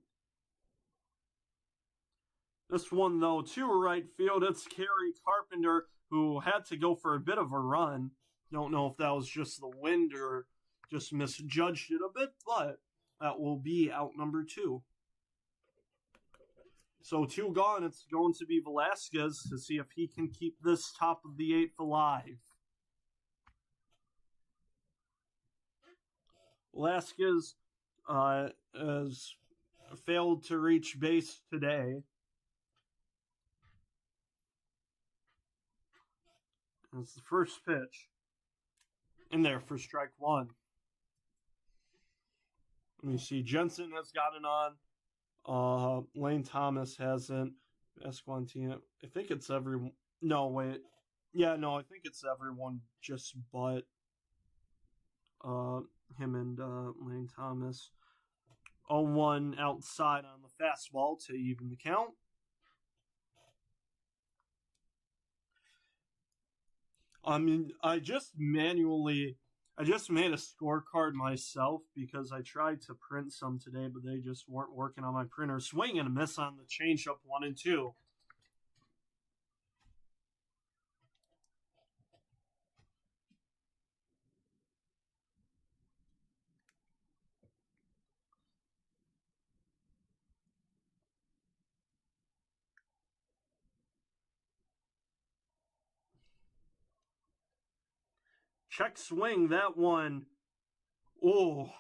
This one, though, to right field, it's Kerry Carpenter, who had to go for a bit of a run. Don't know if that was just the wind or just misjudged it a bit, but that will be out number 2. So 2 gone, it's going to be Velasquez to see if he can keep this top of the 8th alive. Velasquez has failed to reach base today. That's the first pitch. In there for strike one. Let me see. Jensen has gotten on. Lane Thomas hasn't. Esquantina. I think it's everyone. No, wait. Yeah, no, I think it's everyone just but him and Lane Thomas. 0-1 outside on the fastball to even the count. I mean, I just made a scorecard myself because I tried to print some today, but they just weren't working on my printer. Swing and a miss on the changeup 1 and 2. Check swing, that one. Oh,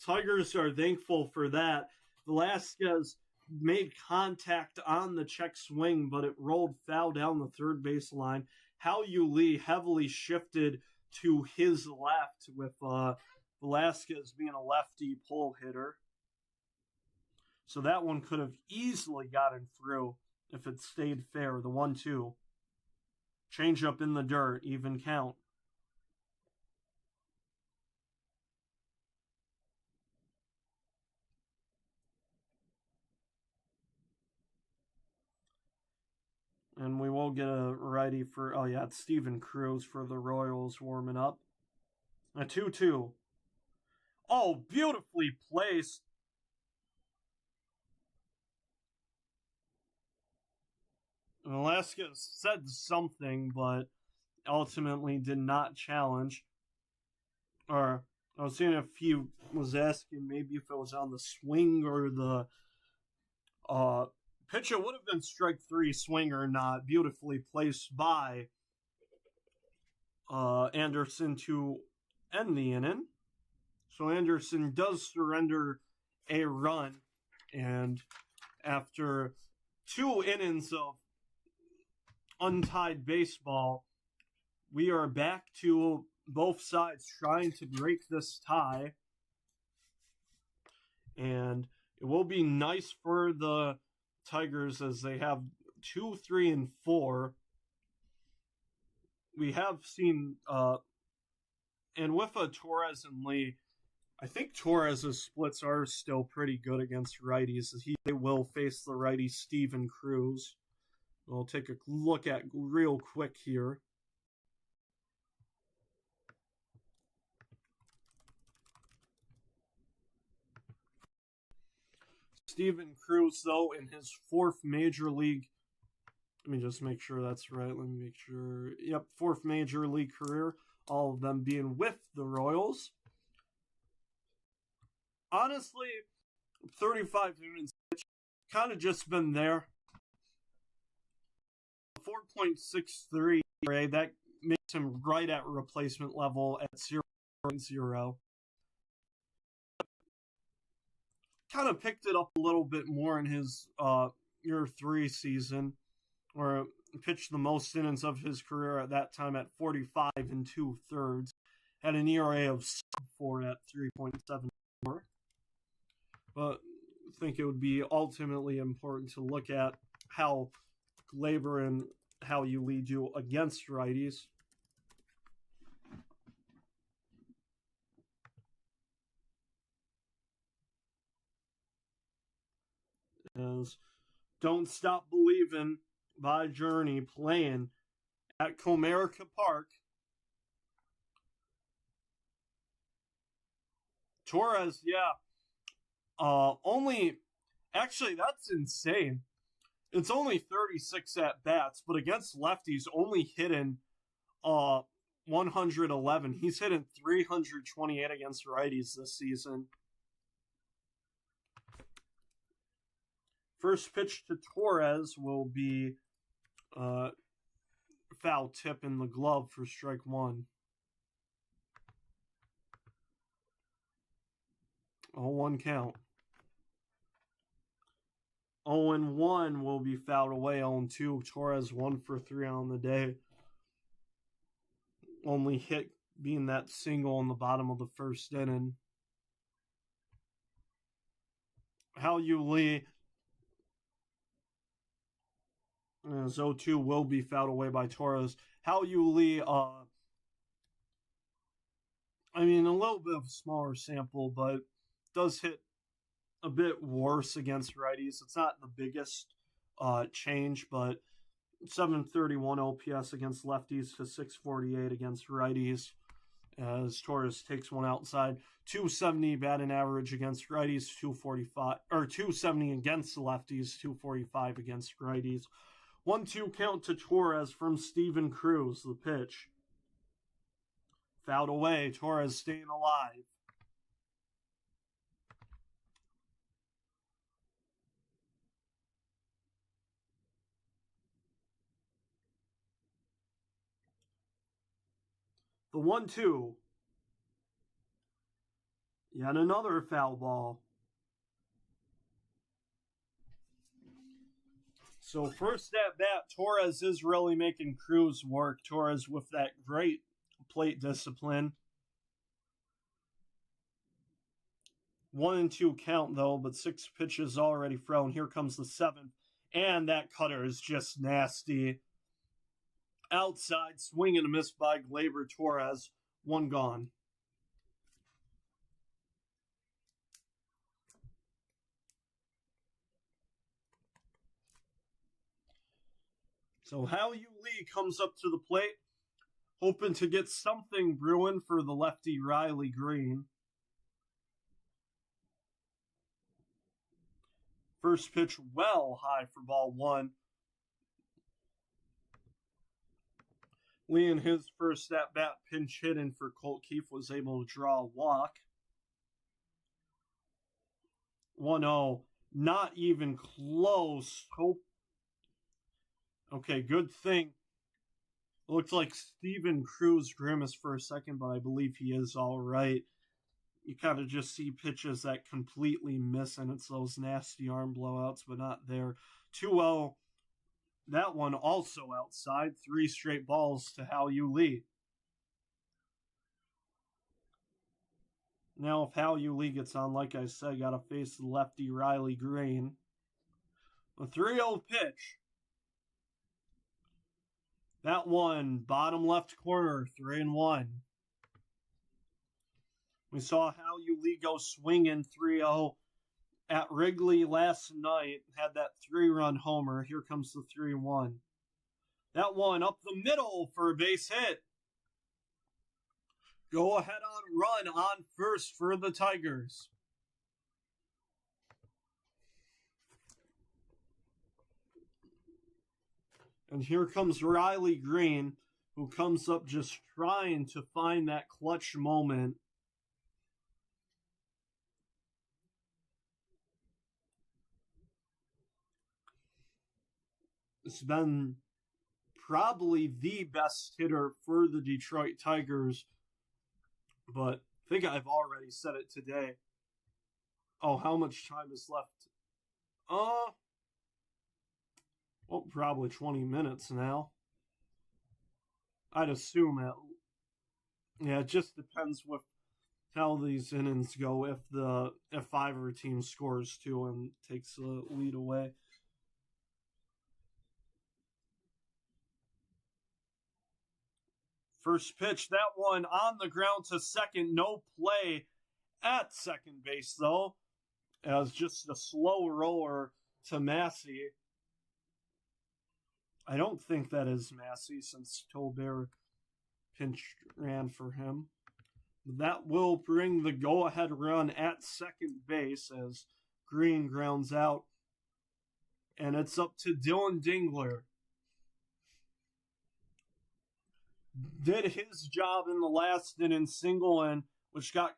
Tigers are thankful for that. Velasquez made contact on the check swing, but it rolled foul down the third base line. Hao Yu Lee heavily shifted to his left with Velasquez being a lefty pull hitter. So that one could have easily gotten through if it stayed fair. The 1-2. Change up in the dirt, even count. And we will get a righty for, it's Steven Cruz for the Royals warming up. A 2-2. Oh, beautifully placed. Velasquez said something, but ultimately did not challenge. Or I was seeing if he was asking maybe if it was on the swing or the pitch. It would have been strike three, swing or not. Beautifully placed by Anderson to end the inning. So Anderson does surrender a run, and after 2 innings of untied baseball, we are back to both sides trying to break this tie. And it will be nice for the Tigers as they have 2, 3, and 4. We have seen, and with a Torres and Lee, I think Torres' splits are still pretty good against righties. They will face the righty Steven Cruz. We'll take a look at real quick here. Steven Cruz, though, in his 4th major league, let me just make sure that's right. Let me make sure. Yep, 4th major league career, all of them being with the Royals. Honestly, 35 innings, kind of just been there. 4.63 ERA, that makes him right at replacement level at 0.0. Kind of picked it up a little bit more in his year 3 season, where he pitched the most innings of his career at that time at 45 2/3. Had an ERA of 4 at 3.74. But I think it would be ultimately important to look at how Gleyber and how you lead you against righties. As Don't Stop Believin' by Journey playing at Comerica Park. Torres, yeah. Actually, that's insane. It's only 36 at bats, but against lefties, only hitting 111. He's hitting 328 against righties this season. First pitch to Torres will be foul tip in the glove for strike 1. 0-1 count. 0-1 will be fouled away. 0-2. Torres 1 for 3 on the day. Only hit being that single in the bottom of the 1st inning. Hal Lee. 0-2 will be fouled away by Torres. Hal Lee, a little bit of a smaller sample, but does hit a bit worse against righties. It's not the biggest change, but 731 OPS against lefties to 648 against righties, as Torres takes one outside. 270 batting average against righties, 270 against lefties, 245 against righties. 1-2 count to Torres from Steven Cruz, the pitch. Fouled away, Torres staying alive. The 1-2. Yet another foul ball. So first at bat, Torres is really making Cruz work. Torres with that great plate discipline. 1-2 count though, but 6 pitches already thrown. Here comes the 7th, and that cutter is just nasty. Outside, swing and a miss by Gleyber Torres. 1 gone. So Hal Lee comes up to the plate, hoping to get something brewing for the lefty Riley Green. First pitch well high for ball 1. Lee, in his first at bat, pinch hitting for Colt Keefe, was able to draw a walk. 1-0. Not even close. Okay, good thing. It looked like Steven Cruz grimaced for a second, but I believe he is all right. You kind of just see pitches that completely miss, and it's those nasty arm blowouts, but not there. 2-0. That one also outside. 3 straight balls to Hao-Yu Lee. Now, if Hao-Yu Lee gets on, like I said, got to face lefty Riley Green. A 3-0 pitch. That one, bottom left corner, 3-1. We saw Hao-Yu Lee go swinging 3-0 at Wrigley last night. Had that 3-run homer. Here comes the 3-1. That one up the middle for a base hit. Go ahead on run on first for the Tigers. And here comes Riley Green, who comes up just trying to find that clutch moment. It's been probably the best hitter for the Detroit Tigers, but I think I've already said it today. Oh, how much time is left? Well, probably 20 minutes now. I'd assume it. Yeah, it just depends with how these innings go. If either team scores 2 and takes the lead away. First pitch, that one on the ground to second. No play at second base, though, as just a slow roller to Massey. I don't think that is Massey since Tolbert pinch ran for him. That will bring the go-ahead run at second base as Green grounds out. And it's up to Dylan Dingler. Did his job in the last inning single in, which got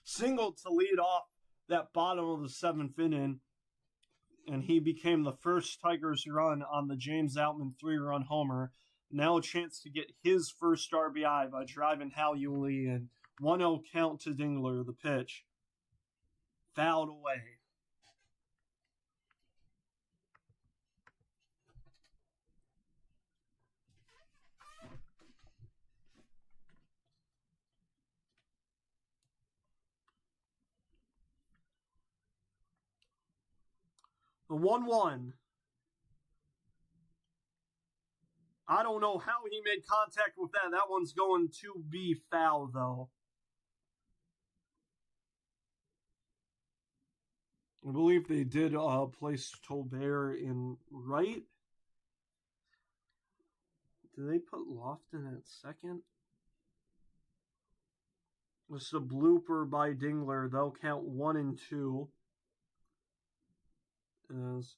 single to lead off that bottom of the 7th inning. And he became the first Tigers run on the James Outman 3-run homer. Now a chance to get his first RBI by driving Hao-Yu Lee in. 1-0 count to Dingler, the pitch. Fouled away. The 1-1. I don't know how he made contact with that. That one's going to be foul, though. I believe they did place Tolbert in right. Did they put Lofton at second? This is a blooper by Dingler. They'll count 1 and 2. As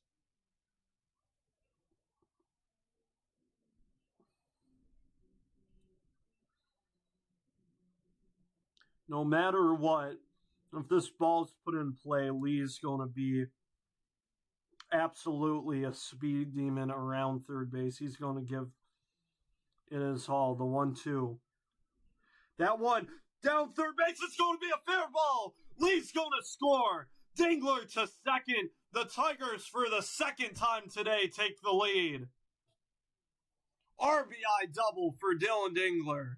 no matter what, if this ball's put in play, Lee's going to be absolutely a speed demon around third base. He's going to give it his all. The 1-2. That one down third base. It's going to be a fair ball. Lee's going to score. Dingler to second. The Tigers, for the second time today, take the lead. RBI double for Dylan Dingler.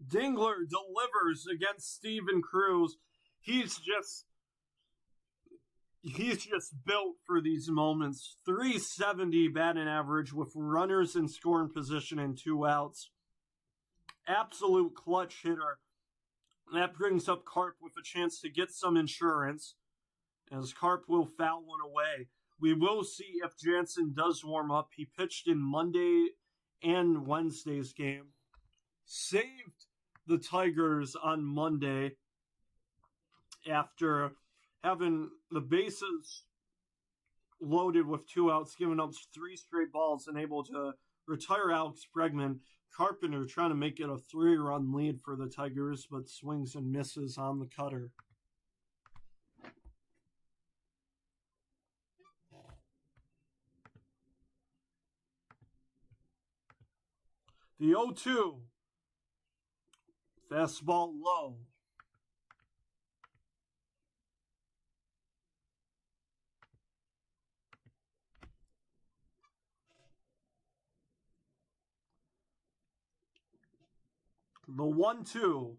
Dingler delivers against Steven Cruz. He's just built for these moments. 370 batting average with runners in scoring position and 2 outs. Absolute clutch hitter. That brings up Carp with a chance to get some insurance, as Carp will foul one away. we will see if Jansen does warm up. He pitched in Monday and Wednesday's game. Saved the Tigers on Monday after having the bases loaded with 2 outs, giving up 3 straight balls, and able to retire Alex Bregman. Carpenter trying to make it a 3-run lead for the Tigers, but swings and misses on the cutter. The 0-2. Fastball low. The 1-2.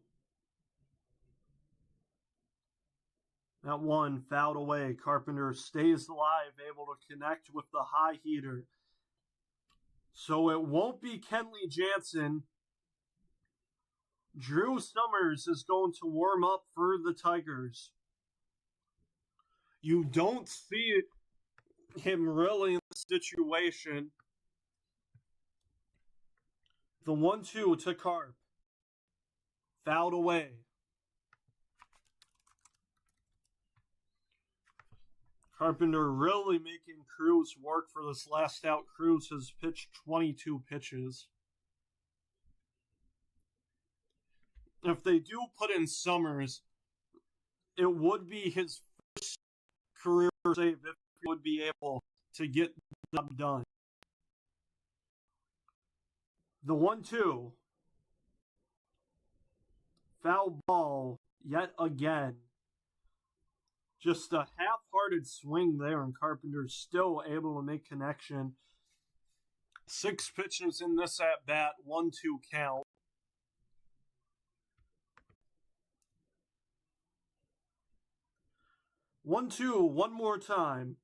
That one fouled away. Carpenter stays alive, able to connect with the high heater. So it won't be Kenley Jansen. Drew Summers is going to warm up for the Tigers. You don't see him really in the situation. The 1-2 to Carp. Fouled away. Carpenter really making Cruz work for this last out. Cruz has pitched 22 pitches. If they do put in Summers, it would be his first career save if he would be able to get the job done. The 1-2. Foul ball yet again. Just a half-hearted swing there, and Carpenter's still able to make connection. 6 pitches in this at-bat, 1-2 count. One, two, one more time.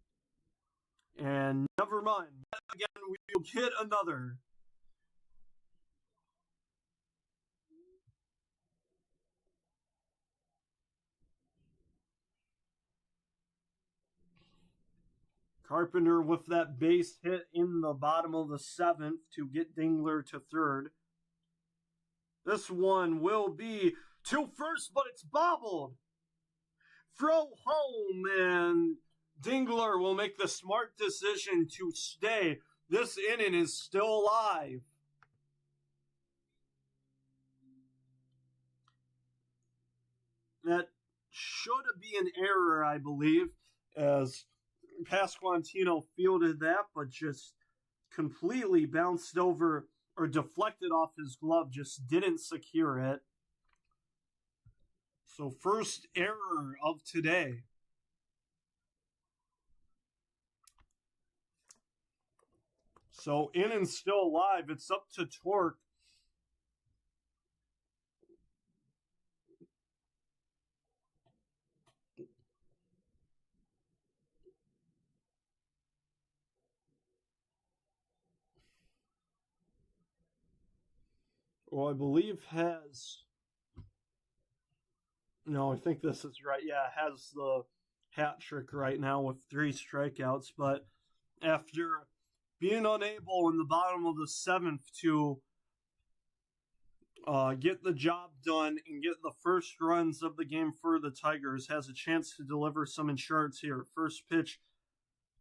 And never mind. Again, we'll get another. Carpenter with that base hit in the bottom of the 7th to get Dingler to 3rd. This one will be to first, but it's bobbled. Throw home, and Dingler will make the smart decision to stay. This inning is still alive. That should be an error, I believe, as Pasquantino fielded that, but just completely bounced over or deflected off his glove, just didn't secure it. So first error of today. So inning's still alive. It's up to Torque. Well, I believe has... No, I think this is right. Yeah, has the hat trick right now with 3 strikeouts. But after being unable in the bottom of the 7th to get the job done and get the first runs of the game for the Tigers, has a chance to deliver some insurance here. First pitch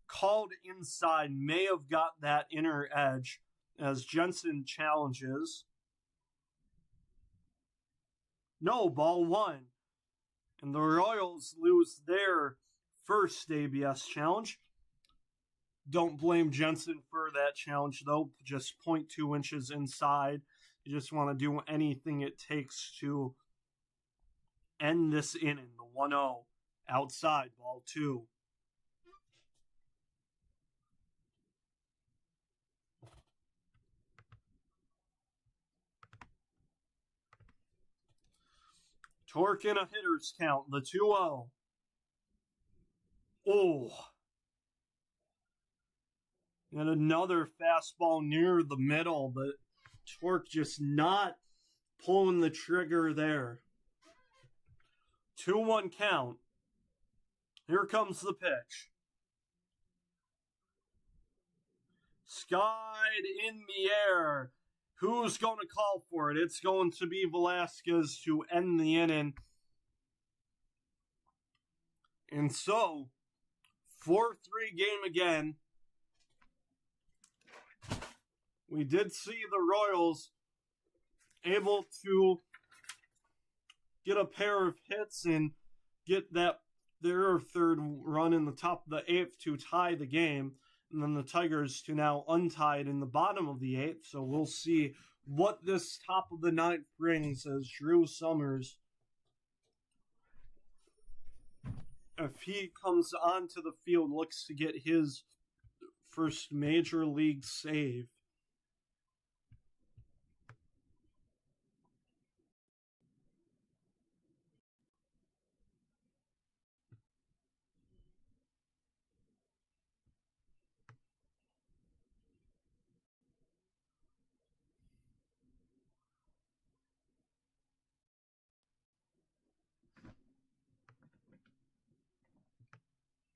called inside, may have got that inner edge as Jensen challenges. No, ball 1. And the Royals lose their first ABS challenge. Don't blame Jensen for that challenge, though. Just 0.2 inches inside. You just want to do anything it takes to end this inning. The 1-0 outside, ball 2. Torque in a hitter's count, the 2-0. Oh. And another fastball near the middle, but Torque just not pulling the trigger there. 2-1 count. Here comes the pitch. skied in the air. Who's going to call for it? It's going to be Velasquez to end the inning. And so, 4-3 game again. We did see the Royals able to get a pair of hits and get their third run in the top of the 8th to tie the game. And then the Tigers to now untied in the bottom of the 8th. So we'll see what this top of the 9th brings as Drew Summers, if he comes onto the field, looks to get his first major league save.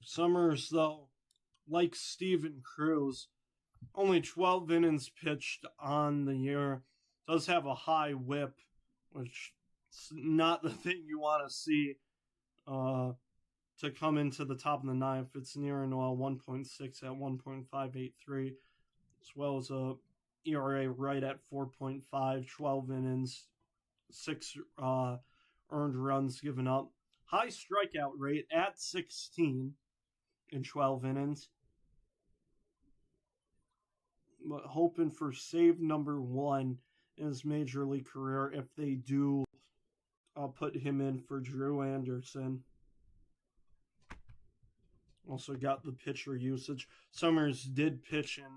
Summers, though, like Steven Cruz, only 12 innings pitched on the year, does have a high whip, which is not the thing you want to see to come into the top of the 9th. It's near an 1.6 at 1.583, as well as a ERA right at 4.5, 12 innings, 6 earned runs given up. High strikeout rate at 16 in 12 innings. But hoping for save number 1 in his major league career if they do put him in for Drew Anderson. Also got the pitcher usage. Summers did pitch in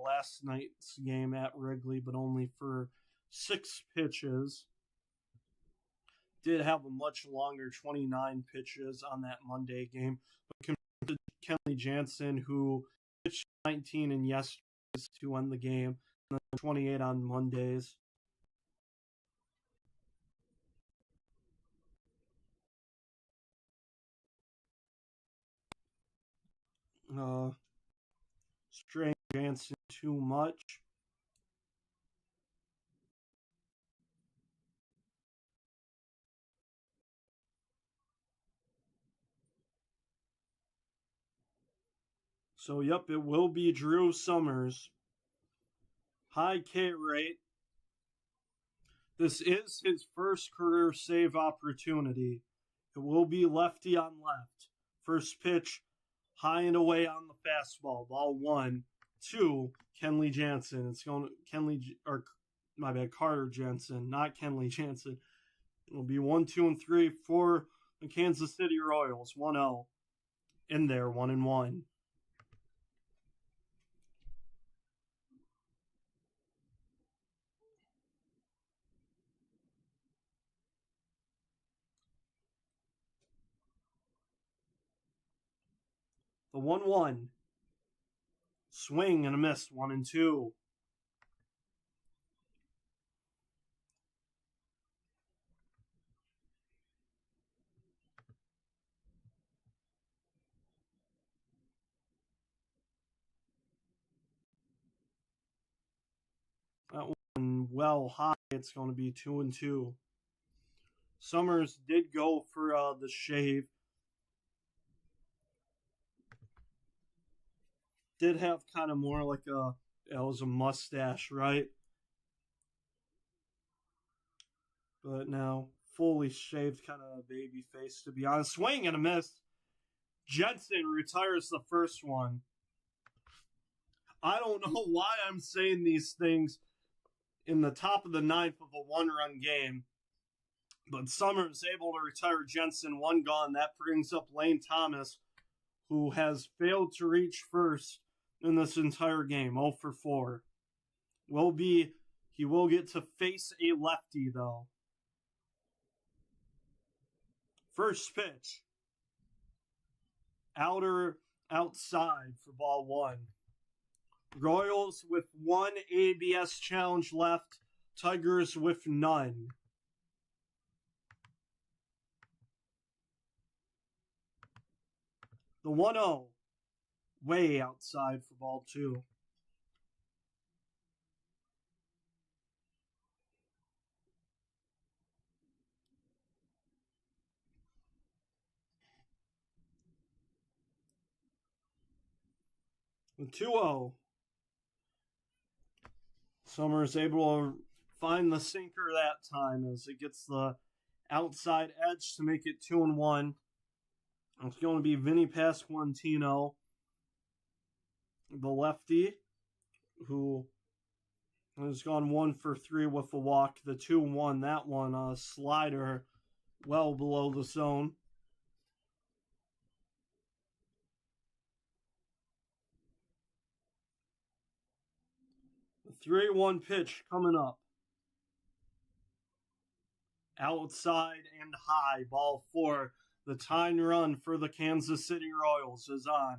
last night's game at Wrigley, but only for 6 pitches. Did have a much longer 29 pitches on that Monday game. But compared to Kenley Jansen, who pitched 19 in yesterday's to end the game, and then 28 on Mondays. Straying Jansen too much. So, yep, it will be Drew Summers. High K rate. This is his first career save opportunity. It will be lefty on left. First pitch, high and away on the fastball. Ball 1. 2, Kenley Jansen. It's going to Carter Jensen, not Kenley Jansen. It'll be 1, 2, and 3 for the Kansas City Royals. 1-0. In there, 1-1. The 1-1. Swing and a miss. 1-2. That one well high. It's going to be 2-2. Summers did go for the shave. Did have kind of more like it was a mustache, right? But now fully shaved, kind of baby face, to be honest. Swing and a miss. Jensen retires the first one. I don't know why I'm saying these things in the top of the 9th of a 1-run game. But Summers able to retire Jensen, 1 gone. That brings up Lane Thomas, who has failed to reach first in this entire game. 0 for 4. He will get to face a lefty, though. First pitch. Outside for ball 1. Royals with 1 ABS challenge left. Tigers with none. The 1-0. Way outside for ball 2. The 2-0. Summers able to find the sinker that time as it gets the outside edge to make it 2-1. It's going to be Vinny Pasquantino, the lefty, who has gone 1 for 3 with a walk. The 2-1, that one, a slider well below the zone. The 3-1 pitch coming up. Outside and high, ball 4. The tying run for the Kansas City Royals is on.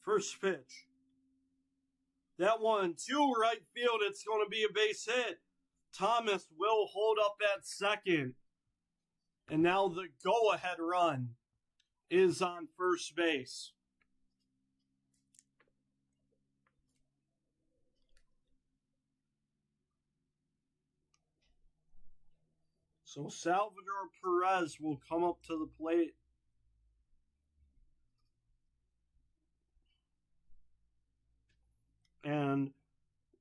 First pitch. That one, to right field. It's going to be a base hit. Thomas will hold up at second. And now the go-ahead run is on first base. So Salvador Perez will come up to the plate. And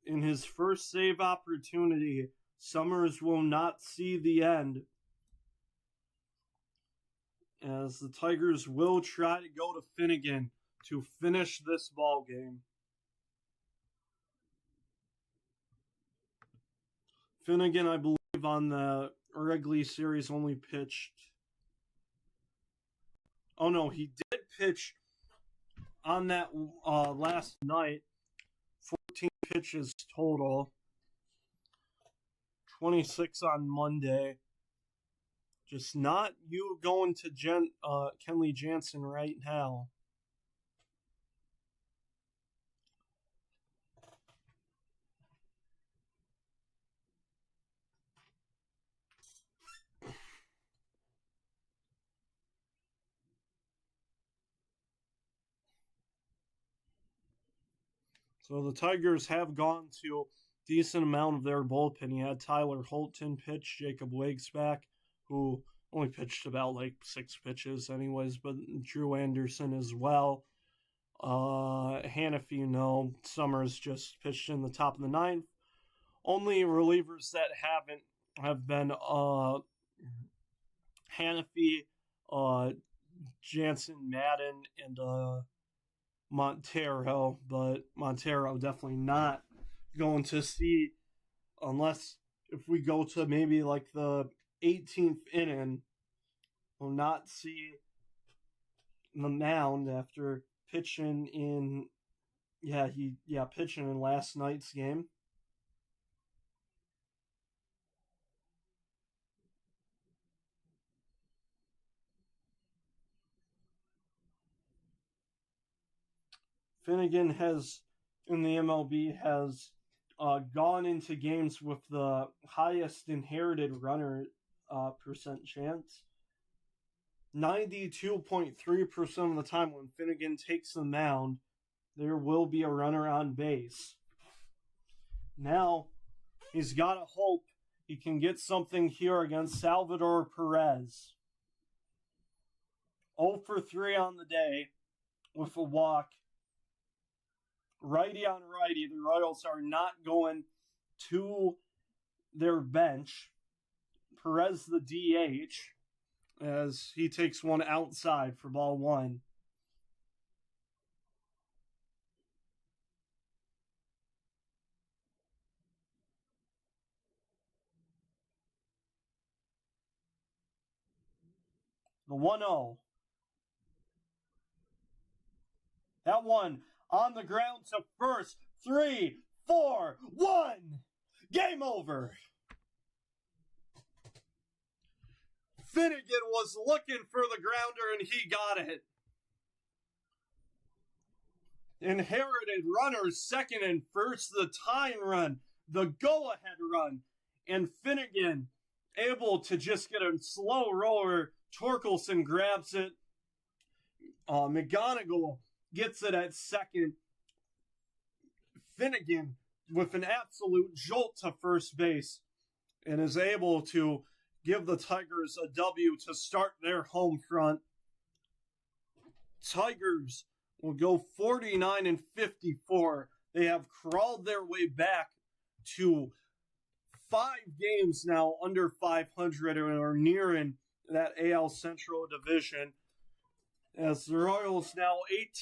in his first save opportunity, Summers will not see the end, as the Tigers will try to go to Finnegan to finish this ball game. Finnegan, I believe, on the Wrigley series only pitched. Oh no, he did pitch on that last night. 14 pitches total. 26 on Monday. Just not you going to Kenley Jansen right now. So the Tigers have gone to a decent amount of their bullpen. You had Tyler Holton pitch, Jacob Wagesback, who only pitched about like 6 pitches anyways, but Drew Anderson as well. Hannafy, no. Summers just pitched in the top of the 9th. Only relievers that have been Hannafy, Jansen, Madden, and Montero, but Montero definitely not going to see, unless if we go to maybe like the 18th inning, we'll not see the mound after pitching in pitching in last night's game. Finnegan has, in the MLB, has gone into games with the highest inherited runner percent chance. 92.3% of the time when Finnegan takes the mound, there will be a runner on base. Now, he's got to hope he can get something here against Salvador Perez. 0 for 3 on the day with a walk. Righty on righty, the Royals are not going to their bench. Perez the DH, as he takes one outside for ball 1. The 1-0. That one on the ground to first. 3, 4, 1. Game over. Finnegan was looking for the grounder and he got it. Inherited runners second and first, the tying run, the go-ahead run, and Finnegan able to just get a slow roller. Torkelson grabs it. McGonigal gets it at second. Finnegan with an absolute jolt to first base and is able to give the Tigers a W to start their home front. Tigers will go 49-54. They have crawled their way back to 5 games now under 500 and are nearing that AL Central division. As the Royals now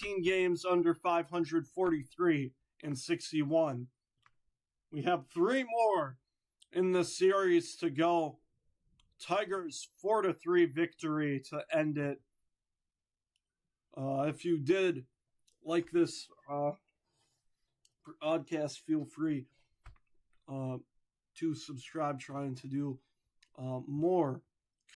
18 games under 543-61. We have 3 more in the series to go. Tigers 4-3 victory to end it. If you did like this podcast, feel free to subscribe. Trying to do more